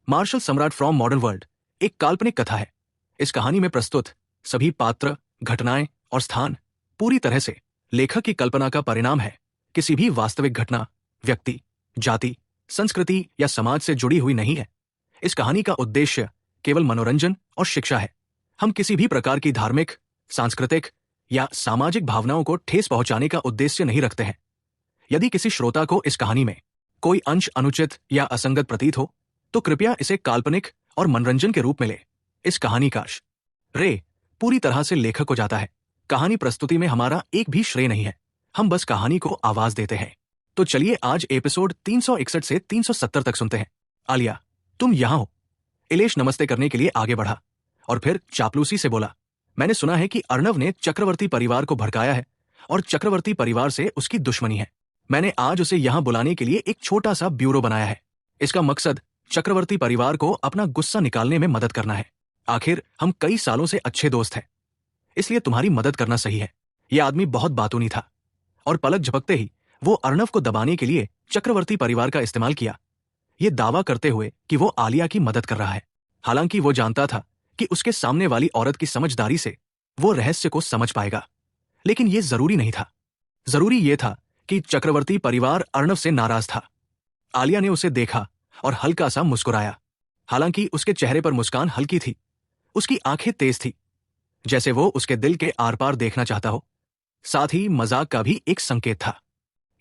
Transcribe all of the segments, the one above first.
Martial सम्राट from modern world एक काल्पनिक कथा है। इस कहानी में प्रस्तुत सभी पात्र, घटनाएं और स्थान पूरी तरह से लेखक की कल्पना का परिणाम है, किसी भी वास्तविक घटना, व्यक्ति, जाति, संस्कृति या समाज से जुड़ी हुई नहीं है। इस कहानी का उद्देश्य केवल मनोरंजन और शिक्षा है। हम किसी भी प्रकार की धार्मिक, सांस्कृतिक या सामाजिक भावनाओं को ठेस पहुंचाने का उद्देश्य नहीं रखते हैं। यदि किसी श्रोता को इस कहानी में कोई अंश अनुचित या असंगत प्रतीत हो तो कृपया इसे काल्पनिक और मनोरंजन के रूप में ले। इस कहानी का श्रेय पूरी तरह से लेखक को जाता है। कहानी प्रस्तुति में हमारा एक भी श्रेय नहीं है, हम बस कहानी को आवाज देते हैं। तो चलिए आज एपिसोड 361 से 370 तक सुनते हैं। आलिया, तुम यहां हो? इलेश नमस्ते करने के लिए आगे बढ़ा और फिर चापलूसी से बोला, मैंने सुना है कि अर्णव ने चक्रवर्ती परिवार को भड़काया है और चक्रवर्ती परिवार से उसकी दुश्मनी है। मैंने आज उसे यहां बुलाने के लिए एक छोटा सा ब्यूरो बनाया है। इसका मकसद चक्रवर्ती परिवार को अपना गुस्सा निकालने में मदद करना है। आखिर हम कई सालों से अच्छे दोस्त हैं, इसलिए तुम्हारी मदद करना सही है। यह आदमी बहुत बातूनी था और पलक झपकते ही वो अर्णव को दबाने के लिए चक्रवर्ती परिवार का इस्तेमाल किया, ये दावा करते हुए कि वो आलिया की मदद कर रहा है। हालांकि वो जानता था कि उसके सामने वाली औरत की समझदारी से वो रहस्य को समझ पाएगा, लेकिन ये जरूरी नहीं था। जरूरी ये था कि चक्रवर्ती परिवार अर्णव से नाराज था। आलिया ने उसे देखा और हल्का सा मुस्कुराया। हालांकि उसके चेहरे पर मुस्कान हल्की थी, उसकी आंखें तेज थी, जैसे वो उसके दिल के आर पार देखना चाहता हो। साथ ही मजाक का भी एक संकेत था।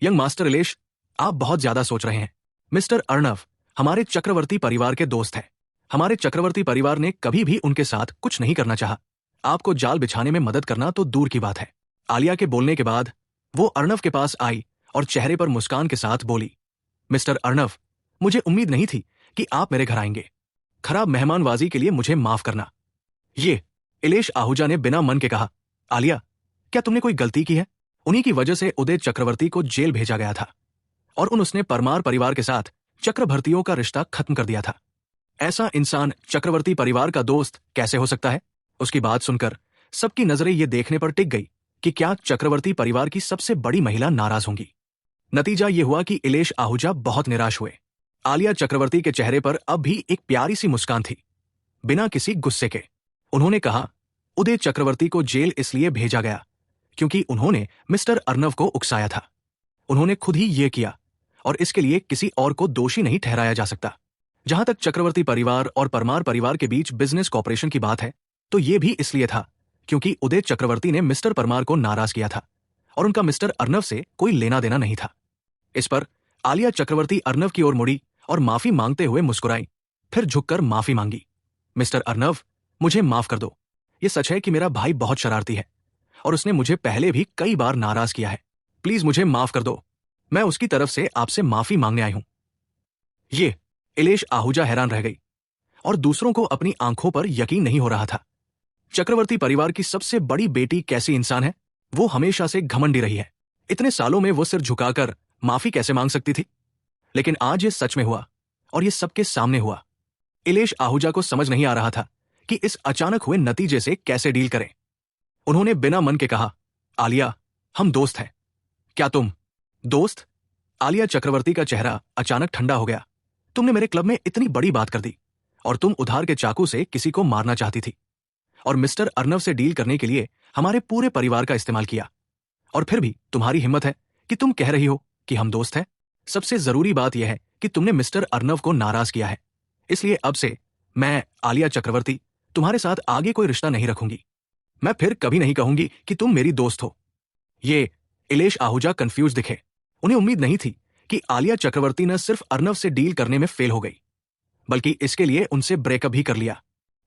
यंग मास्टर इलेश, आप बहुत ज्यादा सोच रहे हैं। मिस्टर अर्णव हमारे चक्रवर्ती परिवार के दोस्त हैं। हमारे चक्रवर्ती परिवार ने कभी भी उनके साथ कुछ नहीं करना चाहा। आपको जाल बिछाने में मदद करना तो दूर की बात है। आलिया के बोलने के बाद वो अर्णव के पास आई और चेहरे पर मुस्कान के साथ बोली, मिस्टर अर्णव, मुझे उम्मीद नहीं थी कि आप मेरे घर आएंगे। खराब मेहमानबाजी के लिए मुझे माफ करना। ये इलेश आहूजा ने बिना मन के कहा। आलिया, क्या तुमने कोई गलती की है? उन्हीं की वजह से उदय चक्रवर्ती को जेल भेजा गया था और उसने परमार परिवार के साथ चक्रवर्तियों का रिश्ता खत्म कर दिया था। ऐसा इंसान चक्रवर्ती परिवार का दोस्त कैसे हो सकता है? उसकी बात सुनकर सबकी नजरें ये देखने पर टिक गई कि क्या चक्रवर्ती परिवार की सबसे बड़ी महिला नाराज होंगी। नतीजा ये हुआ कि इलेश आहूजा बहुत निराश हुए। आलिया चक्रवर्ती के चेहरे पर अब भी एक प्यारी सी मुस्कान थी, बिना किसी गुस्से के। उन्होंने कहा, उदय चक्रवर्ती को जेल इसलिए भेजा गया क्योंकि उन्होंने मिस्टर अर्णव को उकसाया था। उन्होंने खुद ही ये किया और इसके लिए किसी और को दोषी नहीं ठहराया जा सकता। जहां तक चक्रवर्ती परिवार और परमार परिवार के बीच बिजनेस कॉपरेशन की बात है, तो ये भी इसलिए था क्योंकि उदय चक्रवर्ती ने मिस्टर परमार को नाराज किया था और उनका मिस्टर अर्णव से कोई लेना देना नहीं था। इस पर आलिया चक्रवर्ती अर्णव की ओर मुड़ी और माफी मांगते हुए मुस्कुराई, फिर झुककर माफी मांगी। मिस्टर अर्णव, मुझे माफ कर दो। ये सच है कि मेरा भाई बहुत शरारती है और उसने मुझे पहले भी कई बार नाराज किया है। प्लीज मुझे माफ कर दो। मैं उसकी तरफ से आपसे माफी मांगने आई हूं। ये इलेश आहूजा हैरान रह गई और दूसरों को अपनी आंखों पर यकीन नहीं हो रहा था। चक्रवर्ती परिवार की सबसे बड़ी बेटी कैसी इंसान है? वो हमेशा से घमंडी रही है। इतने सालों में वो सिर झुकाकर माफी कैसे मांग सकती थी? लेकिन आज ये सच में हुआ और ये सबके सामने हुआ। इलेश आहूजा को समझ नहीं आ रहा था कि इस अचानक हुए नतीजे से कैसे डील करें। उन्होंने बिना मन के कहा, आलिया, हम दोस्त हैं। क्या तुम दोस्त? आलिया चक्रवर्ती का चेहरा अचानक ठंडा हो गया। तुमने मेरे क्लब में इतनी बड़ी बात कर दी और तुम उधार के चाकू से किसी को मारना चाहती थी और मिस्टर अर्णव से डील करने के लिए हमारे पूरे परिवार का इस्तेमाल किया, और फिर भी तुम्हारी हिम्मत है कि तुम कह रही हो कि हम दोस्त हैं। सबसे जरूरी बात यह है कि तुमने मिस्टर अर्णव को नाराज किया है, इसलिए अब से मैं, आलिया चक्रवर्ती, तुम्हारे साथ आगे कोई रिश्ता नहीं रखूंगी। मैं फिर कभी नहीं कहूंगी कि तुम मेरी दोस्त हो। ये इलेश आहूजा कंफ्यूज दिखे। उन्हें उम्मीद नहीं थी कि आलिया चक्रवर्ती न सिर्फ अर्णव से डील करने में फेल हो गई, बल्कि इसके लिए उनसे ब्रेकअप भी कर लिया।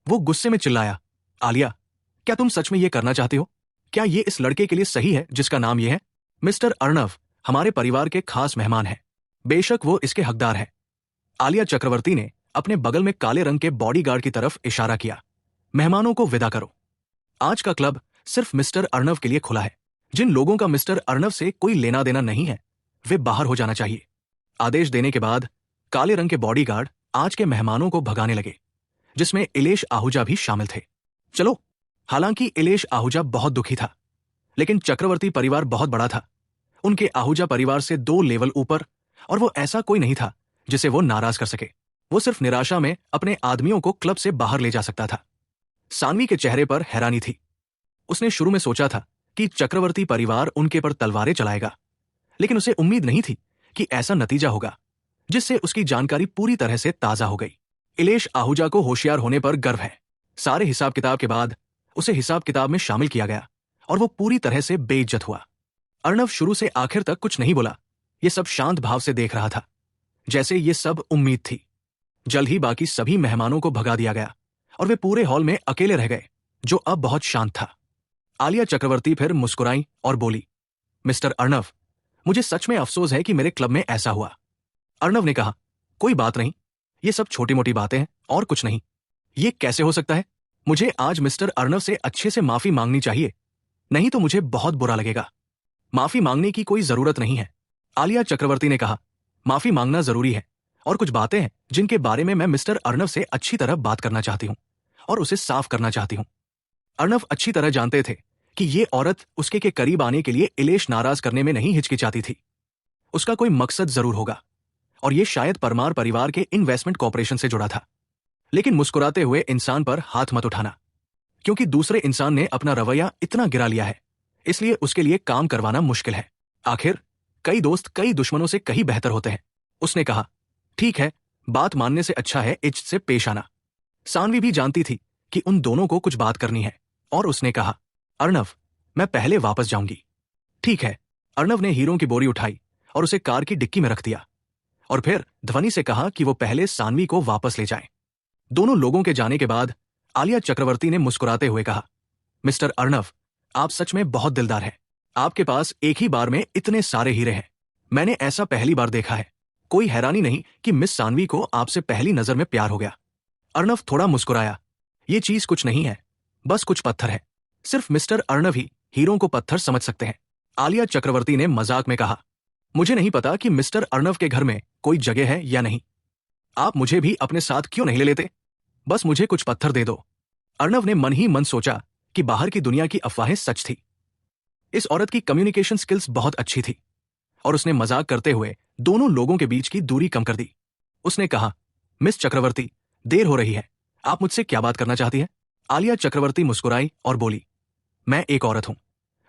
वो गुस्से में चिल्लाया, आलिया, क्या तुम सच में ये करना चाहते हो? क्या ये इस लड़के के लिए सही है जिसका नाम ये है? मिस्टर अर्णव हमारे परिवार के खास मेहमान हैं, बेशक वो इसके हकदार हैं। आलिया चक्रवर्ती ने अपने बगल में काले रंग के बॉडीगार्ड की तरफ इशारा किया, मेहमानों को विदा करो। आज का क्लब सिर्फ मिस्टर अर्णव के लिए खुला है। जिन लोगों का मिस्टर अर्णव से कोई लेना देना नहीं है, वे बाहर हो जाना चाहिए। आदेश देने के बाद काले रंग के बॉडीगार्ड आज के मेहमानों को भगाने लगे, जिसमें इलेश आहूजा भी शामिल थे। चलो। हालांकि इलेश आहूजा बहुत दुखी था, लेकिन चक्रवर्ती परिवार बहुत बड़ा था। उनके आहूजा परिवार से 2 लेवल ऊपर, और वो ऐसा कोई नहीं था जिसे वो नाराज कर सके। वो सिर्फ निराशा में अपने आदमियों को क्लब से बाहर ले जा सकता था। सानवी के चेहरे पर हैरानी थी। उसने शुरू में सोचा था कि चक्रवर्ती परिवार उनके पर तलवारें चलाएगा, लेकिन उसे उम्मीद नहीं थी कि ऐसा नतीजा होगा, जिससे उसकी जानकारी पूरी तरह से ताजा हो गई। इलेश आहूजा को होशियार होने पर गर्व है। सारे हिसाब किताब के बाद उसे हिसाब किताब में शामिल किया गया और वो पूरी तरह से बेइज्जत हुआ। अर्णव शुरू से आखिर तक कुछ नहीं बोला। ये सब शांत भाव से देख रहा था, जैसे ये सब उम्मीद थी। जल्द ही बाकी सभी मेहमानों को भगा दिया गया और वे पूरे हॉल में अकेले रह गए, जो अब बहुत शांत था। आलिया चक्रवर्ती फिर मुस्कुराई और बोली, मिस्टर अर्णव, मुझे सच में अफसोस है कि मेरे क्लब में ऐसा हुआ। अर्णव ने कहा, कोई बात नहीं, ये सब छोटी मोटी बातें हैं और कुछ नहीं। ये कैसे हो सकता है? मुझे आज मिस्टर अर्णव से अच्छे से माफी मांगनी चाहिए, नहीं तो मुझे बहुत बुरा लगेगा। माफी मांगने की कोई जरूरत नहीं है, आलिया चक्रवर्ती ने कहा। माफी मांगना जरूरी है और कुछ बातें हैं जिनके बारे में मैं मिस्टर अर्णव से अच्छी तरह बात करना चाहती हूं और उसे साफ करना चाहती हूं। अर्णव अच्छी तरह जानते थे कि ये औरत उसके के करीब आने के लिए इलेश नाराज करने में नहीं हिचकिचाती थी। उसका कोई मकसद जरूर होगा और ये शायद परमार परिवार के इन्वेस्टमेंट कॉर्पोरेशन से जुड़ा था। लेकिन मुस्कुराते हुए इंसान पर हाथ मत उठाना, क्योंकि दूसरे इंसान ने अपना रवैया इतना गिरा लिया है, इसलिए उसके लिए काम करवाना मुश्किल है। आखिर कई दोस्त कई दुश्मनों से कहीं बेहतर होते हैं। उसने कहा, ठीक है, बात मानने से अच्छा है इज्जत से पेश आना। सानवी भी जानती थी कि उन दोनों को कुछ बात करनी है और उसने कहा, अर्णव, मैं पहले वापस जाऊंगी। ठीक है। अर्णव ने हीरों की बोरी उठाई और उसे कार की डिक्की में रख दिया और फिर ध्वनि से कहा कि वो पहले सानवी को वापस ले जाएं। दोनों लोगों के जाने के बाद आलिया चक्रवर्ती ने मुस्कुराते हुए कहा, मिस्टर अर्णव, आप सच में बहुत दिलदार हैं। आपके पास एक ही बार में इतने सारे हीरे हैं। मैंने ऐसा पहली बार देखा है। कोई हैरानी नहीं कि मिस सानवी को आपसे पहली नजर में प्यार हो गया। अर्णव थोड़ा मुस्कुराया। ये चीज कुछ नहीं है, बस कुछ पत्थर है। सिर्फ मिस्टर अर्णव ही हीरों को पत्थर समझ सकते हैं। आलिया चक्रवर्ती ने मजाक में कहा, मुझे नहीं पता कि मिस्टर अर्णव के घर में कोई जगह है या नहीं। आप मुझे भी अपने साथ क्यों नहीं ले लेते? बस मुझे कुछ पत्थर दे दो। अर्णव ने मन ही मन सोचा कि बाहर की दुनिया की अफवाहें सच थी। इस औरत की कम्युनिकेशन स्किल्स बहुत अच्छी थी और उसने मजाक करते हुए दोनों लोगों के बीच की दूरी कम कर दी। उसने कहा, मिस चक्रवर्ती, देर हो रही है, आप मुझसे क्या बात करना चाहती हैं? आलिया चक्रवर्ती मुस्कुराई और बोली, मैं एक औरत हूं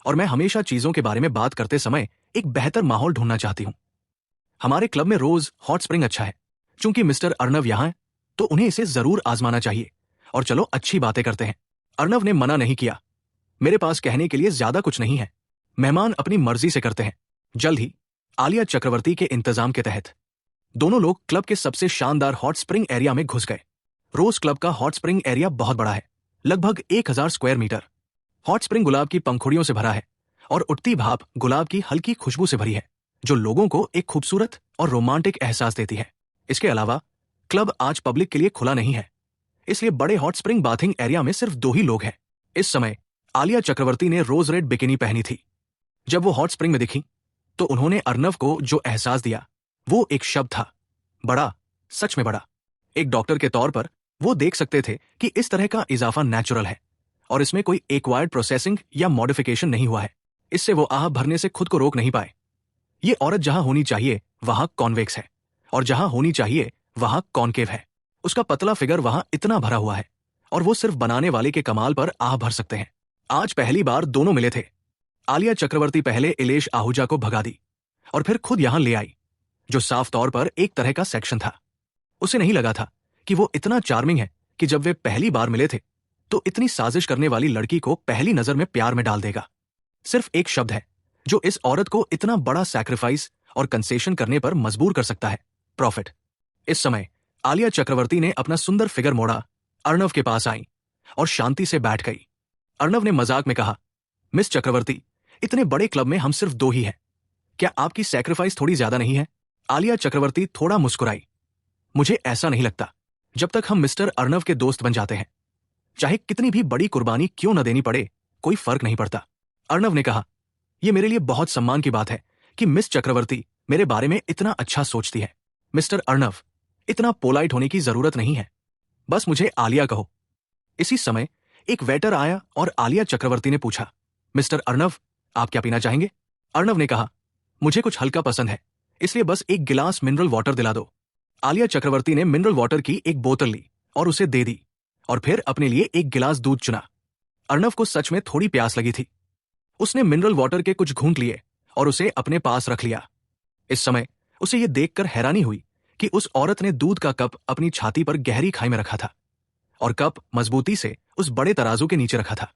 और मैं हमेशा चीजों के बारे में बात करते समय एक बेहतर माहौल ढूंढना चाहती हूं। हमारे क्लब में रोज हॉट स्प्रिंग अच्छा है। चूंकि मिस्टर अर्णव यहां हैं, तो उन्हें इसे जरूर आजमाना चाहिए और चलो अच्छी बातें करते हैं। अर्णव ने मना नहीं किया। मेरे पास कहने के लिए ज्यादा कुछ नहीं है। मेहमान अपनी मर्जी से करते हैं। जल्द ही आलिया चक्रवर्ती के इंतजाम के तहत दोनों लोग क्लब के सबसे शानदार हॉट स्प्रिंग एरिया में घुस गए। रोज क्लब का हॉट स्प्रिंग एरिया बहुत बड़ा है, लगभग 1000 स्क्वायर मीटर। हॉट स्प्रिंग गुलाब की पंखुड़ियों से भरा है और उठती भाप गुलाब की हल्की खुशबू से भरी है, जो लोगों को एक खूबसूरत और रोमांटिक एहसास देती है। इसके अलावा क्लब आज पब्लिक के लिए खुला नहीं है, इसलिए बड़े हॉट स्प्रिंग बाथिंग एरिया में सिर्फ 2 ही लोग हैं। इस समय आलिया चक्रवर्ती ने रोज रेड बिकिनी पहनी थी। जब वो हॉट स्प्रिंग में दिखी तो उन्होंने अर्णव को जो एहसास दिया वो एक शब्द था, बड़ा, सच में बड़ा। एक डॉक्टर के तौर पर वो देख सकते थे कि इस तरह का इजाफा नेचुरल है और इसमें कोई एक्वायर्ड प्रोसेसिंग या मॉडिफिकेशन नहीं हुआ है। इससे वो आह भरने से खुद को रोक नहीं पाए। ये औरत जहां होनी चाहिए वहां कॉन्वेक्स है और जहां होनी चाहिए वहां कॉनकेव है। उसका पतला फिगर वहां इतना भरा हुआ है और वो सिर्फ बनाने वाले के कमाल पर आह भर सकते हैं। आज पहली बार दोनों मिले थे। आलिया चक्रवर्ती पहले इलेश आहूजा को भगा दी और फिर खुद यहां ले आई, जो साफ तौर पर एक तरह का सेक्शन था। उसे नहीं लगा था कि वो इतना चार्मिंग है कि जब वे पहली बार मिले थे तो इतनी साजिश करने वाली लड़की को पहली नजर में प्यार में डाल देगा। सिर्फ एक शब्द है जो इस औरत को इतना बड़ा सैक्रिफाइस और कंसेशन करने पर मजबूर कर सकता है, प्रॉफिट। इस समय आलिया चक्रवर्ती ने अपना सुंदर फिगर मोड़ा, अर्णव के पास आई और शांति से बैठ गई। अर्णव ने मजाक में कहा, मिस चक्रवर्ती, इतने बड़े क्लब में हम सिर्फ 2 ही हैं। क्या आपकी सैक्रिफाइस थोड़ी ज्यादा नहीं है? आलिया चक्रवर्ती थोड़ा मुस्कुराई। मुझे ऐसा नहीं लगता। जब तक हम मिस्टर अर्णव के दोस्त बन जाते हैं, चाहे कितनी भी बड़ी कुर्बानी क्यों न देनी पड़े, कोई फर्क नहीं पड़ता। अर्णव ने कहा, यह मेरे लिए बहुत सम्मान की बात है कि मिस चक्रवर्ती मेरे बारे में इतना अच्छा सोचती है। मिस्टर अर्णव, इतना पोलाइट होने की जरूरत नहीं है, बस मुझे आलिया कहो। इसी समय एक वेटर आया और आलिया चक्रवर्ती ने पूछा, मिस्टर अर्णव, आप क्या पीना चाहेंगे? अर्णव ने कहा, मुझे कुछ हल्का पसंद है, इसलिए बस एक गिलास मिनरल वाटर दिला दो। आलिया चक्रवर्ती ने मिनरल वाटर की एक बोतल ली और उसे दे दी और फिर अपने लिए एक गिलास दूध चुना। अर्णव को सच में थोड़ी प्यास लगी थी। उसने मिनरल वाटर के कुछ घूंट लिए और उसे अपने पास रख लिया। इस समय उसे यह देखकर हैरानी हुई कि उस औरत ने दूध का कप अपनी छाती पर गहरी खाई में रखा था और कप मजबूती से उस बड़े तराजू के नीचे रखा था।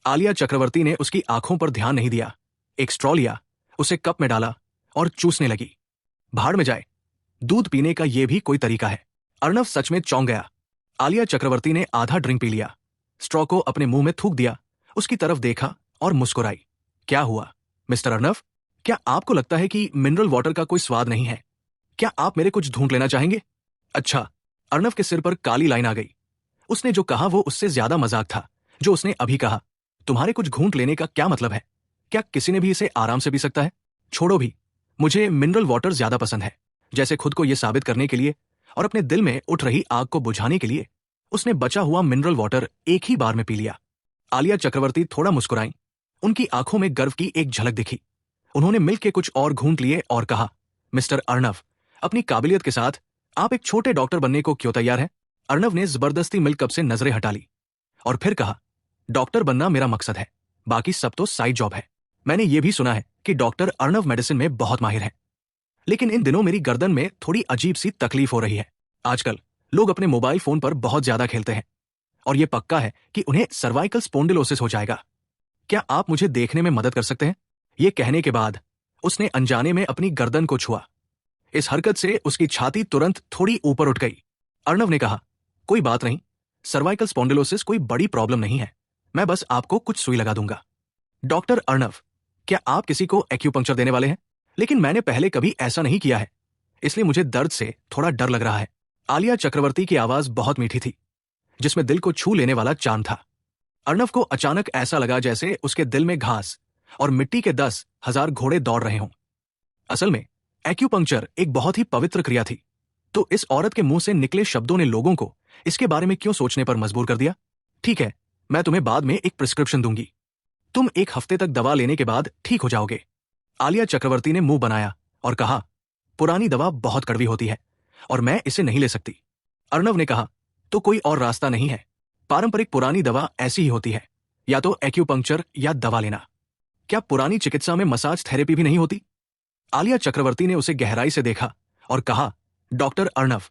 आलिया चक्रवर्ती ने उसकी आंखों पर ध्यान नहीं दिया। एक स्ट्रॉ लिया, उसे कप में डाला और चूसने लगी। भाड़ में जाए, दूध पीने का यह भी कोई तरीका है। अर्णव सच में चौंक गया। आलिया चक्रवर्ती ने आधा ड्रिंक पी लिया, स्ट्रॉ को अपने मुंह में थूक दिया, उसकी तरफ देखा और मुस्कुराई। क्या हुआ मिस्टर अर्णव? क्या आपको लगता है कि मिनरल वाटर का कोई स्वाद नहीं है? क्या आप मेरे कुछ ढूंढ लेना चाहेंगे? अच्छा। अर्णव के सिर पर काली लाइन आ गई। उसने जो कहा वो उससे ज्यादा मजाक था जो उसने अभी कहा। तुम्हारे कुछ घूंट लेने का क्या मतलब है? क्या किसी ने भी इसे आराम से पी सकता है? छोड़ो भी, मुझे मिनरल वाटर ज्यादा पसंद है। जैसे खुद को यह साबित करने के लिए और अपने दिल में उठ रही आग को बुझाने के लिए उसने बचा हुआ मिनरल वाटर एक ही बार में पी लिया। आलिया चक्रवर्ती थोड़ा मुस्कुराई। उनकी आंखों में गर्व की एक झलक दिखी। उन्होंने मिल्क के कुछ और घूंट लिए और कहा, मिस्टर अर्णव, अपनी काबिलियत के साथ आप एक छोटे डॉक्टर बनने को क्यों तैयार हैं? अर्णव ने जबरदस्ती मिल्क कप से नजरें हटा ली और फिर कहा, डॉक्टर बनना मेरा मकसद है, बाकी सब तो साइड जॉब है। मैंने ये भी सुना है कि डॉक्टर अर्णव मेडिसिन में बहुत माहिर हैं। लेकिन इन दिनों मेरी गर्दन में थोड़ी अजीब सी तकलीफ हो रही है। आजकल लोग अपने मोबाइल फोन पर बहुत ज्यादा खेलते हैं और यह पक्का है कि उन्हें सर्वाइकल स्पोंडिलोसिस हो जाएगा। क्या आप मुझे देखने में मदद कर सकते हैं? यह कहने के बाद उसने अनजाने में अपनी गर्दन को छुआ। इस हरकत से उसकी छाती तुरंत थोड़ी ऊपर उठ गई। अर्णव ने कहा, कोई बात नहीं, सर्वाइकल स्पोंडिलोसिस कोई बड़ी प्रॉब्लम नहीं है, मैं बस आपको कुछ सुई लगा दूंगा। डॉक्टर अर्णव, क्या आप किसी को एक्यूपंक्चर देने वाले हैं? लेकिन मैंने पहले कभी ऐसा नहीं किया है, इसलिए मुझे दर्द से थोड़ा डर लग रहा है। आलिया चक्रवर्ती की आवाज बहुत मीठी थी, जिसमें दिल को छू लेने वाला चांद था। अर्णव को अचानक ऐसा लगा जैसे उसके दिल में घास और मिट्टी के 10,000 घोड़े दौड़ रहे हों। असल में एक्यूपंक्चर एक बहुत ही पवित्र क्रिया थी, तो इस औरत के मुंह से निकले शब्दों ने लोगों को इसके बारे में क्यों सोचने पर मजबूर कर दिया? ठीक है, मैं तुम्हें बाद में एक प्रिस्क्रिप्शन दूंगी, तुम 1 हफ्ते तक दवा लेने के बाद ठीक हो जाओगे। आलिया चक्रवर्ती ने मुंह बनाया और कहा, पुरानी दवा बहुत कड़वी होती है और मैं इसे नहीं ले सकती। अर्णव ने कहा, तो कोई और रास्ता नहीं है? पारंपरिक पुरानी दवा ऐसी ही होती है, या तो एक्यूपंक्चर या दवा लेना। क्या पुरानी चिकित्सा में मसाज थेरेपी भी नहीं होती? आलिया चक्रवर्ती ने उसे गहराई से देखा और कहा, डॉक्टर अर्णव,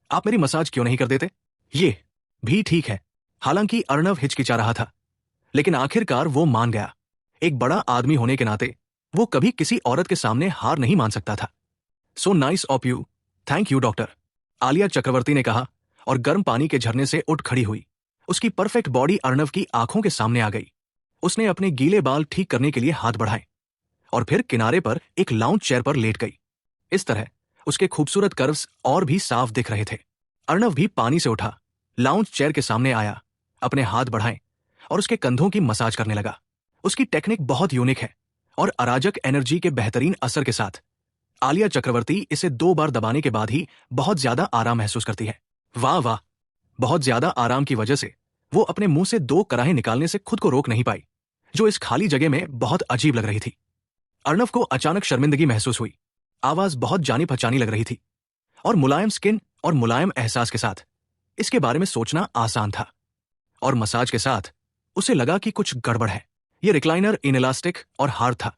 आप मेरी मसाज क्यों नहीं कर देते? ये भी ठीक है। हालांकि अर्णव हिचकिचा रहा था, लेकिन आखिरकार वो मान गया। एक बड़ा आदमी होने के नाते वो कभी किसी औरत के सामने हार नहीं मान सकता था। So nice of you, thank you doctor, Alia Chakraborty ने कहा और गर्म पानी के झरने से उठ खड़ी हुई। उसकी परफेक्ट बॉडी अर्णव की आंखों के सामने आ गई। उसने अपने गीले बाल ठीक करने के लिए हाथ बढ़ाए और फिर किनारे पर एक लाउंज चेयर पर लेट गई। इस तरह उसके खूबसूरत कर्व्स और भी साफ दिख रहे थे। अर्णव भी पानी से उठा, लाउंज चेयर के सामने आया, अपने हाथ बढ़ाए और उसके कंधों की मसाज करने लगा। उसकी टेक्निक बहुत यूनिक है और अराजक एनर्जी के बेहतरीन असर के साथ आलिया चक्रवर्ती इसे 2 बार दबाने के बाद ही बहुत ज्यादा आराम महसूस करती है। वाह वाह! बहुत ज्यादा आराम की वजह से वो अपने मुंह से 2 कराहें निकालने से खुद को रोक नहीं पाई, जो इस खाली जगह में बहुत अजीब लग रही थी। अर्णव को अचानक शर्मिंदगी महसूस हुई। आवाज बहुत जानी पहचानी लग रही थी और मुलायम स्किन और मुलायम एहसास के साथ इसके बारे में सोचना आसान था। और मसाज के साथ उसे लगा कि कुछ गड़बड़ है। ये रिक्लाइनर इनइलास्टिक और हार्ड था,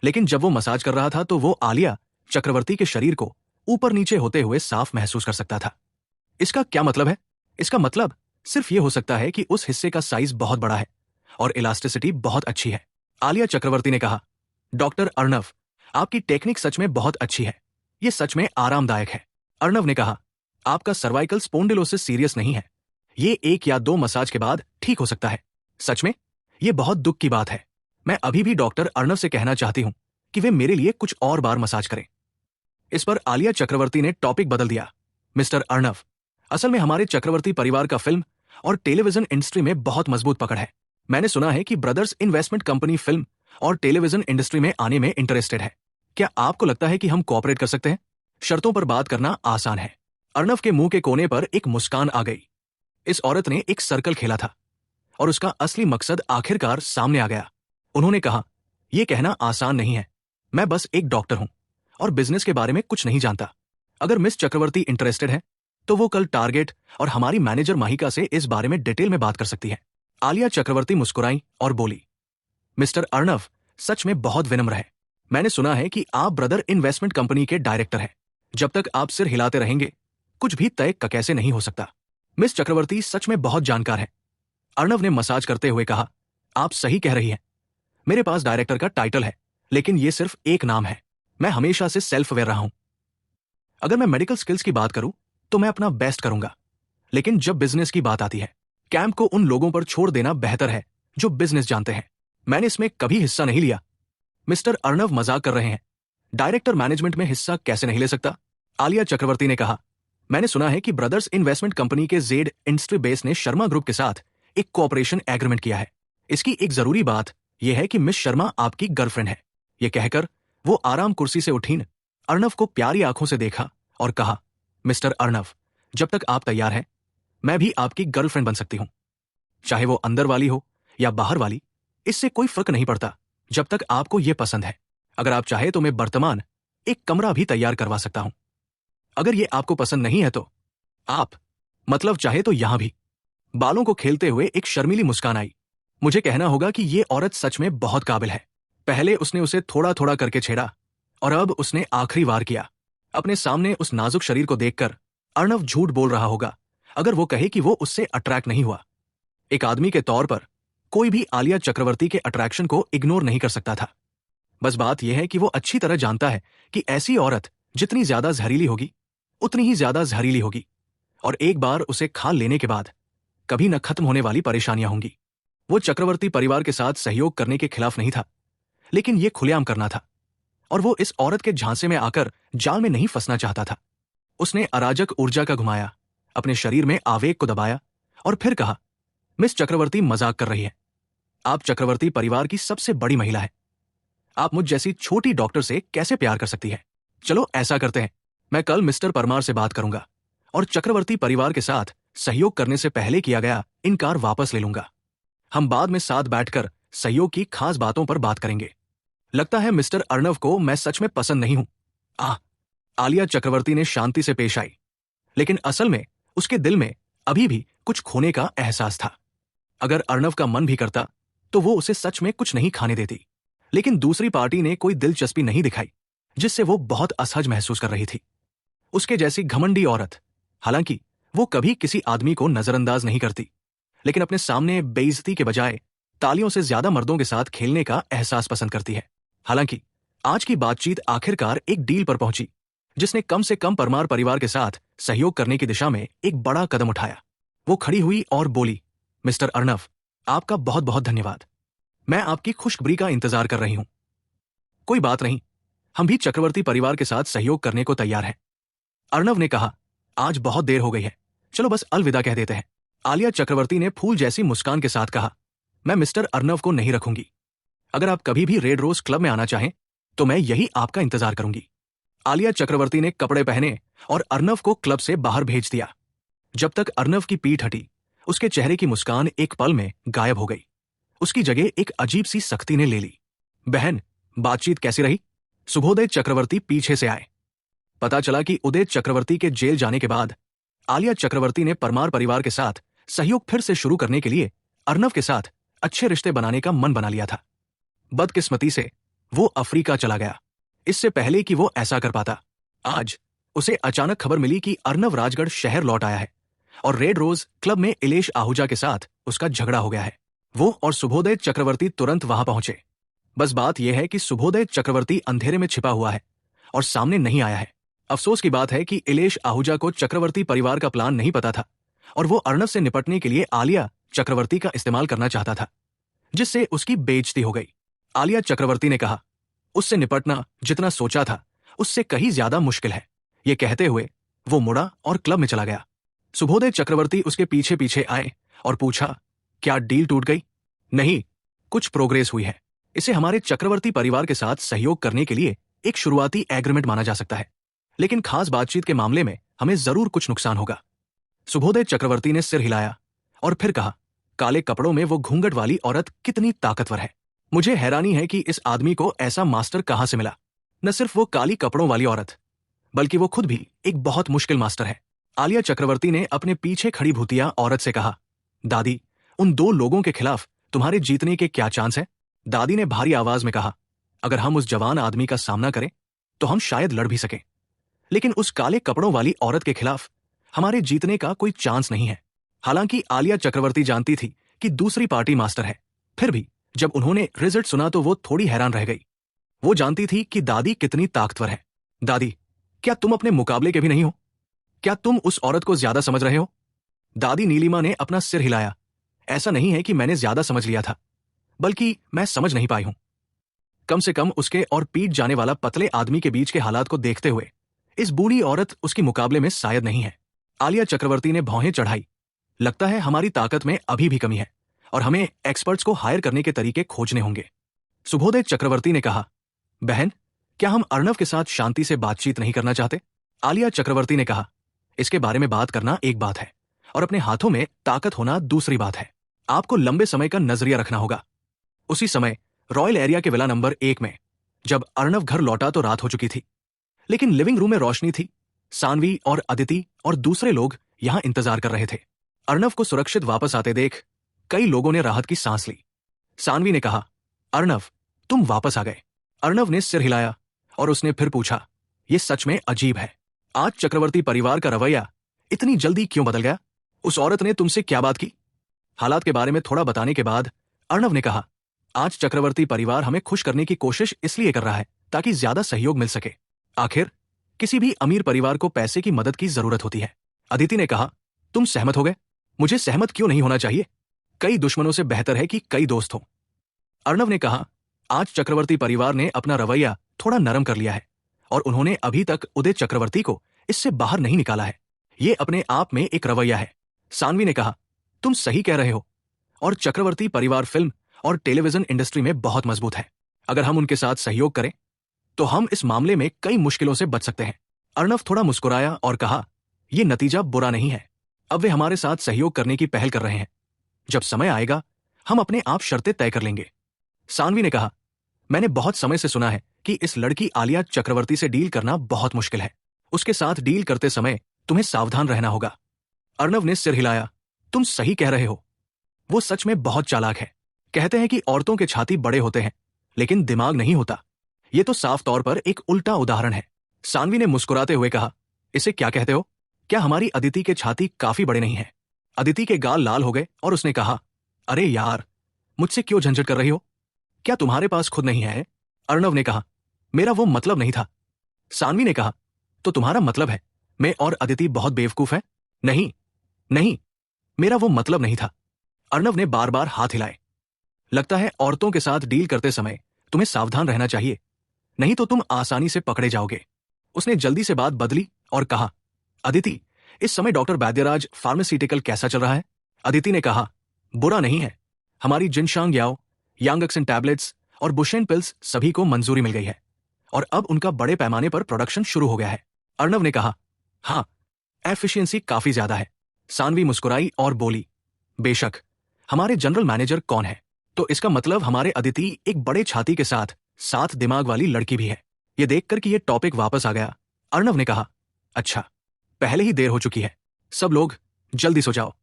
लेकिन जब वो मसाज कर रहा था तो वो आलिया चक्रवर्ती के शरीर को ऊपर नीचे होते हुए साफ महसूस कर सकता था। इसका क्या मतलब है? इसका मतलब सिर्फ ये हो सकता है कि उस हिस्से का साइज बहुत बड़ा है और इलास्टिसिटी बहुत अच्छी है। आलिया चक्रवर्ती ने कहा, डॉक्टर अर्णव, आपकी टेक्निक सच में बहुत अच्छी है, ये सच में आरामदायक है। अर्णव ने कहा, आपका सर्वाइकल स्पोंडिलोसिस सीरियस नहीं है, ये 1 या 2 मसाज के बाद ठीक हो सकता है। सच में ये बहुत दुख की बात है। मैं अभी भी डॉक्टर अर्णव से कहना चाहती हूं कि वे मेरे लिए कुछ और बार मसाज करें। इस पर आलिया चक्रवर्ती ने टॉपिक बदल दिया, मिस्टर अर्णव, असल में हमारे चक्रवर्ती परिवार का फिल्म और टेलीविजन इंडस्ट्री में बहुत मजबूत पकड़ है। मैंने सुना है कि ब्रदर्स इन्वेस्टमेंट कंपनी फिल्म और टेलीविजन इंडस्ट्री में आने में इंटरेस्टेड है। क्या आपको लगता है कि हम कोऑपरेट कर सकते हैं? शर्तों पर बात करना आसान है। अर्णव के मुंह के कोने पर एक मुस्कान आ गई। इस औरत ने एक सर्कल खेला था और उसका असली मकसद आखिरकार सामने आ गया। उन्होंने कहा, यह कहना आसान नहीं है, मैं बस एक डॉक्टर हूं और बिजनेस के बारे में कुछ नहीं जानता, अगर मिस चक्रवर्ती इंटरेस्टेड है तो वो कल टारगेट और हमारी मैनेजर माहिका से इस बारे में डिटेल में बात कर सकती है। आलिया चक्रवर्ती मुस्कुराई और बोली, मिस्टर अर्णव सच में बहुत विनम्र है। मैंने सुना है कि आप ब्रदर इन्वेस्टमेंट कंपनी के डायरेक्टर हैं। जब तक आप सिर हिलाते रहेंगे कुछ भी तय कैसे नहीं हो सकता। मिस चक्रवर्ती सच में बहुत जानकार है। अर्णव ने मसाज करते हुए कहा, आप सही कह रही हैं। मेरे पास डायरेक्टर का टाइटल है, लेकिन ये सिर्फ एक नाम है। मैं हमेशा से सेल्फ अवेयर रहा हूं। अगर मैं मेडिकल स्किल्स की बात करूं तो मैं अपना बेस्ट करूंगा, लेकिन जब बिजनेस की बात आती है कैंप को उन लोगों पर छोड़ देना बेहतर है जो बिजनेस जानते हैं। मैंने इसमें कभी हिस्सा नहीं लिया। मिस्टर अर्णव मजाक कर रहे हैं। डायरेक्टर मैनेजमेंट में हिस्सा कैसे नहीं ले सकता? आलिया चक्रवर्ती ने कहा, मैंने सुना है कि ब्रदर्स इन्वेस्टमेंट कंपनी के जेड इंडस्ट्री बेस ने शर्मा ग्रुप के साथ एक कोऑपरेशन एग्रीमेंट किया है। इसकी एक जरूरी बात यह है कि मिस शर्मा आपकी गर्लफ्रेंड है। यह कहकर वो आराम कुर्सी से उठीं, अर्णव को प्यारी आंखों से देखा और कहा, मिस्टर अर्णव, जब तक आप तैयार हैं मैं भी आपकी गर्लफ्रेंड बन सकती हूं। चाहे वो अंदर वाली हो या बाहर वाली, इससे कोई फर्क नहीं पड़ता जब तक आपको ये पसंद है। अगर आप चाहे तो मैं वर्तमान एक कमरा भी तैयार करवा सकता हूं। अगर ये आपको पसंद नहीं है तो आप मतलब चाहे तो यहां भी। बालों को खेलते हुए एक शर्मीली मुस्कान आई। मुझे कहना होगा कि ये औरत सच में बहुत काबिल है। पहले उसने उसे थोड़ा थोड़ा करके छेड़ा और अब उसने आखिरी वार किया। अपने सामने उस नाजुक शरीर को देखकर अर्णव झूठ बोल रहा होगा अगर वो कहे कि वो उससे अट्रैक्ट नहीं हुआ। एक आदमी के तौर पर कोई भी आलिया चक्रवर्ती के अट्रैक्शन को इग्नोर नहीं कर सकता था। बस बात यह है कि वो अच्छी तरह जानता है कि ऐसी औरत जितनी ज्यादा जहरीली होगी उतनी ही ज्यादा जहरीली होगी, और एक बार उसे खा लेने के बाद कभी न खत्म होने वाली परेशानियां होंगी। वो चक्रवर्ती परिवार के साथ सहयोग करने के खिलाफ नहीं था, लेकिन ये खुलेआम करना था, और वो इस औरत के झांसे में आकर जाल में नहीं फंसना चाहता था। उसने अराजक ऊर्जा का घुमाया, अपने शरीर में आवेग को दबाया और फिर कहा, मिस चक्रवर्ती मजाक कर रही है। आप चक्रवर्ती परिवार की सबसे बड़ी महिला है। आप मुझ जैसी छोटी डॉक्टर से कैसे प्यार कर सकती है? चलो ऐसा करते हैं, मैं कल मिस्टर परमार से बात करूंगा और चक्रवर्ती परिवार के साथ सहयोग करने से पहले किया गया इनकार वापस ले लूंगा। हम बाद में साथ बैठकर सहयोग की खास बातों पर बात करेंगे। लगता है मिस्टर अर्णव को मैं सच में पसंद नहीं हूं। आलिया चक्रवर्ती ने शांति से पेश आई, लेकिन असल में उसके दिल में अभी भी कुछ खोने का एहसास था। अगर अर्णव का मन भी करता तो वो उसे सच में कुछ नहीं खाने देती, लेकिन दूसरी पार्टी ने कोई दिलचस्पी नहीं दिखाई, जिससे वो बहुत असहज महसूस कर रही थी। उसके जैसी घमंडी औरत, हालांकि वो कभी किसी आदमी को नजरअंदाज नहीं करती, लेकिन अपने सामने बेइज्जती के बजाय तालियों से ज्यादा मर्दों के साथ खेलने का एहसास पसंद करती है। हालांकि आज की बातचीत आखिरकार एक डील पर पहुंची, जिसने कम से कम परमार परिवार के साथ सहयोग करने की दिशा में एक बड़ा कदम उठाया। वो खड़ी हुई और बोली, मिस्टर अर्णव, आपका बहुत बहुत धन्यवाद। मैं आपकी खुशखबरी का इंतजार कर रही हूं। कोई बात नहीं, हम भी चक्रवर्ती परिवार के साथ सहयोग करने को तैयार हैं। अर्णव ने कहा, आज बहुत देर हो गई है, चलो बस अलविदा कह देते हैं। आलिया चक्रवर्ती ने फूल जैसी मुस्कान के साथ कहा, मैं मिस्टर अर्णव को नहीं रखूंगी। अगर आप कभी भी रेड रोज क्लब में आना चाहें तो मैं यही आपका इंतजार करूंगी। आलिया चक्रवर्ती ने कपड़े पहने और अर्णव को क्लब से बाहर भेज दिया। जब तक अर्णव की पीठ हटी, उसके चेहरे की मुस्कान एक पल में गायब हो गई। उसकी जगह एक अजीब सी सख्ती ने ले ली। बहन, बातचीत कैसी रही? सुबोधय चक्रवर्ती पीछे से आए। पता चला कि उदय चक्रवर्ती के जेल जाने के बाद आलिया चक्रवर्ती ने परमार परिवार के साथ सहयोग फिर से शुरू करने के लिए अर्णव के साथ अच्छे रिश्ते बनाने का मन बना लिया था। बदकिस्मती से वो अफ्रीका चला गया, इससे पहले कि वो ऐसा कर पाता। आज उसे अचानक खबर मिली कि अर्णव राजगढ़ शहर लौट आया है और रेड रोज क्लब में इलेश आहूजा के साथ उसका झगड़ा हो गया है। वो और सुबोधय चक्रवर्ती तुरंत वहां पहुंचे। बस बात यह है कि सुबोधय चक्रवर्ती अंधेरे में छिपा हुआ है और सामने नहीं आया है। अफसोस की बात है कि इलेश आहूजा को चक्रवर्ती परिवार का प्लान नहीं पता था और वो अर्णव से निपटने के लिए आलिया चक्रवर्ती का इस्तेमाल करना चाहता था, जिससे उसकी बेइज्जती हो गई। आलिया चक्रवर्ती ने कहा, उससे निपटना जितना सोचा था उससे कहीं ज्यादा मुश्किल है। ये कहते हुए वो मुड़ा और क्लब में चला गया। सुबोधय चक्रवर्ती उसके पीछे पीछे आए और पूछा, क्या डील टूट गई? नहीं, कुछ प्रोग्रेस हुई है। इसे हमारे चक्रवर्ती परिवार के साथ सहयोग करने के लिए एक शुरुआती एग्रीमेंट माना जा सकता है, लेकिन खास बातचीत के मामले में हमें जरूर कुछ नुकसान होगा। सुबोधय चक्रवर्ती ने सिर हिलाया और फिर कहा, काले कपड़ों में वो घूंघट वाली औरत कितनी ताकतवर है। मुझे हैरानी है कि इस आदमी को ऐसा मास्टर कहां से मिला। न सिर्फ वो काली कपड़ों वाली औरत, बल्कि वो खुद भी एक बहुत मुश्किल मास्टर है। आलिया चक्रवर्ती ने अपने पीछे खड़ी भूतिया औरत से कहा, दादी, उन 2 लोगों के खिलाफ तुम्हारे जीतने के क्या चांस है? दादी ने भारी आवाज में कहा, अगर हम उस जवान आदमी का सामना करें तो हम शायद लड़ भी सकें, लेकिन उस काले कपड़ों वाली औरत के खिलाफ हमारे जीतने का कोई चांस नहीं है। हालांकि आलिया चक्रवर्ती जानती थी कि दूसरी पार्टी मास्टर है, फिर भी जब उन्होंने रिजल्ट सुना तो वो थोड़ी हैरान रह गई। वो जानती थी कि दादी कितनी ताकतवर है। दादी, क्या तुम अपने मुकाबले के भी नहीं हो? क्या तुम उस औरत को ज्यादा समझ रहे हो? दादी नीलिमा ने अपना सिर हिलाया। ऐसा नहीं है कि मैंने ज्यादा समझ लिया था, बल्कि मैं समझ नहीं पाई हूं। कम से कम उसके और पीट जाने वाला पतले आदमी के बीच के हालात को देखते हुए इस बूढ़ी औरत उसके मुकाबले में शायद नहीं है। आलिया चक्रवर्ती ने भौहें चढ़ाई। लगता है हमारी ताकत में अभी भी कमी है और हमें एक्सपर्ट्स को हायर करने के तरीके खोजने होंगे। सुबोधे चक्रवर्ती ने कहा, बहन, क्या हम अर्णव के साथ शांति से बातचीत नहीं करना चाहते? आलिया चक्रवर्ती ने कहा, इसके बारे में बात करना एक बात है और अपने हाथों में ताकत होना दूसरी बात है। आपको लंबे समय का नजरिया रखना होगा। उसी समय रॉयल एरिया के विला नंबर 1 में जब अर्णव घर लौटा तो रात हो चुकी थी, लेकिन लिविंग रूम में रोशनी थी। सानवी और अदिति और दूसरे लोग यहां इंतजार कर रहे थे। अर्णव को सुरक्षित वापस आते देख कई लोगों ने राहत की सांस ली। सानवी ने कहा, अर्णव, तुम वापस आ गए। अर्णव ने सिर हिलाया और उसने फिर पूछा, यह सच में अजीब है। आज चक्रवर्ती परिवार का रवैया इतनी जल्दी क्यों बदल गया? उस औरत ने तुमसे क्या बात की? हालात के बारे में थोड़ा बताने के बाद अर्णव ने कहा, आज चक्रवर्ती परिवार हमें खुश करने की कोशिश इसलिए कर रहा है ताकि ज्यादा सहयोग मिल सके। आखिर किसी भी अमीर परिवार को पैसे की मदद की जरूरत होती है। अदिति ने कहा, तुम सहमत हो गए? मुझे सहमत क्यों नहीं होना चाहिए? कई दुश्मनों से बेहतर है कि कई दोस्त हों। अर्णव ने कहा, आज चक्रवर्ती परिवार ने अपना रवैया थोड़ा नरम कर लिया है और उन्होंने अभी तक उदय चक्रवर्ती को इससे बाहर नहीं निकाला है। ये अपने आप में एक रवैया है। सानवी ने कहा, तुम सही कह रहे हो और चक्रवर्ती परिवार फिल्म और टेलीविजन इंडस्ट्री में बहुत मजबूत है। अगर हम उनके साथ सहयोग करें तो हम इस मामले में कई मुश्किलों से बच सकते हैं। अर्णव थोड़ा मुस्कुराया और कहा, यह नतीजा बुरा नहीं है। अब वे हमारे साथ सहयोग करने की पहल कर रहे हैं। जब समय आएगा हम अपने आप शर्तें तय कर लेंगे। सानवी ने कहा, मैंने बहुत समय से सुना है कि इस लड़की आलिया चक्रवर्ती से डील करना बहुत मुश्किल है। उसके साथ डील करते समय तुम्हें सावधान रहना होगा। अर्णव ने सिर हिलाया, तुम सही कह रहे हो। वो सच में बहुत चालाक है। कहते हैं कि औरतों के छाती बड़े होते हैं लेकिन दिमाग नहीं होता। ये तो साफ तौर पर एक उल्टा उदाहरण है। सानवी ने मुस्कुराते हुए कहा, इसे क्या कहते हो? क्या हमारी अदिति के छाती काफी बड़े नहीं है? अदिति के गाल लाल हो गए और उसने कहा, अरे यार, मुझसे क्यों झंझट कर रही हो? क्या तुम्हारे पास खुद नहीं है? अर्णव ने कहा, मेरा वो मतलब नहीं था। सानवी ने कहा, तो तुम्हारा मतलब है मैं और अदिति बहुत बेवकूफ है? नहीं नहीं, मेरा वो मतलब नहीं था। अर्णव ने बार बार हाथ हिलाए। लगता है औरतों के साथ डील करते समय तुम्हें सावधान रहना चाहिए, नहीं तो तुम आसानी से पकड़े जाओगे। उसने जल्दी से बात बदली और कहा, अदिति, इस समय डॉक्टर वैद्यराज फार्मास्यूटिकल कैसा चल रहा है? अदिति ने कहा, बुरा नहीं है। हमारी जिनशांग याओ, यांगक्सन टैबलेट्स और बुशेन पिल्स सभी को मंजूरी मिल गई है और अब उनका बड़े पैमाने पर प्रोडक्शन शुरू हो गया है। अर्णव ने कहा, हाँ, एफिशिएंसी काफी ज्यादा है। सानवी मुस्कुराई और बोली, बेशक। हमारे जनरल मैनेजर कौन है? तो इसका मतलब हमारे अदिति एक बड़े छाती के साथ साथ दिमाग वाली लड़की भी है। ये देखकर कि ये टॉपिक वापस आ गया, अर्णव ने कहा, अच्छा, पहले ही देर हो चुकी है। सब लोग जल्दी सो जाओ।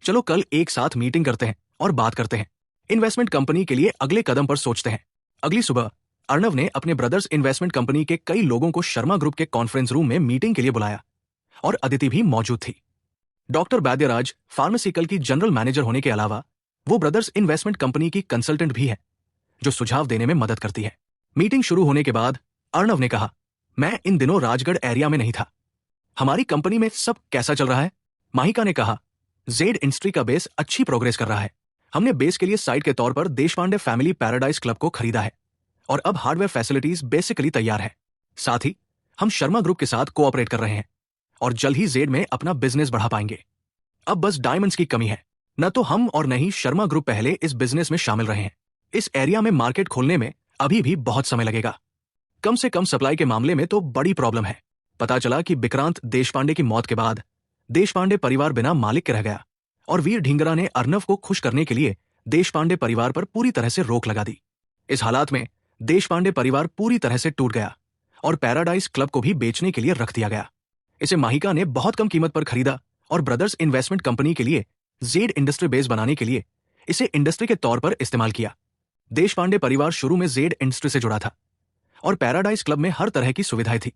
चलो कल एक साथ मीटिंग करते हैं और बात करते हैं। इन्वेस्टमेंट कंपनी के लिए अगले कदम पर सोचते हैं। अगली सुबह अर्णव ने अपने ब्रदर्स इन्वेस्टमेंट कंपनी के कई लोगों को शर्मा ग्रुप के कॉन्फ्रेंस रूम में मीटिंग के लिए बुलाया और अदिति भी मौजूद थी। डॉक्टर वैद्यराज फार्मास्यूटिकल की जनरल मैनेजर होने के अलावा वो ब्रदर्स इन्वेस्टमेंट कंपनी की कंसल्टेंट भी है जो सुझाव देने में मदद करती है। मीटिंग शुरू होने के बाद अर्णव ने कहा, मैं इन दिनों राजगढ़ एरिया में नहीं था। हमारी कंपनी में सब कैसा चल रहा है? माहिका ने कहा, जेड इंडस्ट्री का बेस अच्छी प्रोग्रेस कर रहा है। हमने बेस के लिए साइट के तौर पर देशपांडे फैमिली पैराडाइज क्लब को खरीदा है और अब हार्डवेयर फैसिलिटीज बेसिकली तैयार है। साथ ही हम शर्मा ग्रुप के साथ कोऑपरेट कर रहे हैं और जल्द ही जेड में अपना बिजनेस बढ़ा पाएंगे। अब बस डायमंड्स की कमी है। न तो हम और न ही शर्मा ग्रुप पहले इस बिजनेस में शामिल रहे हैं। इस एरिया में मार्केट खोलने में अभी भी बहुत समय लगेगा। कम से कम सप्लाई के मामले में तो बड़ी प्रॉब्लम है। पता चला कि विक्रांत देशपांडे की मौत के बाद देशपांडे परिवार बिना मालिक के रह गया और वीर ढींगरा ने अर्णव को खुश करने के लिए देशपांडे परिवार पर पूरी तरह से रोक लगा दी। इस हालात में देशपांडे परिवार पूरी तरह से टूट गया और पैराडाइज क्लब को भी बेचने के लिए रख दिया गया। इसे महिका ने बहुत कम कीमत पर खरीदा और ब्रदर्स इन्वेस्टमेंट कंपनी के लिए जेड इंडस्ट्री बेस बनाने के लिए इसे इंडस्ट्री के तौर पर इस्तेमाल किया। देशपांडे परिवार शुरू में जेड इंडस्ट्री से जुड़ा था और पैराडाइज क्लब में हर तरह की सुविधाएं थी,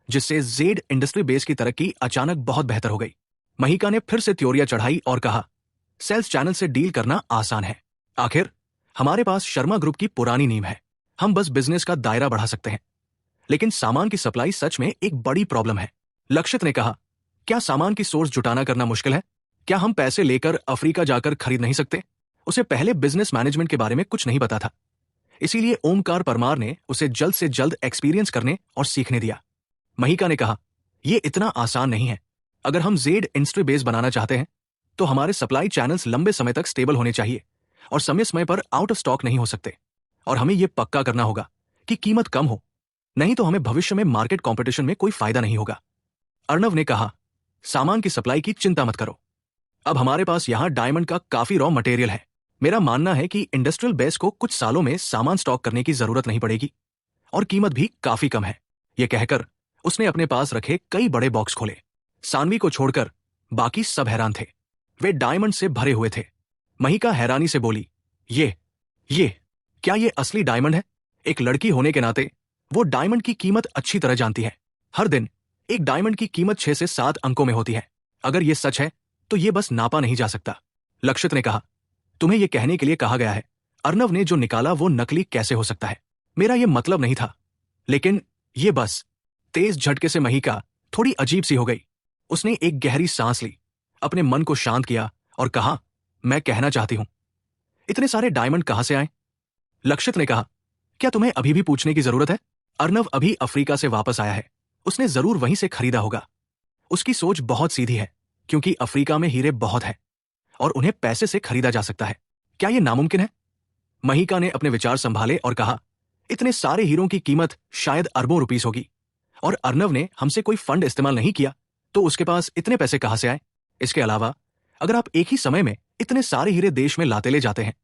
जिससे जेड इंडस्ट्री बेस की तरक्की अचानक बहुत बेहतर हो गई। महिका ने फिर से त्योरियां चढ़ाई और कहा, सेल्स चैनल से डील करना आसान है। आखिर हमारे पास शर्मा ग्रुप की पुरानी नींव है, हम बस बिजनेस का दायरा बढ़ा सकते हैं। लेकिन सामान की सप्लाई सच में एक बड़ी प्रॉब्लम है। लक्षित ने कहा, क्या सामान की सोर्स जुटाना करना मुश्किल है? क्या हम पैसे लेकर अफ्रीका जाकर खरीद नहीं सकते? उसे पहले बिजनेस मैनेजमेंट के बारे में कुछ नहीं पता था, इसीलिए ओमकार परमार ने उसे जल्द से जल्द एक्सपीरियंस करने और सीखने दिया। महिका ने कहा, यह इतना आसान नहीं है। अगर हम जेड इंडस्ट्री बेस बनाना चाहते हैं तो हमारे सप्लाई चैनल्स लंबे समय तक स्टेबल होने चाहिए और समय समय पर आउट ऑफ स्टॉक नहीं हो सकते। और हमें यह पक्का करना होगा कि कीमत कम हो, नहीं तो हमें भविष्य में मार्केट कॉम्पिटिशन में कोई फायदा नहीं होगा। अर्णव ने कहा, सामान की सप्लाई की चिंता मत करो, अब हमारे पास यहां डायमंड का काफी रॉ मटेरियल है। मेरा मानना है कि इंडस्ट्रियल बेस को कुछ सालों में सामान स्टॉक करने की जरूरत नहीं पड़ेगी और कीमत भी काफी कम है। यह कहकर उसने अपने पास रखे कई बड़े बॉक्स खोले। सानवी को छोड़कर बाकी सब हैरान थे, वे डायमंड से भरे हुए थे। महिका हैरानी से बोली, ये क्या ये असली डायमंड है? एक लड़की होने के नाते वो डायमंड की कीमत अच्छी तरह जानती है। हर दिन एक डायमंड की कीमत 6 से 7 अंकों में होती है। अगर ये सच है तो ये बस नापा नहीं जा सकता। लक्षित ने कहा, तुम्हें यह कहने के लिए कहा गया है अर्णव ने जो निकाला वो नकली कैसे हो सकता है? मेरा यह मतलब नहीं था, लेकिन ये बस। तेज झटके से महिका थोड़ी अजीब सी हो गई। उसने एक गहरी सांस ली, अपने मन को शांत किया और कहा, मैं कहना चाहती हूं, इतने सारे डायमंड कहां से आए? लक्षित ने कहा, क्या तुम्हें अभी भी पूछने की जरूरत है? अर्णव अभी अफ्रीका से वापस आया है, उसने जरूर वहीं से खरीदा होगा। उसकी सोच बहुत सीधी है, क्योंकि अफ्रीका में हीरे बहुत है और उन्हें पैसे से खरीदा जा सकता है। क्या यह नामुमकिन है? महिका ने अपने विचार संभाले और कहा, इतने सारे हीरों की कीमत शायद अरबों रुपीस होगी और अर्णव ने हमसे कोई फंड इस्तेमाल नहीं किया तो उसके पास इतने पैसे कहां से आए? इसके अलावा अगर आप एक ही समय में इतने सारे हीरे देश में लाते ले जाते हैं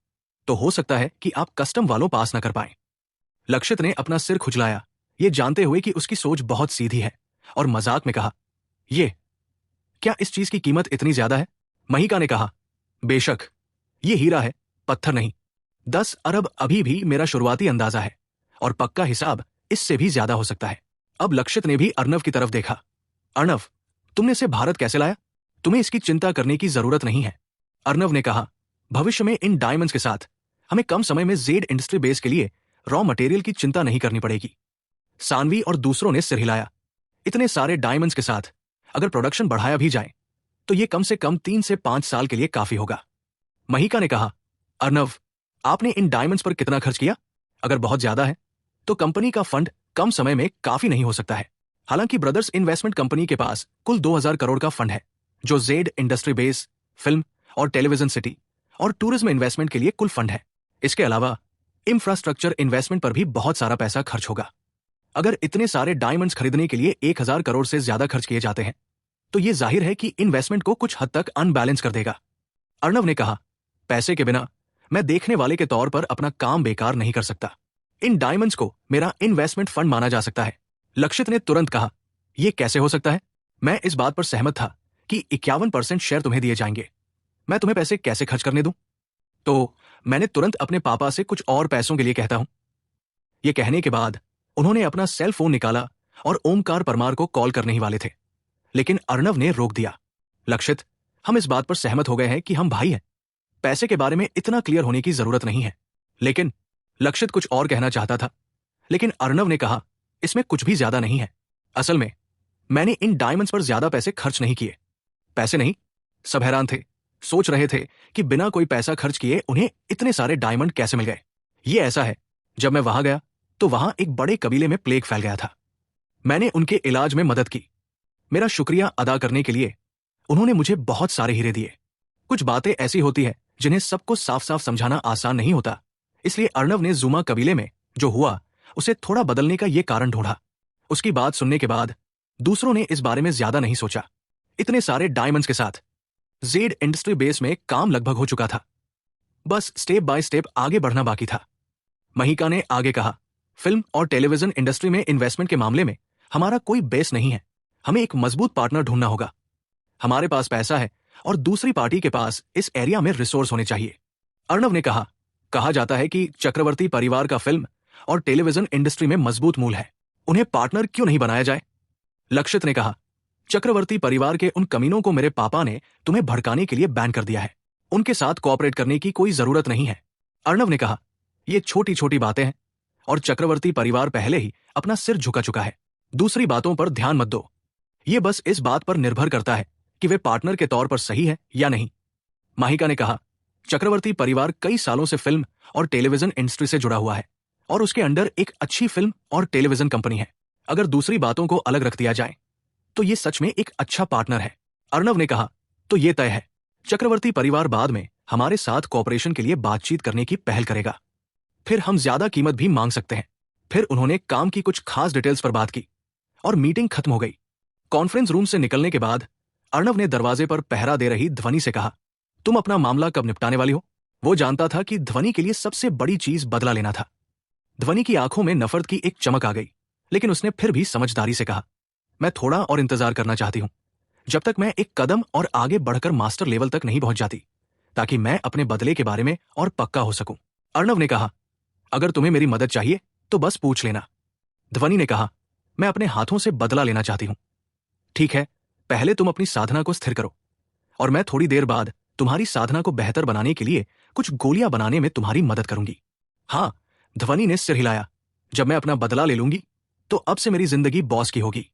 तो हो सकता है कि आप कस्टम वालों पास न कर पाएं। लक्षित ने अपना सिर खुजलाया, ये जानते हुए कि उसकी सोच बहुत सीधी है, और मजाक में कहा, क्या इस चीज की कीमत इतनी ज्यादा है? महिका ने कहा, बेशक, ये हीरा है, पत्थर नहीं। 10 अरब अभी भी मेरा शुरुआती अंदाजा है और पक्का हिसाब इससे भी ज्यादा हो सकता है। अब लक्षित ने भी अर्णव की तरफ देखा। अर्णव, तुमने इसे भारत कैसे लाया? तुम्हें इसकी चिंता करने की जरूरत नहीं है। अर्णव ने कहा, भविष्य में इन डायमंड्स के साथ हमें कम समय में जेड इंडस्ट्री बेस के लिए रॉ मटेरियल की चिंता नहीं करनी पड़ेगी। सानवी और दूसरों ने सिर हिलाया। इतने सारे डायमंड्स के साथ अगर प्रोडक्शन बढ़ाया भी जाए तो यह कम से कम 3 से 5 साल के लिए काफी होगा। महिका ने कहा, अर्णव, आपने इन डायमंड्स पर कितना खर्च किया? अगर बहुत ज्यादा है तो कंपनी का फंड कम समय में काफी नहीं हो सकता है। हालांकि ब्रदर्स इन्वेस्टमेंट कंपनी के पास कुल 2000 करोड़ का फंड है, जो जेड इंडस्ट्री बेस, फिल्म और टेलीविजन सिटी और टूरिज्म इन्वेस्टमेंट के लिए कुल फंड है। इसके अलावा इंफ्रास्ट्रक्चर इन्वेस्टमेंट पर भी बहुत सारा पैसा खर्च होगा। अगर इतने सारे डायमंड्स खरीदने के लिए 1000 करोड़ से ज्यादा खर्च किए जाते हैं तो यह जाहिर है कि इन्वेस्टमेंट को कुछ हद तक अनबैलेंस कर देगा। अर्णव ने कहा, पैसे के बिना मैं देखने वाले के तौर पर अपना काम बेकार नहीं कर सकता। इन डायमंड्स को मेरा इन्वेस्टमेंट फंड माना जा सकता है। लक्षित ने तुरंत कहा, यह कैसे हो सकता है? मैं इस बात पर सहमत था कि 51% शेयर तुम्हें दिए जाएंगे। मैं तुम्हें पैसे कैसे खर्च करने दूं? तो मैंने तुरंत अपने पापा से कुछ और पैसों के लिए कहता हूं। यह कहने के बाद उन्होंने अपना सेल फोन निकाला और ओमकार परमार को कॉल करने ही वाले थे, लेकिन अर्णव ने रोक दिया। लक्षित, हम इस बात पर सहमत हो गए हैं कि हम भाई हैं। पैसे के बारे में इतना क्लियर होने की जरूरत नहीं है। लेकिन लक्षित कुछ और कहना चाहता था, लेकिन अर्णव ने कहा, इसमें कुछ भी ज्यादा नहीं है। असल में मैंने इन डायमंड्स पर ज्यादा पैसे खर्च नहीं किए। पैसे नहीं? सब हैरान थे, सोच रहे थे कि बिना कोई पैसा खर्च किए उन्हें इतने सारे डायमंड कैसे मिल गए। ये ऐसा है, जब मैं वहां गया तो वहां एक बड़े कबीले में प्लेग फैल गया था। मैंने उनके इलाज में मदद की। मेरा शुक्रिया अदा करने के लिए उन्होंने मुझे बहुत सारे हीरे दिए। कुछ बातें ऐसी होती है जिन्हें सबको साफ साफ समझाना आसान नहीं होता, इसलिए अर्णव ने जुमा कबीले में जो हुआ उसे थोड़ा बदलने का यह कारण ढूंढा। उसकी बात सुनने के बाद दूसरों ने इस बारे में ज्यादा नहीं सोचा। इतने सारे डायमंड्स के साथ जेड इंडस्ट्री बेस में काम लगभग हो चुका था, बस स्टेप बाय स्टेप आगे बढ़ना बाकी था। महिका ने आगे कहा, फिल्म और टेलीविजन इंडस्ट्री में इन्वेस्टमेंट के मामले में हमारा कोई बेस नहीं है। हमें एक मजबूत पार्टनर ढूंढना होगा। हमारे पास पैसा है और दूसरी पार्टी के पास इस एरिया में रिसोर्स होने चाहिए। अर्णव ने कहा जाता है कि चक्रवर्ती परिवार का फिल्म और टेलीविजन इंडस्ट्री में मजबूत मूल है। उन्हें पार्टनर क्यों नहीं बनाया जाए? लक्षित ने कहा, चक्रवर्ती परिवार के उन कमीनों को मेरे पापा ने तुम्हें भड़काने के लिए बैन कर दिया है। उनके साथ कोऑपरेट करने की कोई जरूरत नहीं है। अर्णव ने कहा, ये छोटी छोटी बातें हैं और चक्रवर्ती परिवार पहले ही अपना सिर झुका चुका है। दूसरी बातों पर ध्यान मत दो। ये बस इस बात पर निर्भर करता है कि वे पार्टनर के तौर पर सही है या नहीं। माहिका ने कहा, चक्रवर्ती परिवार कई सालों से फिल्म और टेलीविजन इंडस्ट्री से जुड़ा हुआ है और उसके अंडर एक अच्छी फिल्म और टेलीविजन कंपनी है। अगर दूसरी बातों को अलग रख दिया जाए तो ये सच में एक अच्छा पार्टनर है। अर्णव ने कहा, तो ये तय है, चक्रवर्ती परिवार बाद में हमारे साथ कॉपरेशन के लिए बातचीत करने की पहल करेगा। फिर हम ज्यादा कीमत भी मांग सकते हैं। फिर उन्होंने काम की कुछ खास डिटेल्स पर बात की और मीटिंग खत्म हो गई। कॉन्फ्रेंस रूम से निकलने के बाद अर्णव ने दरवाजे पर पहरा दे रही ध्वनि से कहा, तुम अपना मामला कब निपटाने वाली हो? वो जानता था कि ध्वनि के लिए सबसे बड़ी चीज बदला लेना था। ध्वनि की आंखों में नफरत की एक चमक आ गई, लेकिन उसने फिर भी समझदारी से कहा, मैं थोड़ा और इंतजार करना चाहती हूं, जब तक मैं एक कदम और आगे बढ़कर मास्टर लेवल तक नहीं पहुंच जाती, ताकि मैं अपने बदले के बारे में और पक्का हो सकूं। अर्णव ने कहा, अगर तुम्हें मेरी मदद चाहिए तो बस पूछ लेना। ध्वनि ने कहा, मैं अपने हाथों से बदला लेना चाहती हूं। ठीक है, पहले तुम अपनी साधना को स्थिर करो और मैं थोड़ी देर बाद तुम्हारी साधना को बेहतर बनाने के लिए कुछ गोलियां बनाने में तुम्हारी मदद करूंगी। हाँ, ध्वनि ने सिर हिलाया, जब मैं अपना बदला ले लूंगी तो अब से मेरी जिंदगी बॉस की होगी।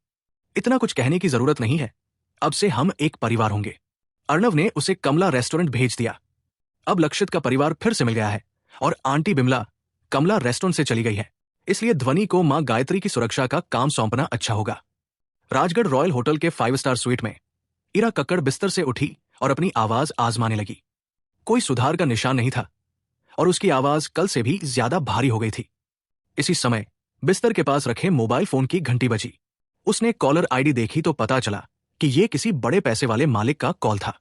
इतना कुछ कहने की जरूरत नहीं है, अब से हम एक परिवार होंगे। अर्णव ने उसे कमला रेस्टोरेंट भेज दिया। अब लक्षित का परिवार फिर से मिल गया है और आंटी बिमला कमला रेस्टोरेंट से चली गई है, इसलिए ध्वनि को मां गायत्री की सुरक्षा का काम सौंपना अच्छा होगा। राजगढ़ रॉयल होटल के 5 स्टार स्वीट में इरा कक्कड़ बिस्तर से उठी और अपनी आवाज आजमाने लगी। कोई सुधार का निशान नहीं था और उसकी आवाज कल से भी ज्यादा भारी हो गई थी। इसी समय बिस्तर के पास रखे मोबाइल फोन की घंटी बजी। उसने कॉलर आईडी देखी तो पता चला कि यह किसी बड़े पैसे वाले मालिक का कॉल था।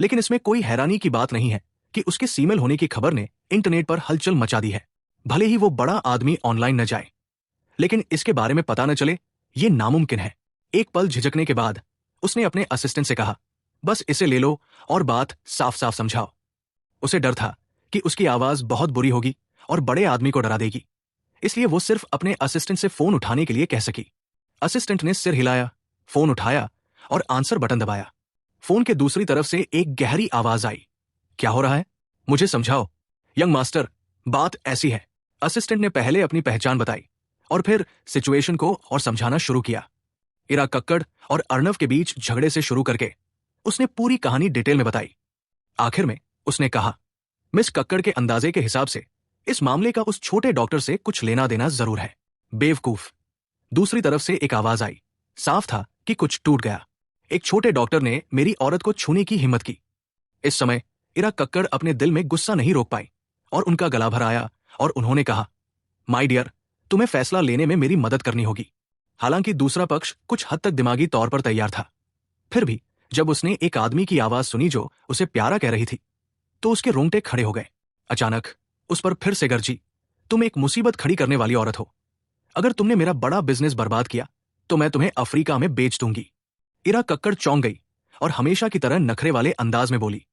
लेकिन इसमें कोई हैरानी की बात नहीं है कि उसके फीमेल होने की खबर ने इंटरनेट पर हलचल मचा दी है। भले ही वो बड़ा आदमी ऑनलाइन न जाए, लेकिन इसके बारे में पता न चले ये नामुमकिन है। एक पल झिझकने के बाद उसने अपने असिस्टेंट से कहा, बस इसे ले लो और बात साफ साफ समझाओ। उसे डर था कि उसकी आवाज बहुत बुरी होगी और बड़े आदमी को डरा देगी, इसलिए वो सिर्फ अपने असिस्टेंट से फोन उठाने के लिए कह सकी। असिस्टेंट ने सिर हिलाया, फोन उठाया और आंसर बटन दबाया। फोन के दूसरी तरफ से एक गहरी आवाज आई, क्या हो रहा है? मुझे समझाओ। यंग मास्टर, बात ऐसी है। असिस्टेंट ने पहले अपनी पहचान बताई और फिर सिचुएशन को और समझाना शुरू किया। इरा कक्कड़ और अर्णव के बीच झगड़े से शुरू करके उसने पूरी कहानी डिटेल में बताई। आखिर में उसने कहा, मिस कक्कड़ के अंदाजे के हिसाब से इस मामले का उस छोटे डॉक्टर से कुछ लेना देना जरूर है। बेवकूफ। दूसरी तरफ से एक आवाज आई, साफ था कि कुछ टूट गया। एक छोटे डॉक्टर ने मेरी औरत को छूने की हिम्मत की। इस समय इरा कक्कड़ अपने दिल में गुस्सा नहीं रोक पाई और उनका गला भर आया और उन्होंने कहा, माय डियर, तुम्हें फैसला लेने में मेरी मदद करनी होगी। हालांकि दूसरा पक्ष कुछ हद तक दिमागी तौर पर तैयार था, फिर भी जब उसने एक आदमी की आवाज सुनी जो उसे प्यारा कह रही थी तो उसके रोंगटे खड़े हो गए। अचानक उस पर फिर से गरजी, तुम एक मुसीबत खड़ी करने वाली औरत हो। अगर तुमने मेरा बड़ा बिजनेस बर्बाद किया तो मैं तुम्हें अफ्रीका में बेच दूंगी। इरा कक्कड़ चौंक गई और हमेशा की तरह नखरे वाले अंदाज में बोली,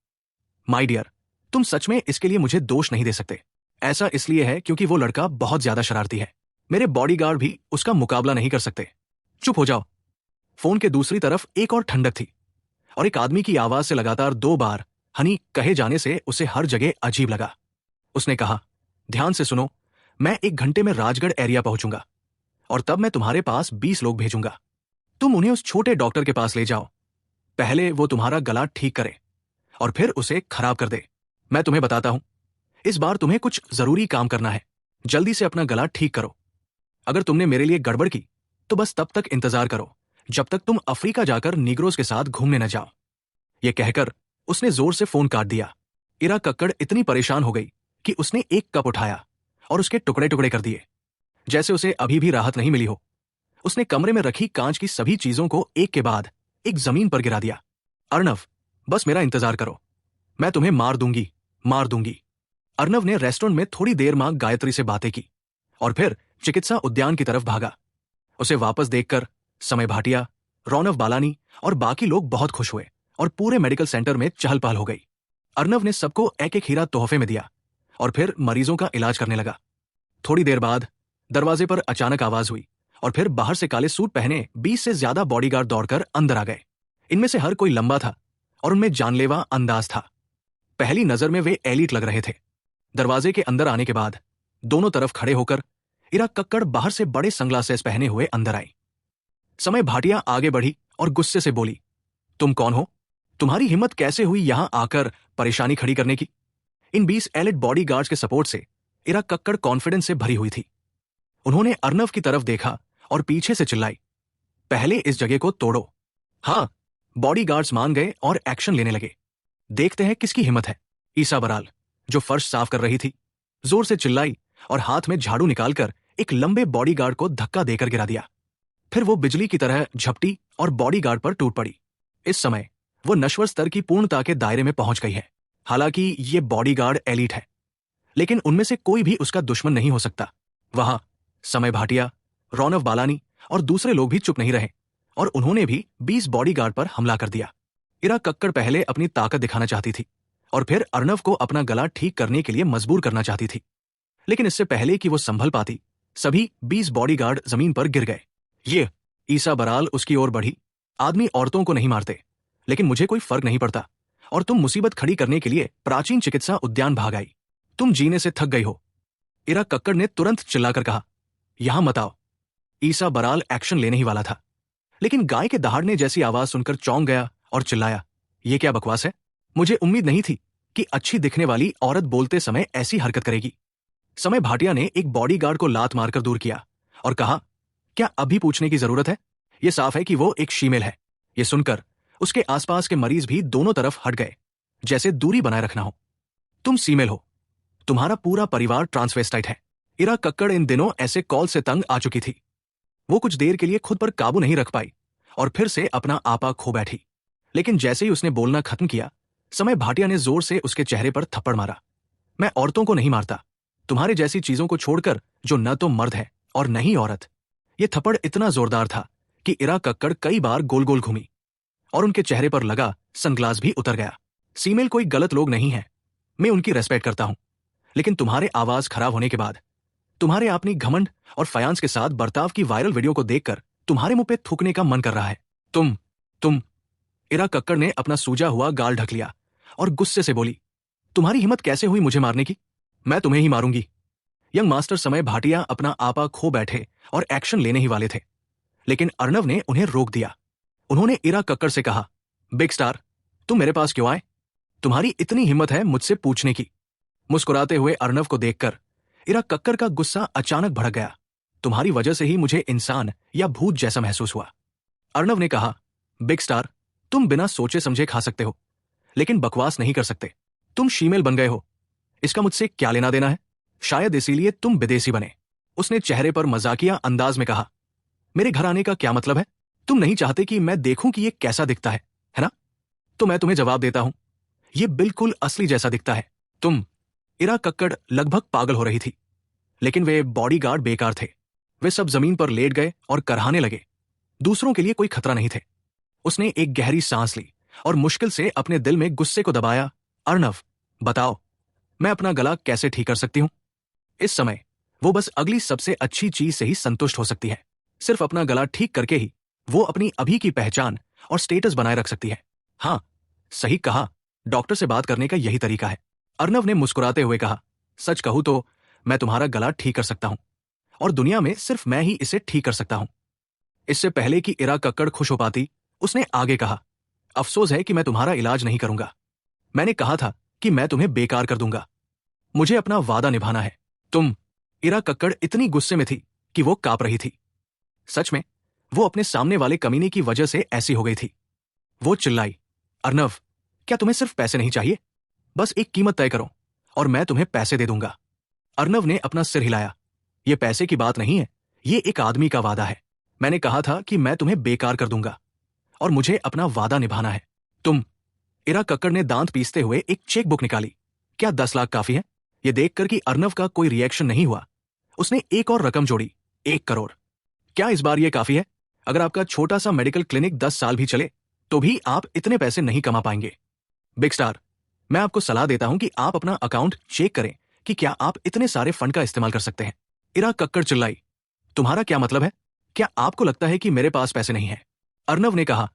माय डियर, तुम सच में इसके लिए मुझे दोष नहीं दे सकते। ऐसा इसलिए है क्योंकि वो लड़का बहुत ज्यादा शरारती है। मेरे बॉडीगार्ड भी उसका मुकाबला नहीं कर सकते। चुप हो जाओ। फोन के दूसरी तरफ एक और ठंडक थी और एक आदमी की आवाज से लगातार 2 बार हनी कहे जाने से उसे हर जगह अजीब लगा। उसने कहा, ध्यान से सुनो, मैं 1 घंटे में राजगढ़ एरिया पहुंचूंगा और तब मैं तुम्हारे पास 20 लोग भेजूंगा। तुम उन्हें उस छोटे डॉक्टर के पास ले जाओ। पहले वो तुम्हारा गला ठीक करे और फिर उसे खराब कर दे। मैं तुम्हें बताता हूं, इस बार तुम्हें कुछ जरूरी काम करना है। जल्दी से अपना गला ठीक करो। अगर तुमने मेरे लिए गड़बड़ की तो बस तब तक इंतजार करो जब तक तुम अफ्रीका जाकर नीग्रोज के साथ घूमने न जाओ। यह कहकर उसने जोर से फोन काट दिया। इरा कक्कड़ इतनी परेशान हो गई कि उसने एक कप उठाया और उसके टुकड़े टुकड़े कर दिए, जैसे उसे अभी भी राहत नहीं मिली हो। उसने कमरे में रखी कांच की सभी चीजों को एक के बाद एक जमीन पर गिरा दिया। अर्णव, बस मेरा इंतजार करो, मैं तुम्हें मार दूंगी, मार दूंगी। अर्णव ने रेस्टोरेंट में थोड़ी देर मां गायत्री से बातें की और फिर चिकित्सा उद्यान की तरफ भागा। उसे वापस देखकर समय भाटिया, रौनव बालानी और बाकी लोग बहुत खुश हुए और पूरे मेडिकल सेंटर में चहल पहल हो गई। अर्नव ने सबको एक एक हीरा तोहफे में दिया और फिर मरीजों का इलाज करने लगा। थोड़ी देर बाद दरवाजे पर अचानक आवाज हुई और फिर बाहर से काले सूट पहने 20 से ज्यादा बॉडीगार्ड दौड़कर अंदर आ गए। इनमें से हर कोई लंबा था और उनमें जानलेवा अंदाज था। पहली नजर में वे एलीट लग रहे थे। दरवाजे के अंदर आने के बाद दोनों तरफ खड़े होकर इरा कक्कड़ बाहर से बड़े सनग्लासेस पहने हुए अंदर आई। समय भाटिया आगे बढ़ी और गुस्से से बोली, तुम कौन हो? तुम्हारी हिम्मत कैसे हुई यहां आकर परेशानी खड़ी करने की? इन 20 एलिट बॉडीगार्ड्स के सपोर्ट से इरा कक्कड़ कॉन्फिडेंस से भरी हुई थी। उन्होंने अर्नव की तरफ देखा और पीछे से चिल्लाई, पहले इस जगह को तोड़ो। हाँ, बॉडीगार्ड्स मान गए और एक्शन लेने लगे। देखते हैं किसकी हिम्मत है। ईसा बराल, जो फर्श साफ कर रही थी, जोर से चिल्लाई और हाथ में झाड़ू निकालकर एक लंबे बॉडीगार्ड को धक्का देकर गिरा दिया। फिर वो बिजली की तरह झपटी और बॉडीगार्ड पर टूट पड़ी। इस समय वो नश्वर स्तर की पूर्णता के दायरे में पहुंच गई है। हालांकि ये बॉडीगार्ड एलीट है, लेकिन उनमें से कोई भी उसका दुश्मन नहीं हो सकता। वहां समय भाटिया, रौनव बालानी और दूसरे लोग भी चुप नहीं रहे और उन्होंने भी 20 बॉडीगार्ड पर हमला कर दिया। इरा कक्कड़ पहले अपनी ताकत दिखाना चाहती थी और फिर अर्नव को अपना गला ठीक करने के लिए मजबूर करना चाहती थी, लेकिन इससे पहले कि वो संभल पाती, सभी 20 बॉडीगार्ड जमीन पर गिर गए। ये ईसा बराल उसकी ओर बढ़ी, आदमी औरतों को नहीं मारते, लेकिन मुझे कोई फर्क नहीं पड़ता और तुम मुसीबत खड़ी करने के लिए प्राचीन चिकित्सा उद्यान भाग आई। तुम जीने से थक गई हो। इरा कक्कड़ ने तुरंत चिल्लाकर कहा, यहां मत आओ। ईसा बराल एक्शन लेने ही वाला था, लेकिन गाय के दहाड़ने जैसी आवाज सुनकर चौंक गया और चिल्लाया, ये क्या बकवास है? मुझे उम्मीद नहीं थी कि अच्छी दिखने वाली औरत बोलते समय ऐसी हरकत करेगी। समय भाटिया ने एक बॉडीगार्ड को लात मारकर दूर किया और कहा, क्या अभी पूछने की जरूरत है? यह साफ है कि वो एक फीमेल है। यह सुनकर उसके आसपास के मरीज भी दोनों तरफ हट गए, जैसे दूरी बनाए रखना हो। तुम फीमेल हो, तुम्हारा पूरा परिवार ट्रांसवेस्टाइट है। इरा कक्कड़ इन दिनों ऐसे कॉल से तंग आ चुकी थी। वो कुछ देर के लिए खुद पर काबू नहीं रख पाई और फिर से अपना आपा खो बैठी। लेकिन जैसे ही उसने बोलना खत्म किया, समय भाटिया ने जोर से उसके चेहरे पर थप्पड़ मारा। मैं औरतों को नहीं मारता, तुम्हारे जैसी चीजों को छोड़कर जो न तो मर्द है और न ही औरत। यह थप्पड़ इतना जोरदार था कि इरा कक्कड़ कई बार गोल गोल घूमी और उनके चेहरे पर लगा सनग्लास भी उतर गया। फीमेल कोई गलत लोग नहीं है, मैं उनकी रेस्पेक्ट करता हूं, लेकिन तुम्हारे आवाज खराब होने के बाद, तुम्हारे अपनी घमंड और फयांस के साथ बर्ताव की वायरल वीडियो को देखकर तुम्हारे मुंह पे थूकने का मन कर रहा है। तुम इरा कक्कड़ ने अपना सूजा हुआ गाल ढक लिया और गुस्से से बोली, तुम्हारी हिम्मत कैसे हुई मुझे मारने की? मैं तुम्हें ही मारूंगी। यंग मास्टर समय भाटिया अपना आपा खो बैठे और एक्शन लेने ही वाले थे, लेकिन अर्नव ने उन्हें रोक दिया। उन्होंने इरा कक्कड़ से कहा, बिग स्टार, तुम मेरे पास क्यों आए? तुम्हारी इतनी हिम्मत है मुझसे पूछने की? मुस्कुराते हुए अर्नव को देखकर इरा कक्कड़ का गुस्सा अचानक भड़क गया। तुम्हारी वजह से ही मुझे इंसान या भूत जैसा महसूस हुआ। अर्नव ने कहा, बिग स्टार, तुम बिना सोचे समझे खा सकते हो, लेकिन बकवास नहीं कर सकते। तुम फीमेल बन गए हो, इसका मुझसे क्या लेना देना है? शायद इसीलिए तुम विदेशी बने। उसने चेहरे पर मजाकिया अंदाज में कहा, मेरे घर आने का क्या मतलब है? तुम नहीं चाहते कि मैं देखूं कि ये कैसा दिखता है ना? तो मैं तुम्हें जवाब देता हूं, ये बिल्कुल असली जैसा दिखता है। इरा कक्कड़ लगभग पागल हो रही थी, लेकिन वे बॉडीगार्ड बेकार थे। वे सब जमीन पर लेट गए और करहाने लगे। दूसरों के लिए कोई खतरा नहीं थे। उसने एक गहरी सांस ली और मुश्किल से अपने दिल में गुस्से को दबाया। अर्नव, बताओ, मैं अपना गला कैसे ठीक कर सकती हूं? इस समय वो बस अगली सबसे अच्छी चीज से ही संतुष्ट हो सकती है। सिर्फ अपना गला ठीक करके ही वो अपनी अभी की पहचान और स्टेटस बनाए रख सकती है। हाँ, सही कहा, डॉक्टर से बात करने का यही तरीका है। अर्नव ने मुस्कुराते हुए कहा, सच कहूं तो मैं तुम्हारा गला ठीक कर सकता हूं और दुनिया में सिर्फ मैं ही इसे ठीक कर सकता हूं। इससे पहले कि इरा कक्कड़ खुश हो पाती, उसने आगे कहा, अफसोस है कि मैं तुम्हारा इलाज नहीं करूंगा। मैंने कहा था कि मैं तुम्हें बेकार कर दूंगा। मुझे अपना वादा निभाना है। इरा कक्कड़ इतनी गुस्से में थी कि वो कांप रही थी। सच में वो अपने सामने वाले कमीने की वजह से ऐसी हो गई थी। वो चिल्लाई, अर्नव, क्या तुम्हें सिर्फ पैसे नहीं चाहिए? बस एक कीमत तय करो और मैं तुम्हें पैसे दे दूंगा। अर्नव ने अपना सिर हिलाया। ये पैसे की बात नहीं है, ये एक आदमी का वादा है। मैंने कहा था कि मैं तुम्हें बेकार कर दूंगा और मुझे अपना वादा निभाना है। इरा कक्कड़ ने दांत पीसते हुए एक चेकबुक निकाली। क्या 10 लाख काफी है? यह देखकर कि अर्नव का कोई रिएक्शन नहीं हुआ, उसने एक और रकम जोड़ी, 1 करोड़। क्या इस बार यह काफी है? अगर आपका छोटा सा मेडिकल क्लिनिक 10 साल भी चले तो भी आप इतने पैसे नहीं कमा पाएंगे। बिग स्टार, मैं आपको सलाह देता हूं कि आप अपना अकाउंट चेक करें कि क्या आप इतने सारे फंड का इस्तेमाल कर सकते हैं। इरा कक्कड़ चिल्लाई, तुम्हारा क्या मतलब है? क्या आपको लगता है कि मेरे पास पैसे नहीं है? अर्नव ने कहा,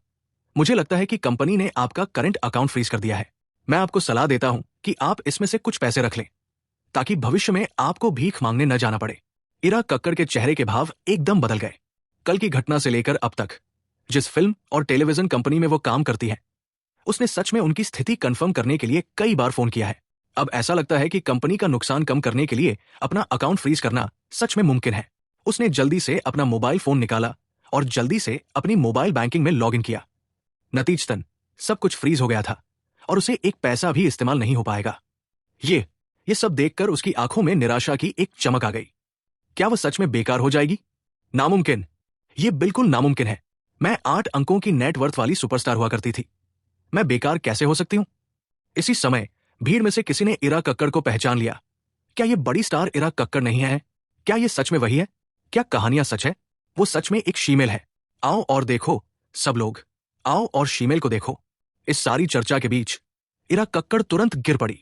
मुझे लगता है कि कंपनी ने आपका करंट अकाउंट फ्रीज कर दिया है। मैं आपको सलाह देता हूं कि आप इसमें से कुछ पैसे रख लें ताकि भविष्य में आपको भीख मांगने न जाना पड़े। इरा कक्कड़ के चेहरे के भाव एकदम बदल गए। कल की घटना से लेकर अब तक जिस फिल्म और टेलीविजन कंपनी में वो काम करती है, उसने सच में उनकी स्थिति कंफर्म करने के लिए कई बार फोन किया है। अब ऐसा लगता है कि कंपनी का नुकसान कम करने के लिए अपना अकाउंट फ्रीज करना सच में मुमकिन है। उसने जल्दी से अपना मोबाइल फोन निकाला और जल्दी से अपनी मोबाइल बैंकिंग में लॉगिन किया। नतीजतन सब कुछ फ्रीज हो गया था और उसे एक पैसा भी इस्तेमाल नहीं हो पाएगा। ये सब देखकर उसकी आंखों में निराशा की एक चमक आ गई। क्या वह सच में बेकार हो जाएगी? नामुमकिन। ये बिल्कुल नामुमकिन है। मैं 8 अंकों की नेटवर्थ वाली सुपरस्टार हुआ करती थी। मैं बेकार कैसे हो सकती हूं? इसी समय भीड़ में से किसी ने इरा कक्कड़ को पहचान लिया। क्या ये बड़ी स्टार इरा कक्कड़ नहीं है? क्या ये सच में वही है? क्या कहानियां सच है? वो सच में एक शीमेल है। आओ और देखो सब लोग, आओ और शीमेल को देखो। इस सारी चर्चा के बीच इरा कक्कड़ तुरंत गिर पड़ी।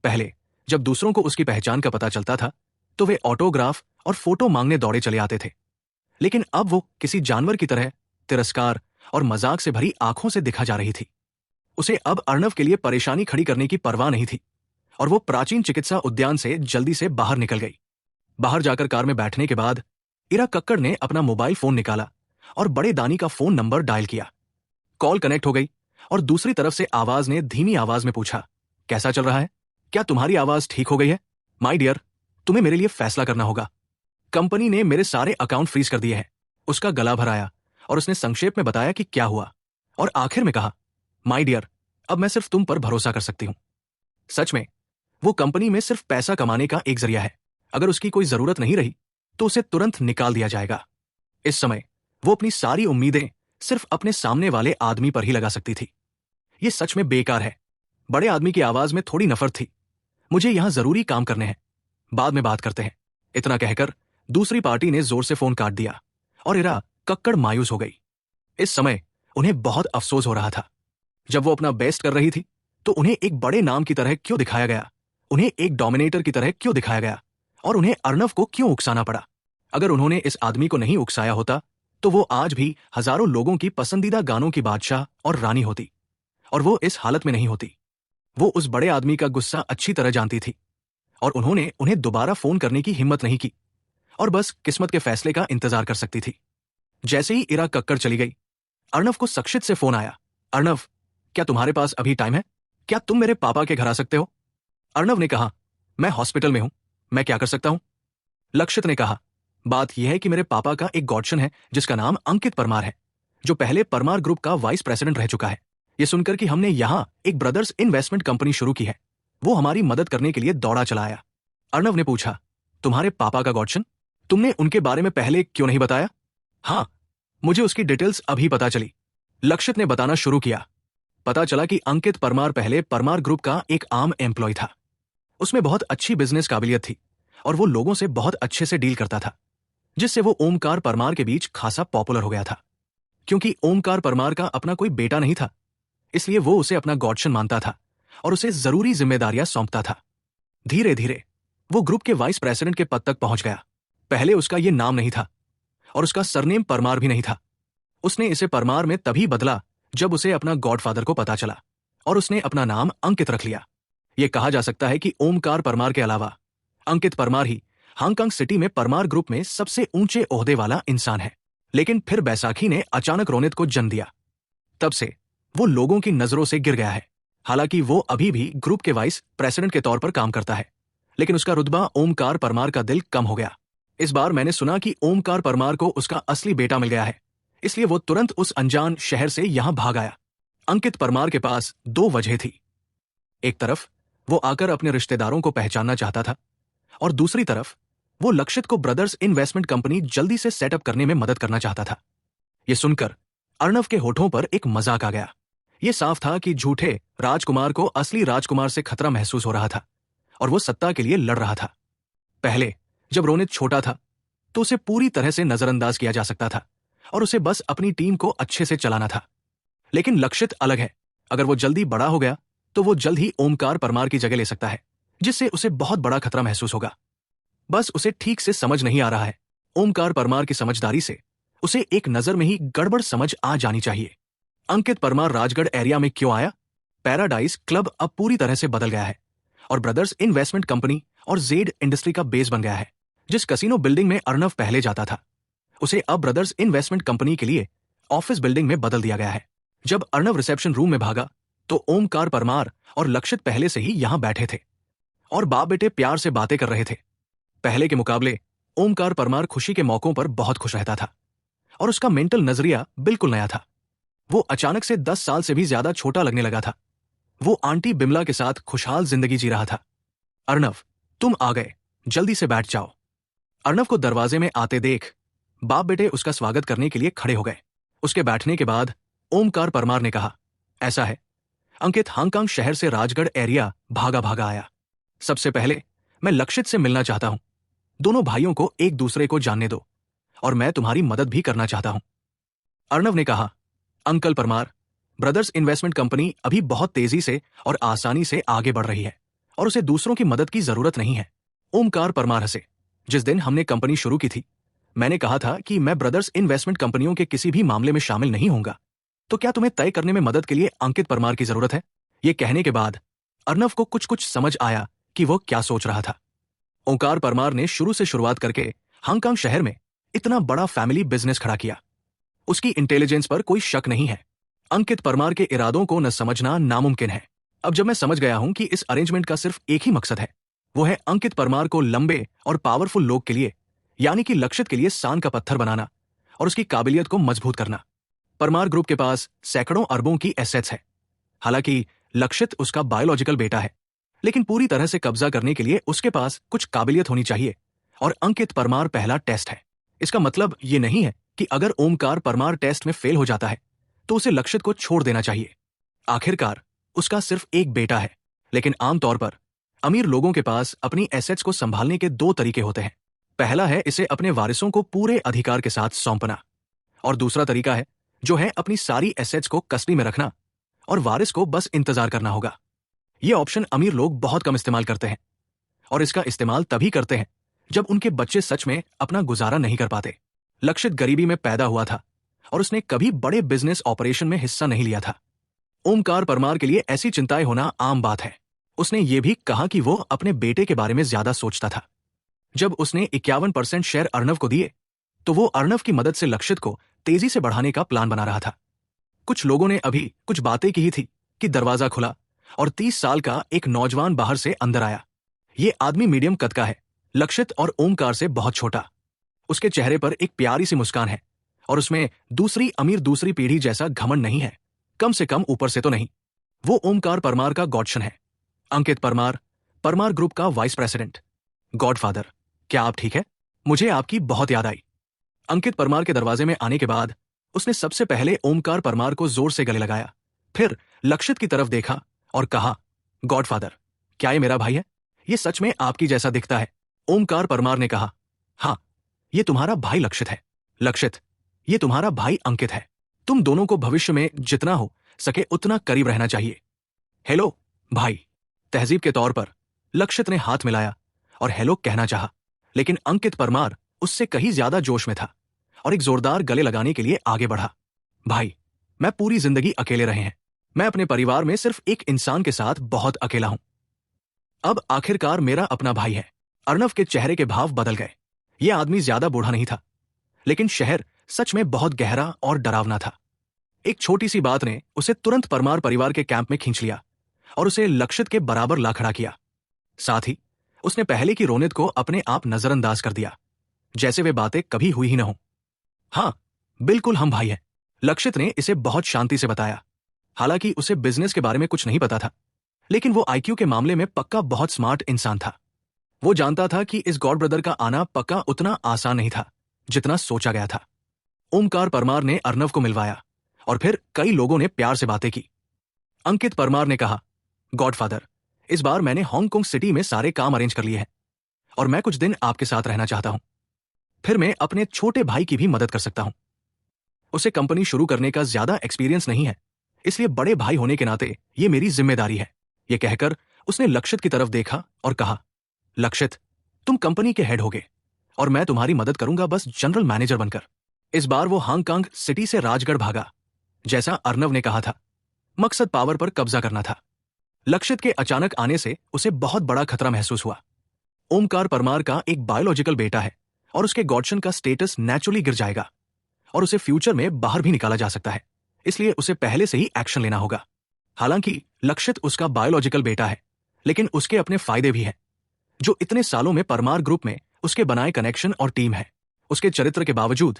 पहले जब दूसरों को उसकी पहचान का पता चलता था तो वे ऑटोग्राफ और फोटो मांगने दौड़े चले आते थे, लेकिन अब वो किसी जानवर की तरह तिरस्कार और मजाक से भरी आंखों से दिखा जा रही थी। उसे अब अर्णव के लिए परेशानी खड़ी करने की परवाह नहीं थी और वो प्राचीन चिकित्सा उद्यान से जल्दी से बाहर निकल गई। बाहर जाकर कार में बैठने के बाद इरा कक्कड़ ने अपना मोबाइल फोन निकाला और बड़े दानी का फोन नंबर डायल किया। कॉल कनेक्ट हो गई और दूसरी तरफ से आवाज ने धीमी आवाज में पूछा, कैसा चल रहा है? क्या तुम्हारी आवाज ठीक हो गई है? माय डियर, तुम्हें मेरे लिए फैसला करना होगा। कंपनी ने मेरे सारे अकाउंट फ्रीज कर दिए हैं। उसका गला भराया और उसने संक्षेप में बताया कि क्या हुआ और आखिर में कहा, माय डियर, अब मैं सिर्फ तुम पर भरोसा कर सकती हूं। सच में वो कंपनी में सिर्फ पैसा कमाने का एक जरिया है। अगर उसकी कोई जरूरत नहीं रही तो उसे तुरंत निकाल दिया जाएगा। इस समय वो अपनी सारी उम्मीदें सिर्फ अपने सामने वाले आदमी पर ही लगा सकती थी। ये सच में बेकार है। बड़े आदमी की आवाज में थोड़ी नफरत थी। मुझे यहां जरूरी काम करने हैं, बाद में बात करते हैं। इतना कहकर दूसरी पार्टी ने जोर से फोन काट दिया और इरा कक्कड़ मायूस हो गई। इस समय उन्हें बहुत अफसोस हो रहा था। जब वो अपना बेस्ट कर रही थी तो उन्हें एक बड़े नाम की तरह क्यों दिखाया गया, उन्हें एक डोमिनेटर की तरह क्यों दिखाया गया और उन्हें अर्णव को क्यों उकसाना पड़ा? अगर उन्होंने इस आदमी को नहीं उकसाया होता तो वो आज भी हजारों लोगों की पसंदीदा गानों की बादशाह और रानी होती और वो इस हालत में नहीं होती। वो उस बड़े आदमी का गुस्सा अच्छी तरह जानती थी और उन्होंने उन्हें दोबारा फोन करने की हिम्मत नहीं की और बस किस्मत के फैसले का इंतजार कर सकती थी। जैसे ही इरा कक्कड़ चली गई, अर्णव को सक्षित से फोन आया। अर्णव, क्या तुम्हारे पास अभी टाइम है? क्या तुम मेरे पापा के घर आ सकते हो? अर्णव ने कहा, मैं हॉस्पिटल में हूं, मैं क्या कर सकता हूं? लक्षित ने कहा, बात यह है कि मेरे पापा का एक गॉडसन है जिसका नाम अंकित परमार है, जो पहले परमार ग्रुप का वाइस प्रेसिडेंट रह चुका है। ये सुनकर कि हमने यहां एक ब्रदर्स इन्वेस्टमेंट कंपनी शुरू की है, वो हमारी मदद करने के लिए दौड़ा चला आया। अर्णव ने पूछा, तुम्हारे पापा का गॉडसन? तुमने उनके बारे में पहले क्यों नहीं बताया? हाँ, मुझे उसकी डिटेल्स अभी पता चली। लक्षित ने बताना शुरू किया। पता चला कि अंकित परमार पहले परमार ग्रुप का एक आम एम्प्लॉय था। उसमें बहुत अच्छी बिजनेस काबिलियत थी और वो लोगों से बहुत अच्छे से डील करता था, जिससे वो ओमकार परमार के बीच खासा पॉपुलर हो गया था। क्योंकि ओमकार परमार का अपना कोई बेटा नहीं था, इसलिए वो उसे अपना गॉडसन मानता था और उसे जरूरी जिम्मेदारियां सौंपता था। धीरे धीरे वो ग्रुप के वाइस प्रेसिडेंट के पद तक पहुंच गया। पहले उसका ये नाम नहीं था और उसका सरनेम परमार भी नहीं था। उसने इसे परमार में तभी बदला जब उसे अपना गॉडफादर को पता चला और उसने अपना नाम अंकित रख लिया। यह कहा जा सकता है कि ओमकार परमार के अलावा अंकित परमार ही हांगकांग सिटी में परमार ग्रुप में सबसे ऊंचे ओहदे वाला इंसान है। लेकिन फिर बैसाखी ने अचानक रोनित को जन्म दिया। तब से वो लोगों की नजरों से गिर गया है। हालांकि वो अभी भी ग्रुप के वाइस प्रेसिडेंट के तौर पर काम करता है, लेकिन उसका रुतबा ओमकार परमार का दिल कम हो गया। इस बार मैंने सुना कि ओमकार परमार को उसका असली बेटा मिल गया है, इसलिए वो तुरंत उस अनजान शहर से यहां भाग आया। अंकित परमार के पास 2 वजह थी। एक तरफ वो आकर अपने रिश्तेदारों को पहचानना चाहता था और दूसरी तरफ वो लक्षित को ब्रदर्स इन्वेस्टमेंट कंपनी जल्दी से सेटअप करने में मदद करना चाहता था। यह सुनकर अर्णव के होठों पर एक मजाक आ गया। यह साफ था कि झूठे राजकुमार को असली राजकुमार से खतरा महसूस हो रहा था और वो सत्ता के लिए लड़ रहा था। पहले जब रोनित छोटा था तो उसे पूरी तरह से नजरअंदाज किया जा सकता था और उसे बस अपनी टीम को अच्छे से चलाना था। लेकिन लक्षित अलग है। अगर वो जल्दी बड़ा हो गया तो वो जल्द ही ओमकार परमार की जगह ले सकता है, जिससे उसे बहुत बड़ा खतरा महसूस होगा। बस उसे ठीक से समझ नहीं आ रहा है। ओमकार परमार की समझदारी से उसे एक नजर में ही गड़बड़ समझ आ जानी चाहिए। अंकित परमार राजगढ़ एरिया में क्यों आया? पैराडाइज क्लब अब पूरी तरह से बदल गया है और ब्रदर्स इन्वेस्टमेंट कंपनी और जेड इंडस्ट्री का बेस बन गया है। जिस कसिनो बिल्डिंग में अर्नव पहले जाता था, उसे अब ब्रदर्स इन्वेस्टमेंट कंपनी के लिए ऑफिस बिल्डिंग में बदल दिया गया है। जब अर्नव रिसेप्शन रूम में भागा तो ओमकार परमार और लक्षित पहले से ही यहां बैठे थे और बाप बेटे प्यार से बातें कर रहे थे। पहले के मुकाबले ओमकार परमार खुशी के मौकों पर बहुत खुश रहता था और उसका मेंटल नजरिया बिल्कुल नया था। वो अचानक से 10 साल से भी ज्यादा छोटा लगने लगा था। वो आंटी बिमला के साथ खुशहाल जिंदगी जी रहा था। अर्नव, तुम आ गए, जल्दी से बैठ जाओ। अर्नव को दरवाजे में आते देख बाप बेटे उसका स्वागत करने के लिए खड़े हो गए। उसके बैठने के बाद ओमकार परमार ने कहा, ऐसा है, अंकित हांगकांग शहर से राजगढ़ एरिया भागा भागा आया। सबसे पहले मैं लक्षित से मिलना चाहता हूं। दोनों भाइयों को एक दूसरे को जानने दो और मैं तुम्हारी मदद भी करना चाहता हूं। अर्नव ने कहा, uncle Parmar, brothers investment company अभी बहुत तेजी से और आसानी से आगे बढ़ रही है और उसे दूसरों की मदद की जरूरत नहीं है। ओमकार परमार हंसे। जिस दिन हमने कंपनी शुरू की थी, मैंने कहा था कि मैं ब्रदर्स इन्वेस्टमेंट कंपनियों के किसी भी मामले में शामिल नहीं होऊंगा। तो क्या तुम्हें तय करने में मदद के लिए अंकित परमार की जरूरत है? ये कहने के बाद अर्नव को कुछ कुछ समझ आया कि वो क्या सोच रहा था। ओंकार परमार ने शुरू से शुरुआत करके हांगकांग शहर में इतना बड़ा फैमिली बिजनेस खड़ा किया। उसकी इंटेलिजेंस पर कोई शक नहीं है। अंकित परमार के इरादों को न समझना नामुमकिन है। अब जब मैं समझ गया हूं कि इस अरेंजमेंट का सिर्फ एक ही मकसद है, वो है अंकित परमार को लंबे और पावरफुल लोग के लिए, यानी कि लक्षित के लिए सान का पत्थर बनाना और उसकी काबिलियत को मजबूत करना। परमार ग्रुप के पास सैकड़ों अरबों की एसेट्स है। हालांकि लक्षित उसका बायोलॉजिकल बेटा है, लेकिन पूरी तरह से कब्जा करने के लिए उसके पास कुछ काबिलियत होनी चाहिए और अंकित परमार पहला टेस्ट है। इसका मतलब ये नहीं है कि अगर ओमकार परमार टेस्ट में फेल हो जाता है तो उसे लक्षित को छोड़ देना चाहिए। आखिरकार उसका सिर्फ एक बेटा है, लेकिन आमतौर पर अमीर लोगों के पास अपनी एसेट्स को संभालने के दो तरीके होते हैं। पहला है इसे अपने वारिसों को पूरे अधिकार के साथ सौंपना और दूसरा तरीका है जो है अपनी सारी एसेट्स को कस्टडी में रखना और वारिस को बस इंतजार करना होगा। ये ऑप्शन अमीर लोग बहुत कम इस्तेमाल करते हैं और इसका इस्तेमाल तभी करते हैं जब उनके बच्चे सच में अपना गुजारा नहीं कर पाते। लक्षित गरीबी में पैदा हुआ था और उसने कभी बड़े बिजनेस ऑपरेशन में हिस्सा नहीं लिया था। ओमकार परमार के लिए ऐसी चिंताएं होना आम बात है। उसने ये भी कहा कि वो अपने बेटे के बारे में ज्यादा सोचता था। जब उसने 51% शेयर अर्नव को दिए तो वो अर्नव की मदद से लक्षित को तेजी से बढ़ाने का प्लान बना रहा था। कुछ लोगों ने अभी कुछ बातें की ही थी कि दरवाजा खुला और 30 साल का एक नौजवान बाहर से अंदर आया। ये आदमी मीडियम कद का है, लक्षित और ओमकार से बहुत छोटा। उसके चेहरे पर एक प्यारी सी मुस्कान है और उसमें दूसरी पीढ़ी जैसा घमंड नहीं है, कम से कम ऊपर से तो नहीं। वो ओमकार परमार का गॉडसन है, अंकित परमार, परमार ग्रुप का वाइस प्रेसिडेंट। गॉडफादर, क्या आप ठीक है? मुझे आपकी बहुत याद आई। अंकित परमार के दरवाजे में आने के बाद उसने सबसे पहले ओमकार परमार को जोर से गले लगाया, फिर लक्षित की तरफ देखा और कहा, गॉडफादर, क्या ये मेरा भाई है? ये सच में आपकी जैसा दिखता है। ओमकार परमार ने कहा, हाँ, ये तुम्हारा भाई लक्षित है। लक्षित, ये तुम्हारा भाई अंकित है। तुम दोनों को भविष्य में जितना हो सके उतना करीब रहना चाहिए। हेलो भाई। तहजीब के तौर पर लक्षित ने हाथ मिलाया और हेलो कहना चाहा, लेकिन अंकित परमार उससे कहीं ज्यादा जोश में था और एक जोरदार गले लगाने के लिए आगे बढ़ा। भाई, मैं पूरी जिंदगी अकेले रहे हैं। मैं अपने परिवार में सिर्फ एक इंसान के साथ बहुत अकेला हूं। अब आखिरकार मेरा अपना भाई है। अर्नव के चेहरे के भाव बदल गए। यह आदमी ज्यादा बूढ़ा नहीं था, लेकिन शहर सच में बहुत गहरा और डरावना था। एक छोटी सी बात ने उसे तुरंत परमार परिवार के कैंप में खींच लिया और उसे लक्षित के बराबर ला खड़ा किया। साथ ही उसने पहले की रोनित को अपने आप नजरअंदाज कर दिया, जैसे वे बातें कभी हुई ही न हो। हाँ, बिल्कुल हम भाई हैं, लक्षित ने इसे बहुत शांति से बताया। हालांकि उसे बिजनेस के बारे में कुछ नहीं पता था, लेकिन वो आईक्यू के मामले में पक्का बहुत स्मार्ट इंसान था। वो जानता था कि इस गॉड ब्रदर का आना पक्का उतना आसान नहीं था जितना सोचा गया था। ओमकार परमार ने अर्नव को मिलवाया और फिर कई लोगों ने प्यार से बातें की। अंकित परमार ने कहा, गॉडफादर, इस बार मैंने हांगकांग सिटी में सारे काम अरेंज कर लिए हैं और मैं कुछ दिन आपके साथ रहना चाहता हूं। फिर मैं अपने छोटे भाई की भी मदद कर सकता हूं। उसे कंपनी शुरू करने का ज्यादा एक्सपीरियंस नहीं है, इसलिए बड़े भाई होने के नाते ये मेरी जिम्मेदारी है। ये कहकर उसने लक्षित की तरफ देखा और कहा, लक्षित, तुम कंपनी के हेड होगे और मैं तुम्हारी मदद करूंगा, बस जनरल मैनेजर बनकर। इस बार वो हांगकांग सिटी से राजगढ़ भागा। जैसा अर्नव ने कहा था, मकसद पावर पर कब्जा करना था। लक्षित के अचानक आने से उसे बहुत बड़ा खतरा महसूस हुआ। ओमकार परमार का एक बायोलॉजिकल बेटा है और उसके गॉडसन का स्टेटस नेचुरली गिर जाएगा और उसे फ्यूचर में बाहर भी निकाला जा सकता है, इसलिए उसे पहले से ही एक्शन लेना होगा। हालांकि लक्षित उसका बायोलॉजिकल बेटा है, लेकिन उसके अपने फायदे भी हैं। जो इतने सालों में परमार ग्रुप में उसके बनाए कनेक्शन और टीम है, उसके चरित्र के बावजूद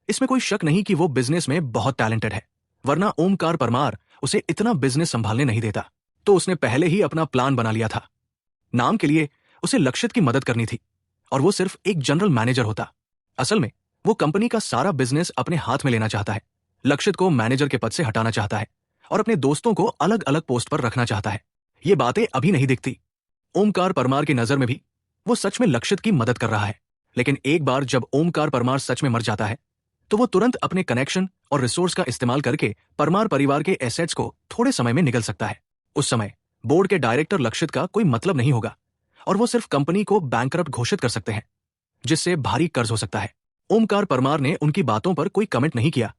इसमें कोई शक नहीं कि वो बिजनेस में बहुत टैलेंटेड है, वरना ओमकार परमार उसे इतना बिजनेस संभालने नहीं देता। तो उसने पहले ही अपना प्लान बना लिया था। नाम के लिए उसे लक्षित की मदद करनी थी और वो सिर्फ एक जनरल मैनेजर होता। असल में वो कंपनी का सारा बिजनेस अपने हाथ में लेना चाहता है, लक्षित को मैनेजर के पद से हटाना चाहता है और अपने दोस्तों को अलग अलग पोस्ट पर रखना चाहता है। ये बातें अभी नहीं दिखती। ओमकार परमार की नजर में भी वो सच में लक्षित की मदद कर रहा है, लेकिन एक बार जब ओमकार परमार सच में मर जाता है तो वो तुरंत अपने कनेक्शन और रिसोर्स का इस्तेमाल करके परमार परिवार के एसेट्स को थोड़े समय में निगल सकता है। उस समय बोर्ड के डायरेक्टर लक्षित का कोई मतलब नहीं होगा और वो सिर्फ कंपनी को बैंकरप्ट घोषित कर सकते हैं, जिससे भारी कर्ज हो सकता है। ओमकार परमार ने उनकी बातों पर कोई कमेंट नहीं किया,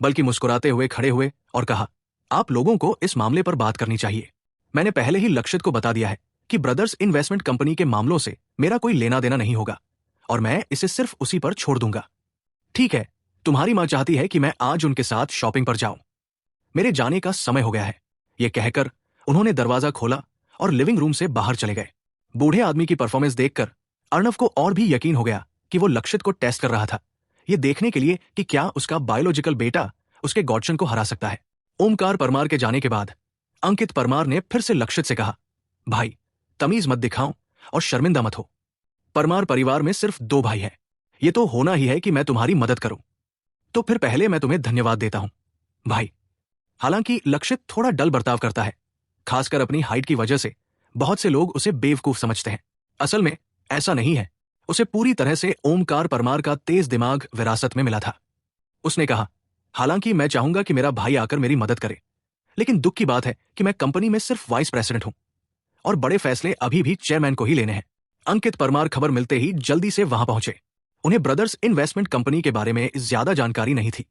बल्कि मुस्कुराते हुए खड़े हुए और कहा, आप लोगों को इस मामले पर बात करनी चाहिए। मैंने पहले ही लक्षित को बता दिया है कि ब्रदर्स इन्वेस्टमेंट कंपनी के मामलों से मेरा कोई लेना देना नहीं होगा और मैं इसे सिर्फ उसी पर छोड़ दूंगा। ठीक है, तुम्हारी मां चाहती है कि मैं आज उनके साथ शॉपिंग पर जाऊं। मेरे जाने का समय हो गया है। यह कहकर उन्होंने दरवाजा खोला और लिविंग रूम से बाहर चले गए। बूढ़े आदमी की परफॉर्मेंस देखकर अर्णव को और भी यकीन हो गया कि वो लक्षित को टेस्ट कर रहा था, ये देखने के लिए कि क्या उसका बायोलॉजिकल बेटा उसके गॉडसन को हरा सकता है। ओमकार परमार के जाने के बाद अंकित परमार ने फिर से लक्षित से कहा, भाई, तमीज मत दिखाओ और शर्मिंदा मत हो। परमार परिवार में सिर्फ 2 भाई हैं। ये तो होना ही है कि मैं तुम्हारी मदद करूं। तो फिर पहले मैं तुम्हें धन्यवाद देता हूं, भाई। हालांकि लक्षित थोड़ा डल बर्ताव करता है, खासकर अपनी हाइट की वजह से बहुत से लोग उसे बेवकूफ समझते हैं। असल में ऐसा नहीं है। उसे पूरी तरह से ओमकार परमार का तेज दिमाग विरासत में मिला था। उसने कहा, हालांकि मैं चाहूंगा कि मेरा भाई आकर मेरी मदद करे, लेकिन दुख की बात है कि मैं कंपनी में सिर्फ वाइस प्रेसिडेंट हूं और बड़े फैसले अभी भी चेयरमैन को ही लेने हैं। अंकित परमार खबर मिलते ही जल्दी से वहां पहुंचे। उन्हें ब्रदर्स इन्वेस्टमेंट कंपनी के बारे में ज्यादा जानकारी नहीं थी।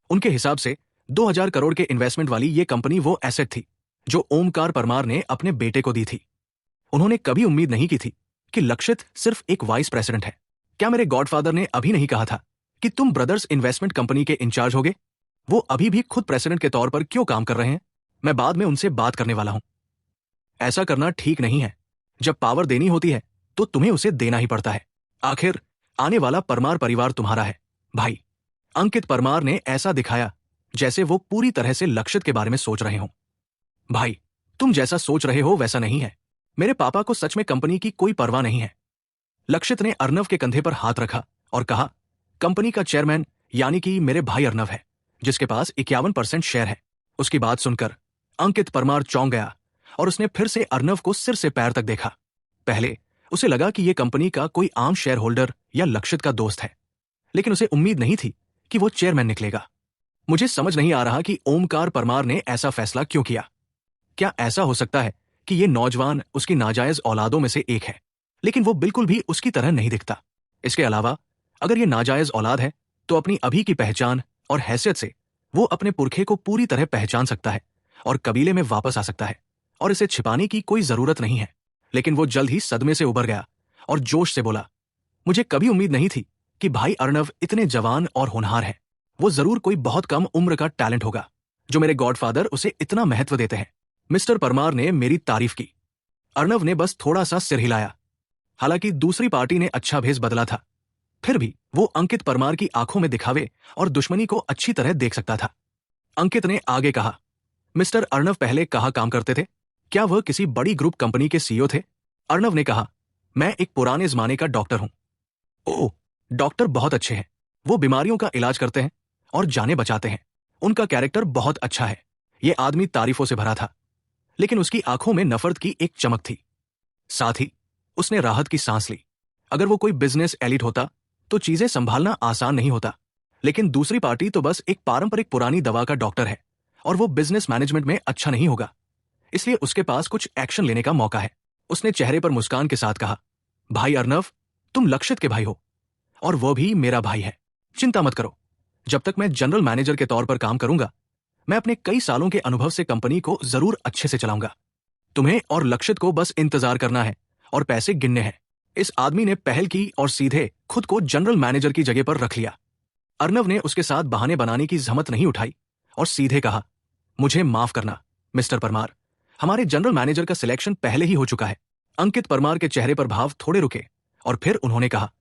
उनके हिसाब से 2000 करोड़ के इन्वेस्टमेंट वाली ये कंपनी वो एसेट थी जो ओमकार परमार ने अपने बेटे को दी थी। उन्होंने कभी उम्मीद नहीं की थी कि लक्षित सिर्फ एक वाइस प्रेसिडेंट है। क्या मेरे गॉडफादर ने अभी नहीं कहा था कि तुम ब्रदर्स इन्वेस्टमेंट कंपनी के इंचार्ज होगे? वो अभी भी खुद प्रेसिडेंट के तौर पर क्यों काम कर रहे हैं? मैं बाद में उनसे बात करने वाला हूं। ऐसा करना ठीक नहीं है। जब पावर देनी होती है तो तुम्हें उसे देना ही पड़ता है। आखिर आने वाला परमार परिवार तुम्हारा है, भाई। अंकित परमार ने ऐसा दिखाया जैसे वो पूरी तरह से लक्षित के बारे में सोच रहे हों। भाई, तुम जैसा सोच रहे हो वैसा नहीं है। मेरे पापा को सच में कंपनी की कोई परवाह नहीं है। लक्षित ने अर्णव के कंधे पर हाथ रखा और कहा, कंपनी का चेयरमैन यानी कि मेरे भाई अर्णव है, जिसके पास 51% शेयर है। उसकी बात सुनकर अंकित परमार चौंक गया और उसने फिर से अर्णव को सिर से पैर तक देखा। पहले उसे लगा कि यह कंपनी का कोई आम शेयर होल्डर या लक्षित का दोस्त है, लेकिन उसे उम्मीद नहीं थी कि वो चेयरमैन निकलेगा। मुझे समझ नहीं आ रहा कि ओमकार परमार ने ऐसा फैसला क्यों किया। क्या ऐसा हो सकता है कि ये नौजवान उसकी नाजायज औलादों में से एक है, लेकिन वो बिल्कुल भी उसकी तरह नहीं दिखता। इसके अलावा अगर ये नाजायज औलाद है तो अपनी अभी की पहचान और हैसियत से वो अपने पुरखे को पूरी तरह पहचान सकता है और कबीले में वापस आ सकता है और इसे छिपाने की कोई जरूरत नहीं है। लेकिन वो जल्द ही सदमे से उबर गया और जोश से बोला, मुझे कभी उम्मीद नहीं थी कि भाई अर्णव इतने जवान और होनहार है। वो जरूर कोई बहुत कम उम्र का टैलेंट होगा जो मेरे गॉडफादर उसे इतना महत्व देते हैं। मिस्टर परमार ने मेरी तारीफ की। अर्णव ने बस थोड़ा सा सिर हिलाया। हालांकि दूसरी पार्टी ने अच्छा भेस बदला था, फिर भी वो अंकित परमार की आंखों में दिखावे और दुश्मनी को अच्छी तरह देख सकता था। अंकित ने आगे कहा, मिस्टर अर्णव पहले कहाँ काम करते थे? क्या वह किसी बड़ी ग्रुप कंपनी के सीईओ थे? अर्णव ने कहा, मैं एक पुराने जमाने का डॉक्टर हूं। ओह, डॉक्टर बहुत अच्छे हैं। वो बीमारियों का इलाज करते हैं और जानें बचाते हैं। उनका कैरेक्टर बहुत अच्छा है। ये आदमी तारीफों से भरा था, लेकिन उसकी आंखों में नफरत की एक चमक थी। साथ ही उसने राहत की सांस ली। अगर वो कोई बिजनेस एलिट होता तो चीजें संभालना आसान नहीं होता, लेकिन दूसरी पार्टी तो बस एक पारंपरिक पुरानी दवा का डॉक्टर है और वो बिजनेस मैनेजमेंट में अच्छा नहीं होगा, इसलिए उसके पास कुछ एक्शन लेने का मौका है। उसने चेहरे पर मुस्कान के साथ कहा, भाई अर्नव, तुम लक्षित के भाई हो और वो भी मेरा भाई है। चिंता मत करो, जब तक मैं जनरल मैनेजर के तौर पर काम करूंगा, मैं अपने कई सालों के अनुभव से कंपनी को जरूर अच्छे से चलाऊंगा। तुम्हें और लक्षित को बस इंतजार करना है और पैसे गिनने हैं। इस आदमी ने पहल की और सीधे खुद को जनरल मैनेजर की जगह पर रख लिया। अर्नव ने उसके साथ बहाने बनाने की जहमत नहीं उठाई और सीधे कहा, मुझे माफ करना मिस्टर परमार, हमारे जनरल मैनेजर का सिलेक्शन पहले ही हो चुका है। अंकित परमार के चेहरे पर भाव थोड़े रुके और फिर उन्होंने कहा,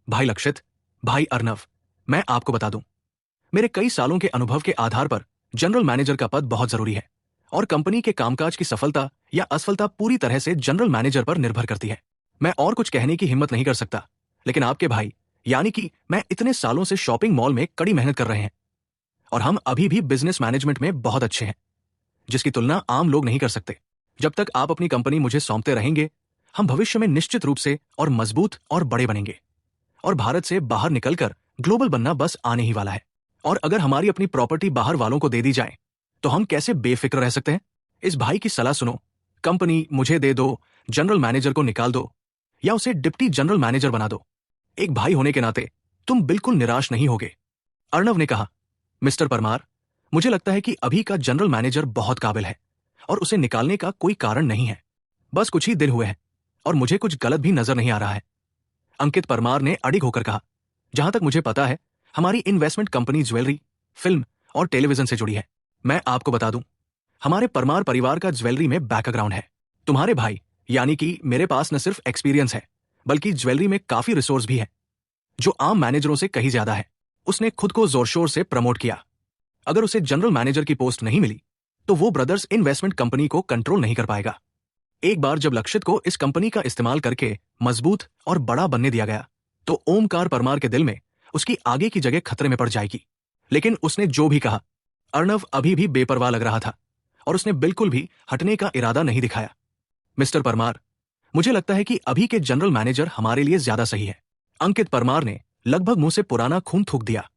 भाई लक्षित, भाई अर्नव, मैं आपको बता दूं, मेरे कई सालों के अनुभव के आधार पर जनरल मैनेजर का पद बहुत जरूरी है और कंपनी के कामकाज की सफलता या असफलता पूरी तरह से जनरल मैनेजर पर निर्भर करती है। मैं और कुछ कहने की हिम्मत नहीं कर सकता, लेकिन आपके भाई यानी कि मैं इतने सालों से शॉपिंग मॉल में कड़ी मेहनत कर रहे हैं और हम अभी भी बिजनेस मैनेजमेंट में बहुत अच्छे हैं, जिसकी तुलना आम लोग नहीं कर सकते। जब तक आप अपनी कंपनी मुझे सौंपते रहेंगे, हम भविष्य में निश्चित रूप से और मजबूत और बड़े बनेंगे और भारत से बाहर निकलकर ग्लोबल बनना बस आने ही वाला है। और अगर हमारी अपनी प्रॉपर्टी बाहर वालों को दे दी जाए तो हम कैसे बेफिक्र रह सकते हैं? इस भाई की सलाह सुनो, कंपनी मुझे दे दो, जनरल मैनेजर को निकाल दो या उसे डिप्टी जनरल मैनेजर बना दो। एक भाई होने के नाते तुम बिल्कुल निराश नहीं होगे। अर्णव ने कहा, मिस्टर परमार, मुझे लगता है कि अभी का जनरल मैनेजर बहुत काबिल है और उसे निकालने का कोई कारण नहीं है। बस कुछ ही दिन हुए हैं और मुझे कुछ गलत भी नजर नहीं आ रहा है। अंकित परमार ने अडिग होकर कहा, जहां तक मुझे पता है हमारी इन्वेस्टमेंट कंपनी ज्वेलरी, फिल्म और टेलीविजन से जुड़ी है। मैं आपको बता दूं, हमारे परमार परिवार का ज्वेलरी में बैकग्राउंड है। तुम्हारे भाई यानी कि मेरे पास न सिर्फ एक्सपीरियंस है बल्कि ज्वेलरी में काफी रिसोर्स भी है, जो आम मैनेजरों से कहीं ज्यादा है। उसने खुद को जोर शोर से प्रमोट किया। अगर उसे जनरल मैनेजर की पोस्ट नहीं मिली तो वो ब्रदर्स इन्वेस्टमेंट कंपनी को कंट्रोल नहीं कर पाएगा। एक बार जब लक्षित को इस कंपनी का इस्तेमाल करके मजबूत और बड़ा बनने दिया गया तो ओमकार परमार के दिल में उसकी आगे की जगह खतरे में पड़ जाएगी। लेकिन उसने जो भी कहा, अर्णव अभी भी बेपरवाह लग रहा था और उसने बिल्कुल भी हटने का इरादा नहीं दिखाया। मिस्टर परमार, मुझे लगता है कि अभी के जनरल मैनेजर हमारे लिए ज्यादा सही है। अंकित परमार ने लगभग मुंह से पुराना खून थूक दिया।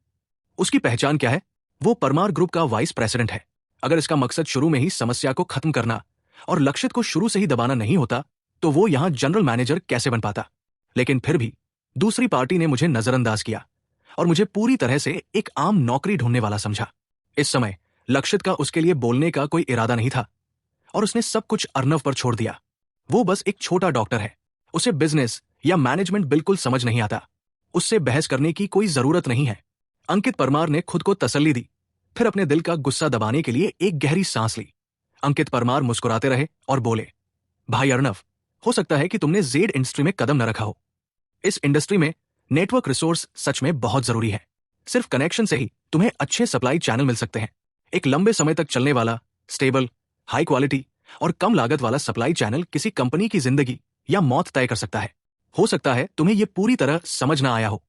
उसकी पहचान क्या है? वो परमार ग्रुप का वाइस प्रेसिडेंट है। अगर इसका मकसद शुरू में ही समस्या को खत्म करना और लक्षित को शुरू से ही दबाना नहीं होता तो वो यहां जनरल मैनेजर कैसे बन पाता? लेकिन फिर भी दूसरी पार्टी ने मुझे नजरअंदाज किया और मुझे पूरी तरह से एक आम नौकरी ढूंढने वाला समझा। इस समय लक्षित का उसके लिए बोलने का कोई इरादा नहीं था और उसने सब कुछ अर्णव पर छोड़ दिया। वो बस एक छोटा डॉक्टर है, उसे बिजनेस या मैनेजमेंट बिल्कुल समझ नहीं आता। उससे बहस करने की कोई जरूरत नहीं है। अंकित परमार ने खुद को तसल्ली दी, फिर अपने दिल का गुस्सा दबाने के लिए एक गहरी सांस ली। अंकित परमार मुस्कुराते रहे और बोले, भाई अर्णव, हो सकता है कि तुमने जेड इंडस्ट्री में कदम न रखा हो। इस इंडस्ट्री में नेटवर्क रिसोर्स सच में बहुत जरूरी है। सिर्फ कनेक्शन से ही तुम्हें अच्छे सप्लाई चैनल मिल सकते हैं। एक लंबे समय तक चलने वाला, स्टेबल, हाई क्वालिटी और कम लागत वाला सप्लाई चैनल किसी कंपनी की जिंदगी या मौत तय कर सकता है। हो सकता है तुम्हें यह पूरी तरह समझ ना आया हो।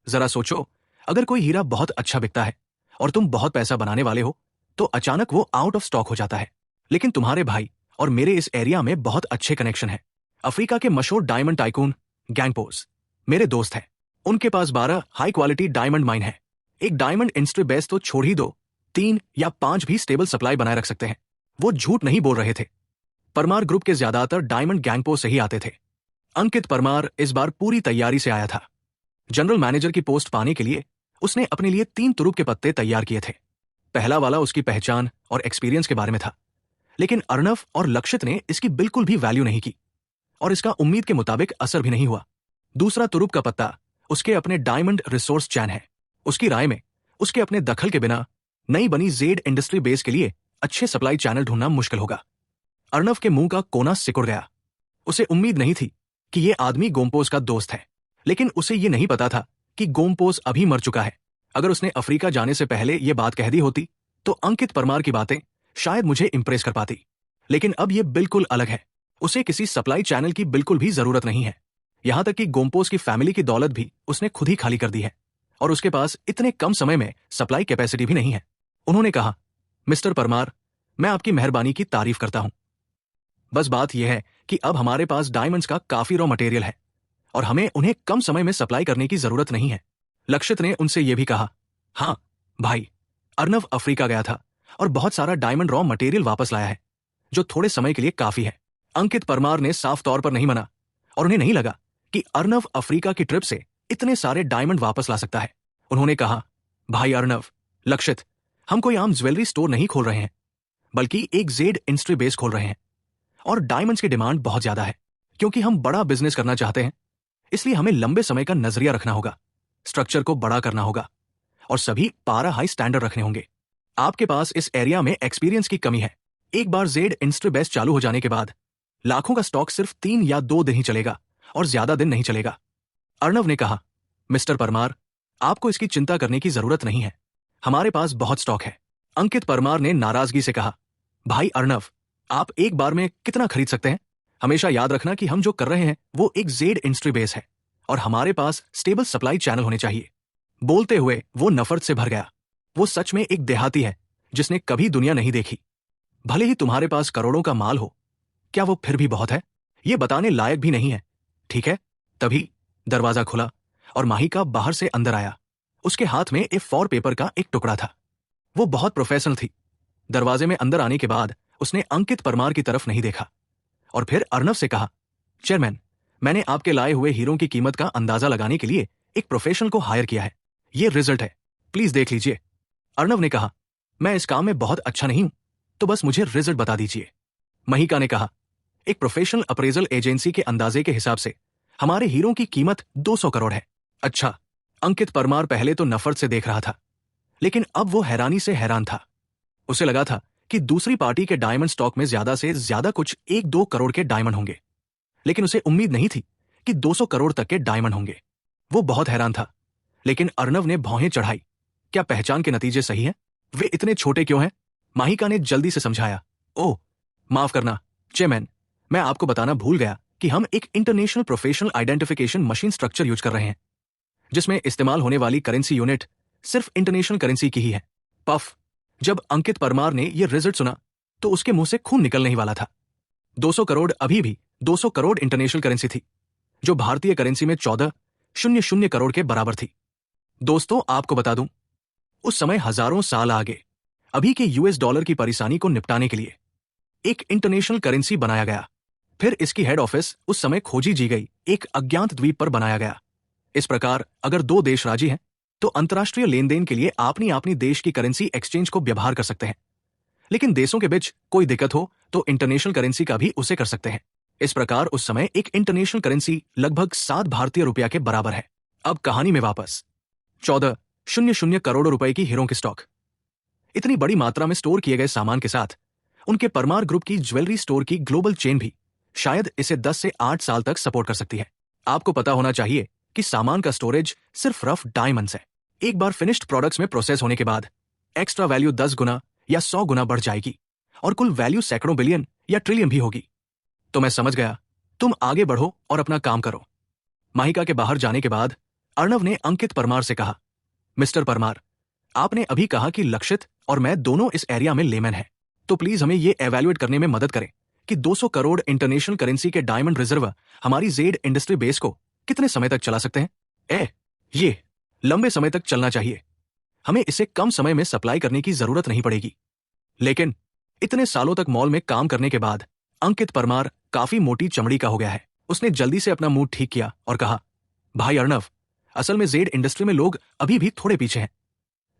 जरा सोचो, अगर कोई हीरा बहुत अच्छा बिकता है और तुम बहुत पैसा बनाने वाले हो तो अचानक वो आउट ऑफ स्टॉक हो जाता है। लेकिन तुम्हारे भाई और मेरे इस एरिया में बहुत अच्छे कनेक्शन है। अफ्रीका के मशहूर डायमंड टाइकून गैंगपोज मेरे दोस्त हैं। उनके पास 12 हाई क्वालिटी डायमंड माइन है। एक डायमंड इंडस्ट्री बेस तो छोड़ ही दो, 3 या 5 भी स्टेबल सप्लाई बनाए रख सकते हैं। वो झूठ नहीं बोल रहे थे। परमार ग्रुप के ज्यादातर डायमंड गैंगपो से ही आते थे। अंकित परमार इस बार पूरी तैयारी से आया था। जनरल मैनेजर की पोस्ट पाने के लिए उसने अपने लिए 3 तुरुप के पत्ते तैयार किए थे। पहला वाला उसकी पहचान और एक्सपीरियंस के बारे में था, लेकिन अर्णव और लक्षित ने इसकी बिल्कुल भी वैल्यू नहीं की और इसका उम्मीद के मुताबिक असर भी नहीं हुआ। दूसरा तुरुप का पत्ता उसके अपने डायमंड रिसोर्स चैन है। उसकी राय में उसके अपने दखल के बिना नई बनी जेड इंडस्ट्री बेस के लिए अच्छे सप्लाई चैनल ढूंढना मुश्किल होगा। अर्णव के मुंह का कोना सिकुड़ गया। उसे उम्मीद नहीं थी कि यह आदमी गोमपोज का दोस्त है, लेकिन उसे यह नहीं पता था कि गोमपोज अभी मर चुका है। अगर उसने अफ्रीका जाने से पहले यह बात कह दी होती तो अंकित परमार की बातें शायद मुझे इंप्रेस कर पाती, लेकिन अब यह बिल्कुल अलग है। उसे किसी सप्लाई चैनल की बिल्कुल भी जरूरत नहीं है। यहां तक कि गोमपोज की फैमिली की दौलत भी उसने खुद ही खाली कर दी है और उसके पास इतने कम समय में सप्लाई कैपेसिटी भी नहीं है। उन्होंने कहा, मिस्टर परमार, मैं आपकी मेहरबानी की तारीफ करता हूं। बस बात यह है कि अब हमारे पास डायमंड्स का काफी रॉ मटेरियल है और हमें उन्हें कम समय में सप्लाई करने की जरूरत नहीं है। लक्षित ने उनसे यह भी कहा, हाँ भाई, अर्नव अफ्रीका गया था और बहुत सारा डायमंड रॉ मटेरियल वापस लाया है, जो थोड़े समय के लिए काफी है। अंकित परमार ने साफ तौर पर नहीं माना और उन्हें नहीं लगा कि अर्नव अफ्रीका की ट्रिप से इतने सारे डायमंड वापस ला सकता है। उन्होंने कहा, भाई अर्नव, लक्षित, हम कोई आम ज्वेलरी स्टोर नहीं खोल रहे हैं, बल्कि एक जेड इंडस्ट्री बेस खोल रहे हैं और डायमंड्स की डिमांड बहुत ज्यादा है। क्योंकि हम बड़ा बिजनेस करना चाहते हैं, इसलिए हमें लंबे समय का नजरिया रखना होगा, स्ट्रक्चर को बड़ा करना होगा और सभी पारा हाई स्टैंडर्ड रखने होंगे। आपके पास इस एरिया में एक्सपीरियंस की कमी है। एक बार जेड इंडस्ट्री बेस चालू हो जाने के बाद लाखों का स्टॉक सिर्फ 3 या 2 दिन ही चलेगा और ज्यादा दिन नहीं चलेगा। अर्नव ने कहा, मिस्टर परमार, आपको इसकी चिंता करने की जरूरत नहीं है, हमारे पास बहुत स्टॉक है। अंकित परमार ने नाराजगी से कहा, भाई अर्नव, आप एक बार में कितना खरीद सकते हैं? हमेशा याद रखना कि हम जो कर रहे हैं वो एक जेड इंडस्ट्री बेस है और हमारे पास स्टेबल सप्लाई चैनल होने चाहिए। बोलते हुए वो नफरत से भर गया। वो सच में एक देहाती है जिसने कभी दुनिया नहीं देखी। भले ही तुम्हारे पास करोड़ों का माल हो, क्या वो फिर भी बहुत है? ये बताने लायक भी नहीं है, ठीक है? तभी दरवाजा खुला और माहिका बाहर से अंदर आया। उसके हाथ में A4 पेपर का एक टुकड़ा था। वो बहुत प्रोफेशनल थी। दरवाजे में अंदर आने के बाद उसने अंकित परमार की तरफ नहीं देखा और फिर अर्नव से कहा, चेयरमैन, मैंने आपके लाए हुए हीरों की कीमत का अंदाजा लगाने के लिए एक प्रोफेशनल को हायर किया है। ये रिजल्ट है, प्लीज देख लीजिए। अर्नव ने कहा, मैं इस काम में बहुत अच्छा नहीं हूं, तो बस मुझे रिजल्ट बता दीजिए। महिका ने कहा, एक प्रोफेशनल अप्रेजल एजेंसी के अंदाजे के हिसाब से हमारे हीरों की कीमत 200 करोड़ है। अच्छा। अंकित परमार पहले तो नफरत से देख रहा था, लेकिन अब वो हैरानी से हैरान था। उसे लगा था कि दूसरी पार्टी के डायमंड स्टॉक में ज्यादा से ज्यादा कुछ 1-2 करोड़ के डायमंड होंगे, लेकिन उसे उम्मीद नहीं थी कि 200 करोड़ तक के डायमंड होंगे। वो बहुत हैरान था, लेकिन अर्नव ने भौहें चढ़ाई। क्या पहचान के नतीजे सही हैं? वे इतने छोटे क्यों हैं? माहिका ने जल्दी से समझाया, ओह माफ करना चेयरमैन, मैं आपको बताना भूल गया कि हम एक international professional identification machine structure use कर रहे हैं, जिसमें इस्तेमाल होने वाली करेंसी यूनिट सिर्फ इंटरनेशनल करेंसी की ही है। पफ। जब अंकित परमार ने यह रिजल्ट सुना तो उसके मुंह से खून निकलने ही वाला था। 200 करोड़ अभी भी 200 करोड़ इंटरनेशनल करेंसी थी, जो भारतीय करेंसी में 14,00 करोड़ के बराबर थी। दोस्तों, आपको बता दूं, उस समय हजारों साल आगे अभी के US डॉलर की परेशानी को निपटाने के लिए एक इंटरनेशनल करेंसी बनाया गया। फिर इसकी हेड ऑफिस उस समय खोजी जी गई एक अज्ञात द्वीप पर बनाया गया। इस प्रकार अगर 2 देश राजी हैं तो अंतर्राष्ट्रीय लेन देन के लिए अपनी अपनी देश की करेंसी एक्सचेंज को व्यवहार कर सकते हैं, लेकिन देशों के बीच कोई दिक्कत हो तो इंटरनेशनल करेंसी का भी उसे कर सकते हैं। इस प्रकार उस समय एक इंटरनेशनल करेंसी लगभग 7 भारतीय रुपया के बराबर है। अब कहानी में वापस। 14,00 करोड़ रुपए की हीरों की स्टॉक, इतनी बड़ी मात्रा में स्टोर किए गए सामान के साथ उनके परमार ग्रुप की ज्वेलरी स्टोर की ग्लोबल चेन भी शायद इसे 10 से 8 साल तक सपोर्ट कर सकती है। आपको पता होना चाहिए कि सामान का स्टोरेज सिर्फ रफ डायमंड्स है। एक बार फिनिश्ड प्रोडक्ट्स में प्रोसेस होने के बाद एक्स्ट्रा वैल्यू 10 गुना या 100 गुना बढ़ जाएगी और कुल वैल्यू सैकड़ों बिलियन या ट्रिलियन भी होगी। तो मैं समझ गया, तुम आगे बढ़ो और अपना काम करो। माहिका के बाहर जाने के बाद अर्नव ने अंकित परमार से कहा, मिस्टर परमार, आपने अभी कहा कि लक्षित और मैं दोनों इस एरिया में लेमैन हैं, तो प्लीज हमें ये एवेल्युएट करने में मदद करें कि 200 करोड़ इंटरनेशनल करेंसी के डायमंड रिजर्व हमारी जेड इंडस्ट्री बेस को कितने समय तक चला सकते हैं? ये लंबे समय तक चलना चाहिए। हमें इसे कम समय में सप्लाई करने की जरूरत नहीं पड़ेगी। लेकिन इतने सालों तक मॉल में काम करने के बाद अंकित परमार काफी मोटी चमड़ी का हो गया है। उसने जल्दी से अपना मूड ठीक किया और कहा, भाई अर्नव, असल में जेड इंडस्ट्री में लोग अभी भी थोड़े पीछे हैं।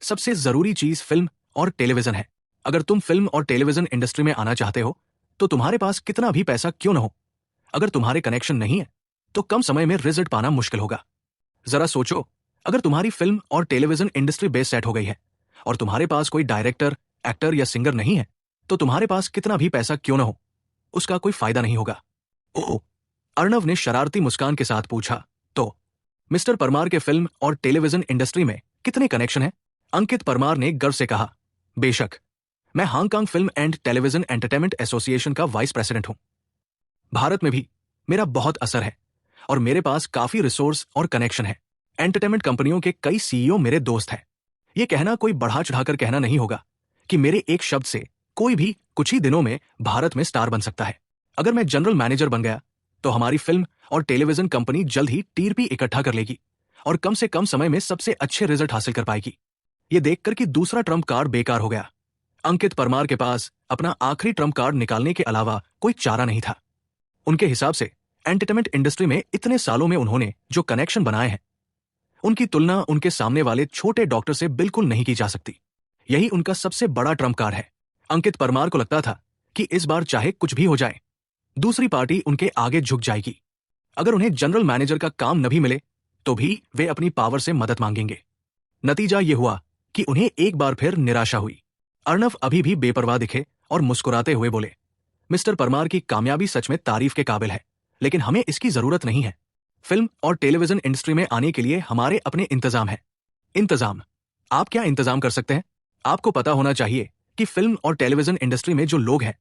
सबसे जरूरी चीज फिल्म और टेलीविजन है। अगर तुम फिल्म और टेलीविजन इंडस्ट्री में आना चाहते हो तो तुम्हारे पास कितना भी पैसा क्यों न हो, अगर तुम्हारे कनेक्शन नहीं है तो कम समय में रिजल्ट पाना मुश्किल होगा। जरा सोचो, अगर तुम्हारी फिल्म और टेलीविजन इंडस्ट्री बेस सेट हो गई है और तुम्हारे पास कोई डायरेक्टर, एक्टर या सिंगर नहीं है, तो तुम्हारे पास कितना भी पैसा क्यों न हो, उसका कोई फायदा नहीं होगा। ओह, अर्नव ने शरारती मुस्कान के साथ पूछा, तो मिस्टर परमार के फिल्म और टेलीविजन इंडस्ट्री में कितने कनेक्शन हैं? अंकित परमार ने गर्व से कहा, बेशक, मैं Hong Kong film and television entertainment association का वाइस प्रेसिडेंट हूं। भारत में भी मेरा बहुत असर है और मेरे पास काफी रिसोर्स और कनेक्शन है। एंटरटेनमेंट कंपनियों के कई CEO मेरे दोस्त हैं। यह कहना कोई बढ़ा चढ़ाकर कहना नहीं होगा कि मेरे एक शब्द से कोई भी कुछ ही दिनों में भारत में स्टार बन सकता है। अगर मैं जनरल मैनेजर बन गया तो हमारी फिल्म और टेलीविजन कंपनी जल्द ही टीआरपी इकट्ठा कर लेगी और कम से कम समय में सबसे अच्छे रिजल्ट हासिल कर पाएगी। ये देखकर कि दूसरा ट्रम्प कार्ड बेकार हो गया, अंकित परमार के पास अपना आखिरी ट्रम्प कार्ड निकालने के अलावा कोई चारा नहीं था। उनके हिसाब से एंटरटेनमेंट इंडस्ट्री में इतने सालों में उन्होंने जो कनेक्शन बनाए हैं, उनकी तुलना उनके सामने वाले छोटे डॉक्टर से बिल्कुल नहीं की जा सकती। यही उनका सबसे बड़ा ट्रम्प कार्ड है। अंकित परमार को लगता था कि इस बार चाहे कुछ भी हो जाए, दूसरी पार्टी उनके आगे झुक जाएगी। अगर उन्हें जनरल मैनेजर का काम न भी मिले तो भी वे अपनी पावर से मदद मांगेंगे। नतीजा ये हुआ कि उन्हें एक बार फिर निराशा हुई। अर्णव अभी भी बेपरवाह दिखे और मुस्कुराते हुए बोले, मिस्टर परमार की कामयाबी सच में तारीफ के काबिल है, लेकिन हमें इसकी जरूरत नहीं है। फिल्म और टेलीविजन इंडस्ट्री में आने के लिए हमारे अपने इंतजाम है। इंतजाम? आप क्या इंतजाम कर सकते हैं? आपको पता होना चाहिए कि फिल्म और टेलीविजन इंडस्ट्री में जो लोग हैं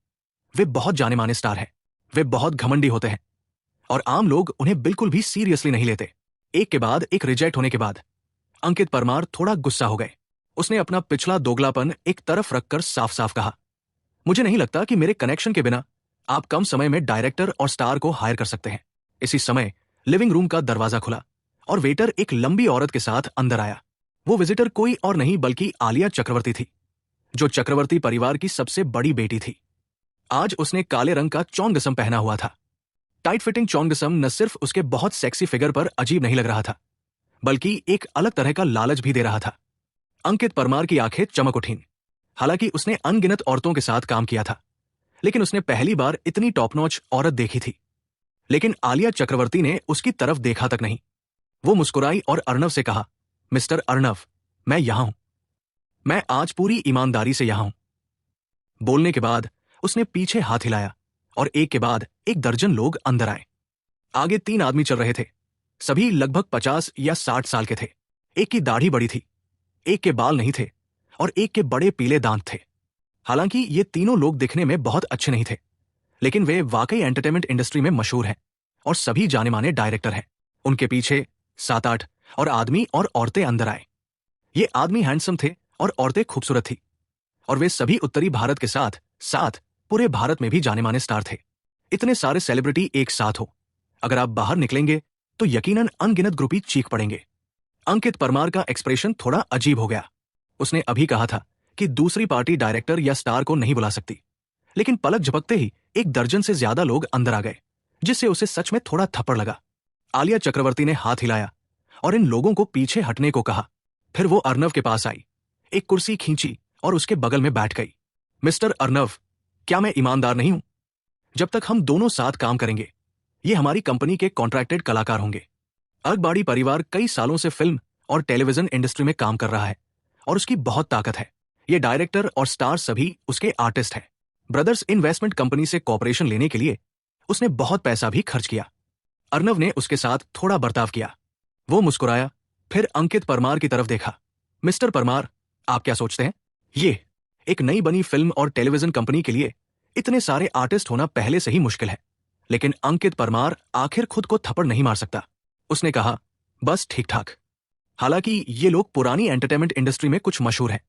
वे बहुत जाने माने स्टार हैं। वे बहुत घमंडी होते हैं और आम लोग उन्हें बिल्कुल भी सीरियसली नहीं लेते। एक के बाद एक रिजेक्ट होने के बाद अंकित परमार थोड़ा गुस्सा हो गए। उसने अपना पिछला दोगलापन एक तरफ रखकर साफ साफ कहा, मुझे नहीं लगता कि मेरे कनेक्शन के बिना आप कम समय में डायरेक्टर और स्टार को हायर कर सकते हैं। इसी समय लिविंग रूम का दरवाजा खुला और वेटर एक लंबी औरत के साथ अंदर आया। वो विजिटर कोई और नहीं बल्कि आलिया चक्रवर्ती थी, जो चक्रवर्ती परिवार की सबसे बड़ी बेटी थी। आज उसने काले रंग का चौंगसम पहना हुआ था। टाइट फिटिंग चौंगसम न सिर्फ उसके बहुत सेक्सी फिगर पर अजीब नहीं लग रहा था, बल्कि एक अलग तरह का लालच भी दे रहा था। अंकित परमार की आंखें चमक उठीं। हालांकि उसने अनगिनत औरतों के साथ काम किया था, लेकिन उसने पहली बार इतनी टॉप नॉच औरत देखी थी। लेकिन आलिया चक्रवर्ती ने उसकी तरफ देखा तक नहीं। वो मुस्कुराई और अर्णव से कहा, मिस्टर अर्णव, मैं यहां हूं। मैं आज पूरी ईमानदारी से यहां हूं। बोलने के बाद उसने पीछे हाथ हिलाया और एक के बाद एक दर्जन लोग अंदर आए। आगे 3 आदमी चल रहे थे। सभी लगभग 50 या 60 साल के थे। एक की दाढ़ी बड़ी थी, एक के बाल नहीं थे और एक के बड़े पीले दांत थे। हालांकि ये तीनों लोग दिखने में बहुत अच्छे नहीं थे, लेकिन वे वाकई एंटरटेनमेंट इंडस्ट्री में मशहूर हैं और सभी जाने माने डायरेक्टर हैं। उनके पीछे 7-8 और आदमी और औरतें अंदर आए। ये आदमी हैंडसम थे और औरतें खूबसूरत थी और वे सभी उत्तरी भारत के साथ साथ पूरे भारत में भी जाने माने स्टार थे। इतने सारे सेलिब्रिटी एक साथ हो, अगर आप बाहर निकलेंगे तो यकीनन अनगिनत ग्रुपी चीख पड़ेंगे। अंकित परमार का एक्सप्रेशन थोड़ा अजीब हो गया। उसने अभी कहा था कि दूसरी पार्टी डायरेक्टर या स्टार को नहीं बुला सकती, लेकिन पलक झपकते ही एक दर्जन से ज्यादा लोग अंदर आ गए, जिससे उसे सच में थोड़ा थप्पड़ लगा। आलिया चक्रवर्ती ने हाथ हिलाया और इन लोगों को पीछे हटने को कहा। फिर वो अर्णव के पास आई, एक कुर्सी खींची और उसके बगल में बैठ गई। मिस्टर अर्णव, क्या मैं ईमानदार नहीं हूं? जब तक हम दोनों साथ काम करेंगे, ये हमारी कंपनी के कॉन्ट्रैक्टेड कलाकार होंगे। अगबाड़ी परिवार कई सालों से फिल्म और टेलीविजन इंडस्ट्री में काम कर रहा है और उसकी बहुत ताकत है। ये डायरेक्टर और स्टार सभी उसके आर्टिस्ट हैं। ब्रदर्स इन्वेस्टमेंट कंपनी से कॉपरेशन लेने के लिए उसने बहुत पैसा भी खर्च किया। अर्णव ने उसके साथ थोड़ा बर्ताव किया। वो मुस्कुराया, फिर अंकित परमार की तरफ देखा। मिस्टर परमार, आप क्या सोचते हैं? ये एक नई बनी फिल्म और टेलीविजन कंपनी के लिए इतने सारे आर्टिस्ट होना पहले से ही मुश्किल है, लेकिन अंकित परमार आखिर खुद को थप्पड़ नहीं मार सकता। उसने कहा, बस ठीक ठाक। हालांकि ये लोग पुरानी एंटरटेनमेंट इंडस्ट्री में कुछ मशहूर हैं,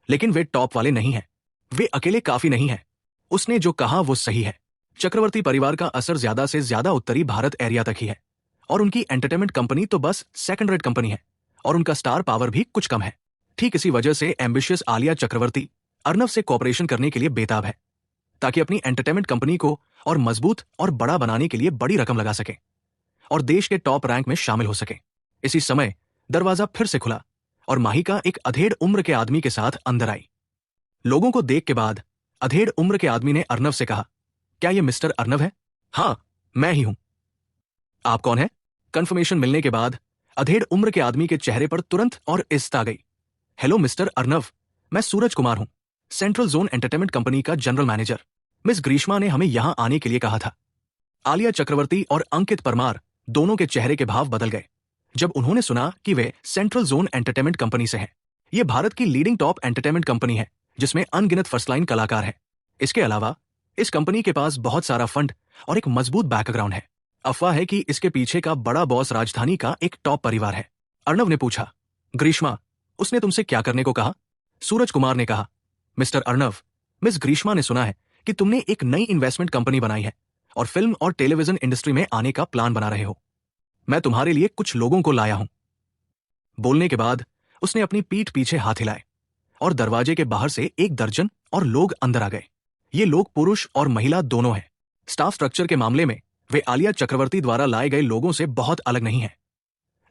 लेकिन वे टॉप वाले नहीं हैं। वे अकेले काफी नहीं हैं। उसने जो कहा वो सही है। चक्रवर्ती परिवार का असर ज्यादा से ज्यादा उत्तरी भारत एरिया तक ही है और उनकी एंटरटेनमेंट कंपनी तो बस सेकंड रेट कंपनी है और उनका स्टार पावर भी कुछ कम है। ठीक इसी वजह से एम्बिशियस आलिया चक्रवर्ती अर्णव से कॉपरेशन करने के लिए बेताब है, ताकि अपनी एंटरटेनमेंट कंपनी को और मजबूत और बड़ा बनाने के लिए बड़ी रकम लगा सके और देश के टॉप रैंक में शामिल हो सके। इसी समय दरवाजा फिर से खुला और माहिका एक अधेड़ उम्र के आदमी के साथ अंदर आई। लोगों को देख के बाद अधेड़ उम्र के आदमी ने अर्णव से कहा, क्या ये मिस्टर अर्णव है? हाँ, मैं ही हूं। आप कौन है? कंफर्मेशन मिलने के बाद अधेड़ उम्र के आदमी के चेहरे पर तुरंत और इज्जत आ गई। हेलो मिस्टर अर्णव, मैं सूरज कुमार हूं, सेंट्रल जोन एंटरटेनमेंट कंपनी का जनरल मैनेजर। मिस ग्रीष्मा ने हमें यहां आने के लिए कहा था। आलिया चक्रवर्ती और अंकित परमार दोनों के चेहरे के भाव बदल गए जब उन्होंने सुना कि वे सेंट्रल जोन एंटरटेनमेंट कंपनी से हैं। ये भारत की लीडिंग टॉप एंटरटेनमेंट कंपनी है जिसमें अनगिनत फर्स्ट लाइन कलाकार हैं। इसके अलावा इस कंपनी के पास बहुत सारा फंड और एक मजबूत बैकग्राउंड है। अफवाह है कि इसके पीछे का बड़ा बॉस राजधानी का एक टॉप परिवार है। अर्णव ने पूछा, ग्रीष्मा, उसने तुमसे क्या करने को कहा? सूरज कुमार ने कहा, मिस्टर अर्णव, मिस ग्रीष्मा ने सुना है कि तुमने एक नई इन्वेस्टमेंट कंपनी बनाई है और फिल्म और टेलीविजन इंडस्ट्री में आने का प्लान बना रहे हो। मैं तुम्हारे लिए कुछ लोगों को लाया हूं। बोलने के बाद उसने अपनी पीठ पीछे हाथ हिलाए और दरवाजे के बाहर से 1 दर्जन और लोग अंदर आ गए। ये लोग पुरुष और महिला दोनों हैं। स्टाफ स्ट्रक्चर के मामले में वे आलिया चक्रवर्ती द्वारा लाए गए लोगों से बहुत अलग नहीं हैं,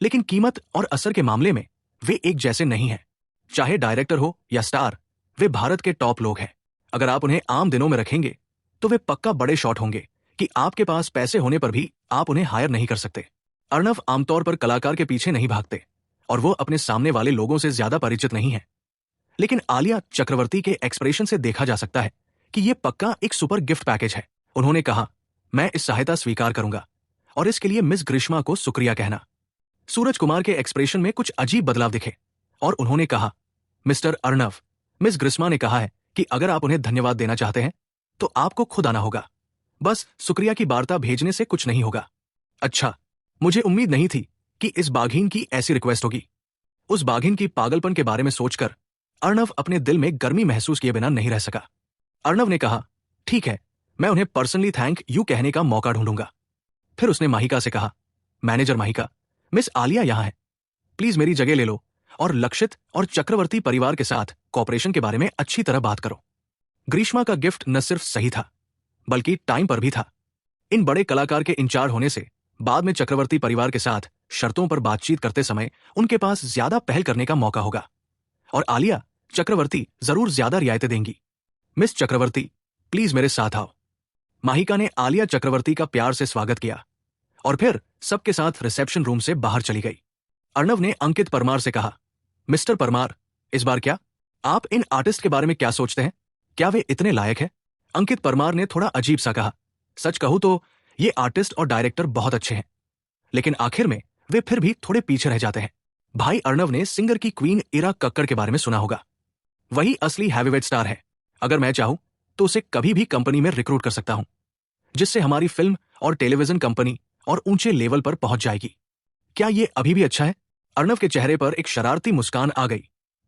लेकिन कीमत और असर के मामले में वे एक जैसे नहीं हैं। चाहे डायरेक्टर हो या स्टार, वे भारत के टॉप लोग हैं। अगर आप उन्हें आम दिनों में रखेंगे तो वे पक्का बड़े शॉट होंगे कि आपके पास पैसे होने पर भी आप उन्हें हायर नहीं कर सकते। अर्णव आमतौर पर कलाकार के पीछे नहीं भागते और वो अपने सामने वाले लोगों से ज्यादा परिचित नहीं है, लेकिन आलिया चक्रवर्ती के एक्सप्रेशन से देखा जा सकता है कि ये पक्का एक सुपर गिफ्ट पैकेज है। उन्होंने कहा, मैं इस सहायता स्वीकार करूंगा और इसके लिए मिस ग्रीष्मा को शुक्रिया कहना। सूरज कुमार के एक्सप्रेशन में कुछ अजीब बदलाव दिखे और उन्होंने कहा, मिस्टर अर्णव, मिस ग्रीष्मा ने कहा है कि अगर आप उन्हें धन्यवाद देना चाहते हैं तो आपको खुद आना होगा। बस शुक्रिया की वार्ता भेजने से कुछ नहीं होगा। अच्छा, मुझे उम्मीद नहीं थी कि इस बाघिन की ऐसी रिक्वेस्ट होगी। उस बाघिन की पागलपन के बारे में सोचकर अर्णव अपने दिल में गर्मी महसूस किए बिना नहीं रह सका। अर्णव ने कहा, ठीक है, मैं उन्हें पर्सनली थैंक यू कहने का मौका ढूंढूंगा। फिर उसने माहिका से कहा, मैनेजर माहिका, मिस आलिया यहां है, प्लीज मेरी जगह ले लो और लक्षित और चक्रवर्ती परिवार के साथ कॉपरेशन के बारे में अच्छी तरह बात करो। ग्रीष्मा का गिफ्ट न सिर्फ सही था बल्कि टाइम पर भी था। इन बड़े कलाकार के इंचार्ज होने से बाद में चक्रवर्ती परिवार के साथ शर्तों पर बातचीत करते समय उनके पास ज्यादा पहल करने का मौका होगा और आलिया चक्रवर्ती जरूर ज्यादा रियायतें देंगी। मिस चक्रवर्ती, प्लीज मेरे साथ आओ। माहिका ने आलिया चक्रवर्ती का प्यार से स्वागत किया और फिर सबके साथ रिसेप्शन रूम से बाहर चली गई। अर्णव ने अंकित परमार से कहा, मिस्टर परमार, इस बार क्या आप इन आर्टिस्ट के बारे में क्या सोचते हैं? क्या वे इतने लायक हैं? अंकित परमार ने थोड़ा अजीब सा कहा, सच कहूं तो ये आर्टिस्ट और डायरेक्टर बहुत अच्छे हैं, लेकिन आखिर में वे फिर भी थोड़े पीछे रह जाते हैं। भाई अर्णव ने सिंगर की क्वीन इरा कक्कड़ के बारे में सुना होगा। वही असली हैवीवेट स्टार है। अगर मैं चाहूं तो उसे कभी भी कंपनी में रिक्रूट कर सकता हूं, जिससे हमारी फिल्म और टेलीविजन कंपनी और ऊंचे लेवल पर पहुंच जाएगी। क्या ये अभी भी अच्छा है? अर्णव के चेहरे पर एक शरारती मुस्कान आ गई।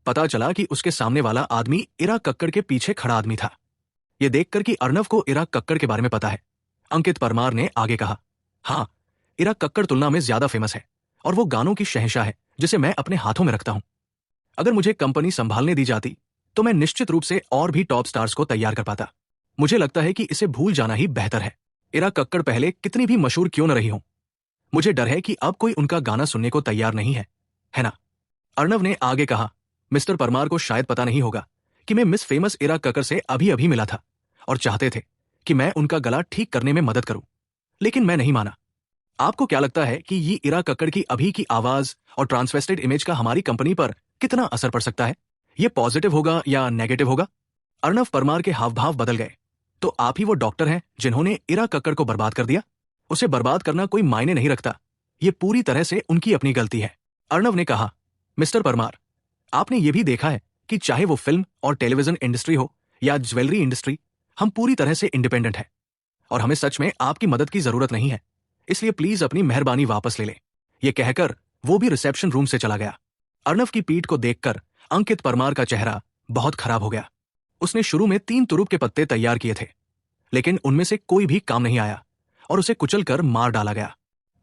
पता चला कि उसके सामने वाला आदमी इरा कक्कड़ के पीछे खड़ा आदमी था। यह देखकर कि अर्णव को इरा कक्कड़ के बारे में पता है, अंकित परमार ने आगे कहा, हाँ, इरा कक्कड़ तुलना में ज्यादा फेमस है और वो गानों की शहंशाह है जिसे मैं अपने हाथों में रखता हूं। अगर मुझे कंपनी संभालने दी जाती तो मैं निश्चित रूप से और भी टॉप स्टार्स को तैयार कर पाता। मुझे लगता है कि इसे भूल जाना ही बेहतर है। इरा कक्कड़ पहले कितनी भी मशहूर क्यों न रही हो, मुझे डर है कि अब कोई उनका गाना सुनने को तैयार नहीं है ना? अर्णव ने आगे कहा, मिस्टर परमार को शायद पता नहीं होगा कि मैं मिस फेमस इरा कक्कड़ से अभी अभी मिला था और चाहते थे कि मैं उनका गला ठीक करने में मदद करूं, लेकिन मैं नहीं माना। आपको क्या लगता है कि ये इरा कक्कड़ की अभी की आवाज और ट्रांसवेस्टेड इमेज का हमारी कंपनी पर कितना असर पड़ सकता है? ये पॉजिटिव होगा या नेगेटिव होगा? अर्णव परमार के हाव भाव बदल गए। तो आप ही वो डॉक्टर हैं जिन्होंने इरा कक्कड़ को बर्बाद कर दिया? उसे बर्बाद करना कोई मायने नहीं रखता, ये पूरी तरह से उनकी अपनी गलती है। अर्णव ने कहा, मिस्टर परमार, आपने ये भी देखा है कि चाहे वो फिल्म और टेलीविजन इंडस्ट्री हो या ज्वेलरी इंडस्ट्री, हम पूरी तरह से इंडिपेंडेंट हैं और हमें सच में आपकी मदद की जरूरत नहीं है, इसलिए प्लीज अपनी मेहरबानी वापस ले लें। ये कहकर वो भी रिसेप्शन रूम से चला गया। अर्णव की पीठ को देखकर अंकित परमार का चेहरा बहुत खराब हो गया। उसने शुरू में 3 तुरुप के पत्ते तैयार किए थे, लेकिन उनमें से कोई भी काम नहीं आया और उसे कुचलकर मार डाला गया।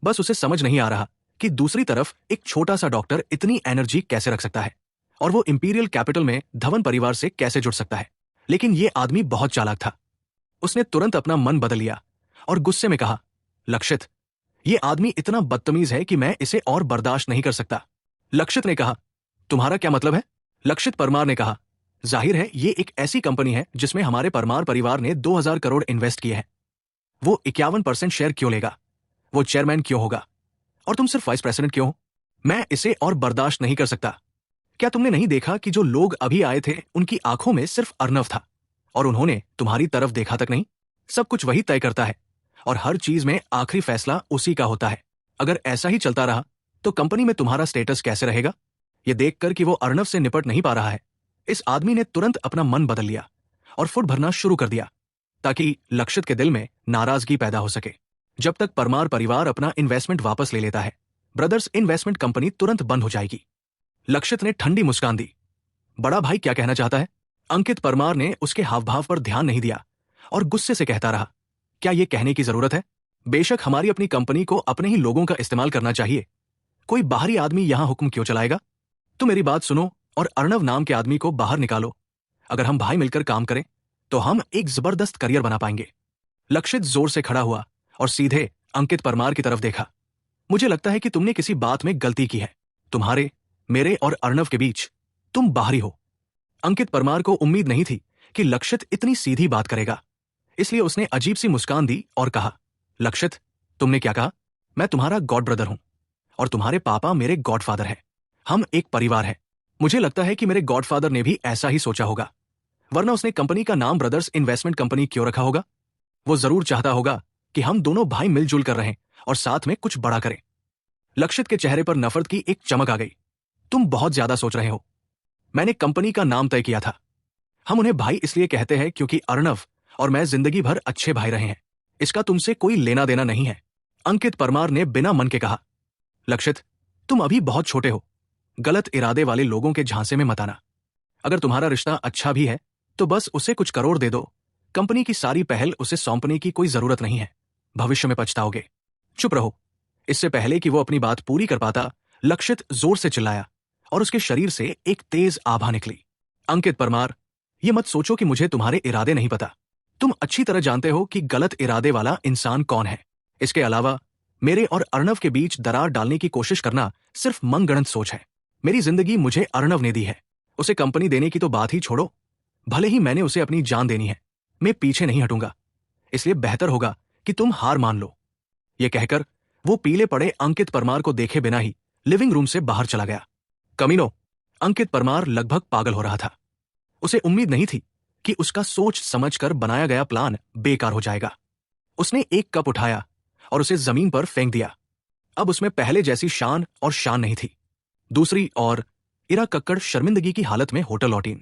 बस उसे समझ नहीं आ रहा कि दूसरी तरफ एक छोटा सा डॉक्टर इतनी एनर्जी कैसे रख सकता है और वो इंपीरियल कैपिटल में धवन परिवार से कैसे जुड़ सकता है। लेकिन ये आदमी बहुत चालाक था। उसने तुरंत अपना मन बदल लिया और गुस्से में कहा, लक्षित, ये आदमी इतना बदतमीज है कि मैं इसे और बर्दाश्त नहीं कर सकता। लक्षित ने कहा, तुम्हारा क्या मतलब है? लक्षित परमार ने कहा, जाहिर है ये एक ऐसी कंपनी है जिसमें हमारे परमार परिवार ने 2000 करोड़ इन्वेस्ट किए हैं। वो 51% शेयर क्यों लेगा? वो चेयरमैन क्यों होगा? और तुम सिर्फ वाइस प्रेसिडेंट क्यों हो? मैं इसे और बर्दाश्त नहीं कर सकता। क्या तुमने नहीं देखा कि जो लोग अभी आए थे उनकी आंखों में सिर्फ अर्णव था और उन्होंने तुम्हारी तरफ देखा तक नहीं? सब कुछ वही तय करता है और हर चीज में आखिरी फैसला उसी का होता है। अगर ऐसा ही चलता रहा तो कंपनी में तुम्हारा स्टेटस कैसे रहेगा? ये देखकर कि वो अर्णव से निपट नहीं पा रहा है, इस आदमी ने तुरंत अपना मन बदल लिया और फुट भरना शुरू कर दिया ताकि लक्षित के दिल में नाराजगी पैदा हो सके। जब तक परमार परिवार अपना इन्वेस्टमेंट वापस ले लेता है, ब्रदर्स इन्वेस्टमेंट कंपनी तुरंत बंद हो जाएगी। लक्षित ने ठंडी मुस्कान दी। बड़ा भाई क्या कहना चाहता है? अंकित परमार ने उसके हावभाव पर ध्यान नहीं दिया और गुस्से से कहता रहा, क्या ये कहने की जरूरत है? बेशक हमारी अपनी कंपनी को अपने ही लोगों का इस्तेमाल करना चाहिए, कोई बाहरी आदमी यहां हुक्म क्यों चलाएगा? तो मेरी बात सुनो और अर्णव नाम के आदमी को बाहर निकालो। अगर हम भाई मिलकर काम करें तो हम एक जबरदस्त करियर बना पाएंगे। लक्षित जोर से खड़ा हुआ और सीधे अंकित परमार की तरफ देखा। मुझे लगता है कि तुमने किसी बात में गलती की है। तुम्हारे, मेरे और अर्णव के बीच तुम बाहरी हो। अंकित परमार को उम्मीद नहीं थी कि लक्षित इतनी सीधी बात करेगा, इसलिए उसने अजीब सी मुस्कान दी और कहा, लक्षित, तुमने क्या कहा? मैं तुम्हारा गॉड ब्रदर हूं और तुम्हारे पापा मेरे गॉडफादर हैं। हम एक परिवार हैं। मुझे लगता है कि मेरे गॉडफादर ने भी ऐसा ही सोचा होगा, वरना उसने कंपनी का नाम ब्रदर्स इन्वेस्टमेंट कंपनी क्यों रखा होगा? वो जरूर चाहता होगा कि हम दोनों भाई मिलजुल कर रहें और साथ में कुछ बड़ा करें। लक्षित के चेहरे पर नफरत की एक चमक आ गई। तुम बहुत ज्यादा सोच रहे हो। मैंने कंपनी का नाम तय किया था। हम उन्हें भाई इसलिए कहते हैं क्योंकि अर्णव और मैं जिंदगी भर अच्छे भाई रहे हैं। इसका तुमसे कोई लेना देना नहीं है। अंकित परमार ने बिना मन के कहा, लक्षित, तुम अभी बहुत छोटे हो। गलत इरादे वाले लोगों के झांसे में मत आना। अगर तुम्हारा रिश्ता अच्छा भी है तो बस उसे कुछ करोड़ दे दो। कंपनी की सारी पहल उसे सौंपने की कोई जरूरत नहीं है। भविष्य में पछताओगे। चुप रहो। इससे पहले कि वो अपनी बात पूरी कर पाता, लक्षित जोर से चिल्लाया और उसके शरीर से एक तेज आभा निकली। अंकित परमार, ये मत सोचो कि मुझे तुम्हारे इरादे नहीं पता। तुम अच्छी तरह जानते हो कि गलत इरादे वाला इंसान कौन है। इसके अलावा मेरे और अर्णव के बीच दरार डालने की कोशिश करना सिर्फ मनगढ़ंत सोच है। मेरी जिंदगी मुझे अर्णव ने दी है। उसे कंपनी देने की तो बात ही छोड़ो, भले ही मैंने उसे अपनी जान देनी है, मैं पीछे नहीं हटूंगा। इसलिए बेहतर होगा कि तुम हार मान लो। यह कहकर वो पीले पड़े अंकित परमार को देखे बिना ही लिविंग रूम से बाहर चला गया। कमीनो, अंकित परमार लगभग पागल हो रहा था। उसे उम्मीद नहीं थी कि उसका सोच समझकर बनाया गया प्लान बेकार हो जाएगा। उसने एक कप उठाया और उसे जमीन पर फेंक दिया। अब उसमें पहले जैसी शान और शान नहीं थी। दूसरी ओर इरा कक्कड़ शर्मिंदगी की हालत में होटल लौटीं।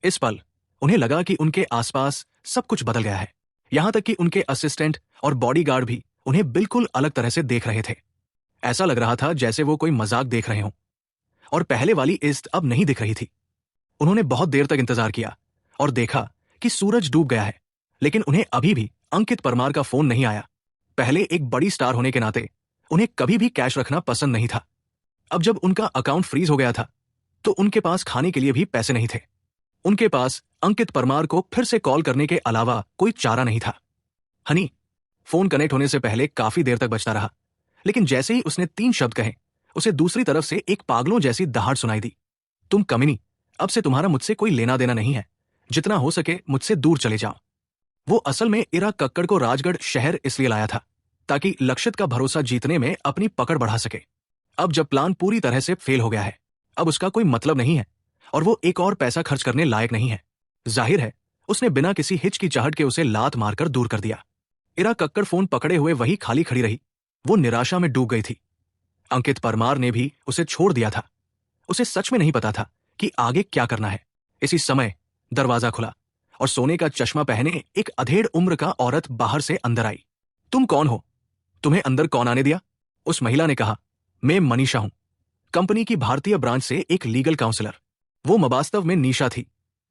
इस पल उन्हें लगा कि उनके आसपास सब कुछ बदल गया है। यहां तक कि उनके असिस्टेंट और बॉडीगार्ड भी उन्हें बिल्कुल अलग तरह से देख रहे थे। ऐसा लग रहा था जैसे वो कोई मजाक देख रहे हों और पहले वाली इज्जत अब नहीं दिख रही थी। उन्होंने बहुत देर तक इंतजार किया और देखा कि सूरज डूब गया है, लेकिन उन्हें अभी भी अंकित परमार का फोन नहीं आया। पहले एक बड़ी स्टार होने के नाते उन्हें कभी भी कैश रखना पसंद नहीं था। अब जब उनका अकाउंट फ्रीज हो गया था तो उनके पास खाने के लिए भी पैसे नहीं थे। उनके पास अंकित परमार को फिर से कॉल करने के अलावा कोई चारा नहीं था। हनी, फोन कनेक्ट होने से पहले काफी देर तक बजता रहा, लेकिन जैसे ही उसने 3 शब्द कहे, उसे दूसरी तरफ से एक पागलों जैसी दहाड़ सुनाई दी। तुम कमीनी, अब से तुम्हारा मुझसे कोई लेना देना नहीं है। जितना हो सके मुझसे दूर चले जाओ। वो असल में इरा कक्कड़ को राजगढ़ शहर इसलिए लाया था ताकि लक्षित का भरोसा जीतने में अपनी पकड़ बढ़ा सके। अब जब प्लान पूरी तरह से फेल हो गया है, अब उसका कोई मतलब नहीं है और वो एक और पैसा खर्च करने लायक नहीं है। जाहिर है उसने बिना किसी हिचकिचाहट के उसे लात मारकर दूर कर दिया। इरा कक्कड़ फोन पकड़े हुए वही खाली खड़ी रही। वो निराशा में डूब गई थी। अंकित परमार ने भी उसे छोड़ दिया था। उसे सच में नहीं पता था कि आगे क्या करना है। इसी समय दरवाजा खुला और सोने का चश्मा पहने एक अधेड़ उम्र का औरत बाहर से अंदर आई। तुम कौन हो? तुम्हें अंदर कौन आने दिया? उस महिला ने कहा, मैं मनीषा हूं, कंपनी की भारतीय ब्रांच से एक लीगल काउंसलर। वो वास्तव में निशा थी,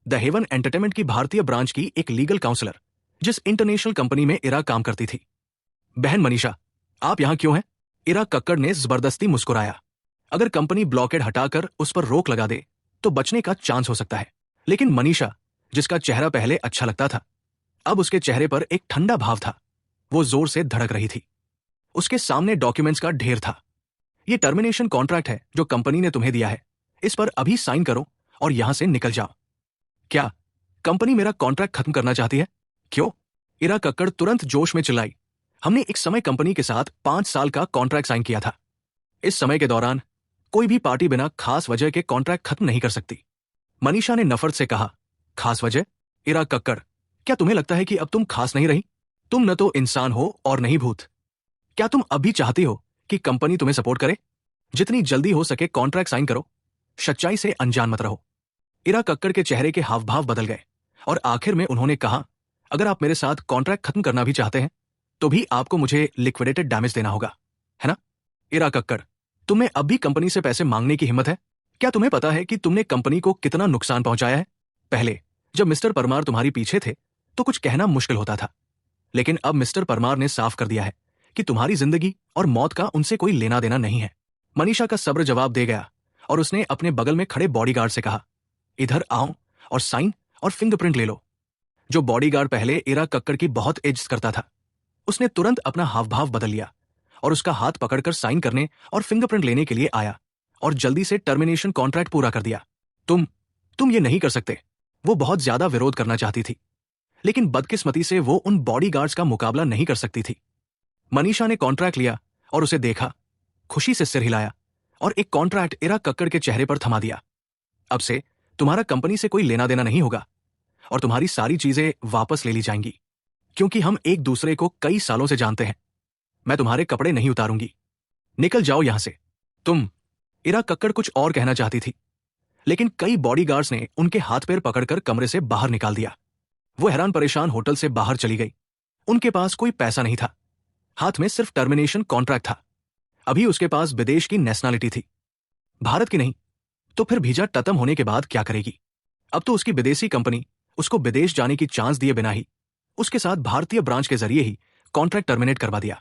द हेवन एंटरटेनमेंट की भारतीय ब्रांच की एक लीगल काउंसलर, जिस इंटरनेशनल कंपनी में इरा काम करती थी। बहन मनीषा, आप यहां क्यों हैं? इरा कक्कड़ ने जबरदस्ती मुस्कुराया। अगर कंपनी ब्लॉकेड हटाकर उस पर रोक लगा दे तो बचने का चांस हो सकता है, लेकिन मनीषा, जिसका चेहरा पहले अच्छा लगता था, अब उसके चेहरे पर एक ठंडा भाव था। वो जोर से धड़क रही थी। उसके सामने डॉक्यूमेंट्स का ढेर था। ये टर्मिनेशन कॉन्ट्रैक्ट है जो कंपनी ने तुम्हें दिया है। इस पर अभी साइन करो और यहां से निकल जाओ। क्या कंपनी मेरा कॉन्ट्रैक्ट खत्म करना चाहती है? क्यों? इरा कक्कड़ तुरंत जोश में चिल्लाई। हमने एक समय कंपनी के साथ 5 साल का कॉन्ट्रैक्ट साइन किया था। इस समय के दौरान कोई भी पार्टी बिना खास वजह के कॉन्ट्रैक्ट खत्म नहीं कर सकती। मनीषा ने नफरत से कहा, खास वजह? इरा कक्कड़, क्या तुम्हें लगता है कि अब तुम खास नहीं रही? तुम न तो इंसान हो और नहीं भूत। क्या तुम अब भी चाहती हो कि कंपनी तुम्हें सपोर्ट करे? जितनी जल्दी हो सके कॉन्ट्रैक्ट साइन करो। सच्चाई से अनजान मत रहो। इरा कक्कड़ के चेहरे के हाव भाव बदल गए और आखिर में उन्होंने कहा, अगर आप मेरे साथ कॉन्ट्रैक्ट खत्म करना भी चाहते हैं तो भी आपको मुझे लिक्विडेटेड डैमेज देना होगा, है ना? इरा कक्कड़, तुम्हें अब भी कंपनी से पैसे मांगने की हिम्मत है? क्या तुम्हें पता है कि तुमने कंपनी को कितना नुकसान पहुंचाया है? पहले जब मिस्टर परमार तुम्हारी पीछे थे तो कुछ कहना मुश्किल होता था, लेकिन अब मिस्टर परमार ने साफ कर दिया है कि तुम्हारी जिंदगी और मौत का उनसे कोई लेना देना नहीं है। मनीषा का सब्र जवाब दे गया और उसने अपने बगल में खड़े बॉडीगार्ड से कहा, इधर आओ और साइन और फिंगरप्रिंट ले लो। जो बॉडीगार्ड पहले इरा कक्कड़ की बहुत इज्जत करता था, उसने तुरंत अपना हाव भाव बदल लिया और उसका हाथ पकड़कर साइन करने और फिंगरप्रिंट लेने के लिए आया और जल्दी से टर्मिनेशन कॉन्ट्रैक्ट पूरा कर दिया। तुम ये नहीं कर सकते। वो बहुत ज्यादा विरोध करना चाहती थी, लेकिन बदकिस्मती से वो उन बॉडीगार्ड्स का मुकाबला नहीं कर सकती थी। मनीषा ने कॉन्ट्रैक्ट लिया और उसे देखा, खुशी से सिर हिलाया और एक कॉन्ट्रैक्ट इरा कक्कड़ के चेहरे पर थमा दिया। अब से तुम्हारा कंपनी से कोई लेना देना नहीं होगा और तुम्हारी सारी चीजें वापस ले ली जाएंगी, क्योंकि हम एक दूसरे को कई सालों से जानते हैं। मैं तुम्हारे कपड़े नहीं उतारूंगी। निकल जाओ यहां से। इरा कक्कड़ कुछ और कहना चाहती थी, लेकिन कई बॉडीगार्ड्स ने उनके हाथ पैर पकड़कर कमरे से बाहर निकाल दिया। वो हैरान परेशान होटल से बाहर चली गई। उनके पास कोई पैसा नहीं था, हाथ में सिर्फ टर्मिनेशन कॉन्ट्रैक्ट था। अभी उसके पास विदेश की नेशनैलिटी थी, भारत की नहीं। तो फिर वीजा खत्म होने के बाद क्या करेगी? अब तो उसकी विदेशी कंपनी उसको विदेश जाने की चांस दिए बिना ही उसके साथ भारतीय ब्रांच के जरिए ही कॉन्ट्रैक्ट टर्मिनेट करवा दिया।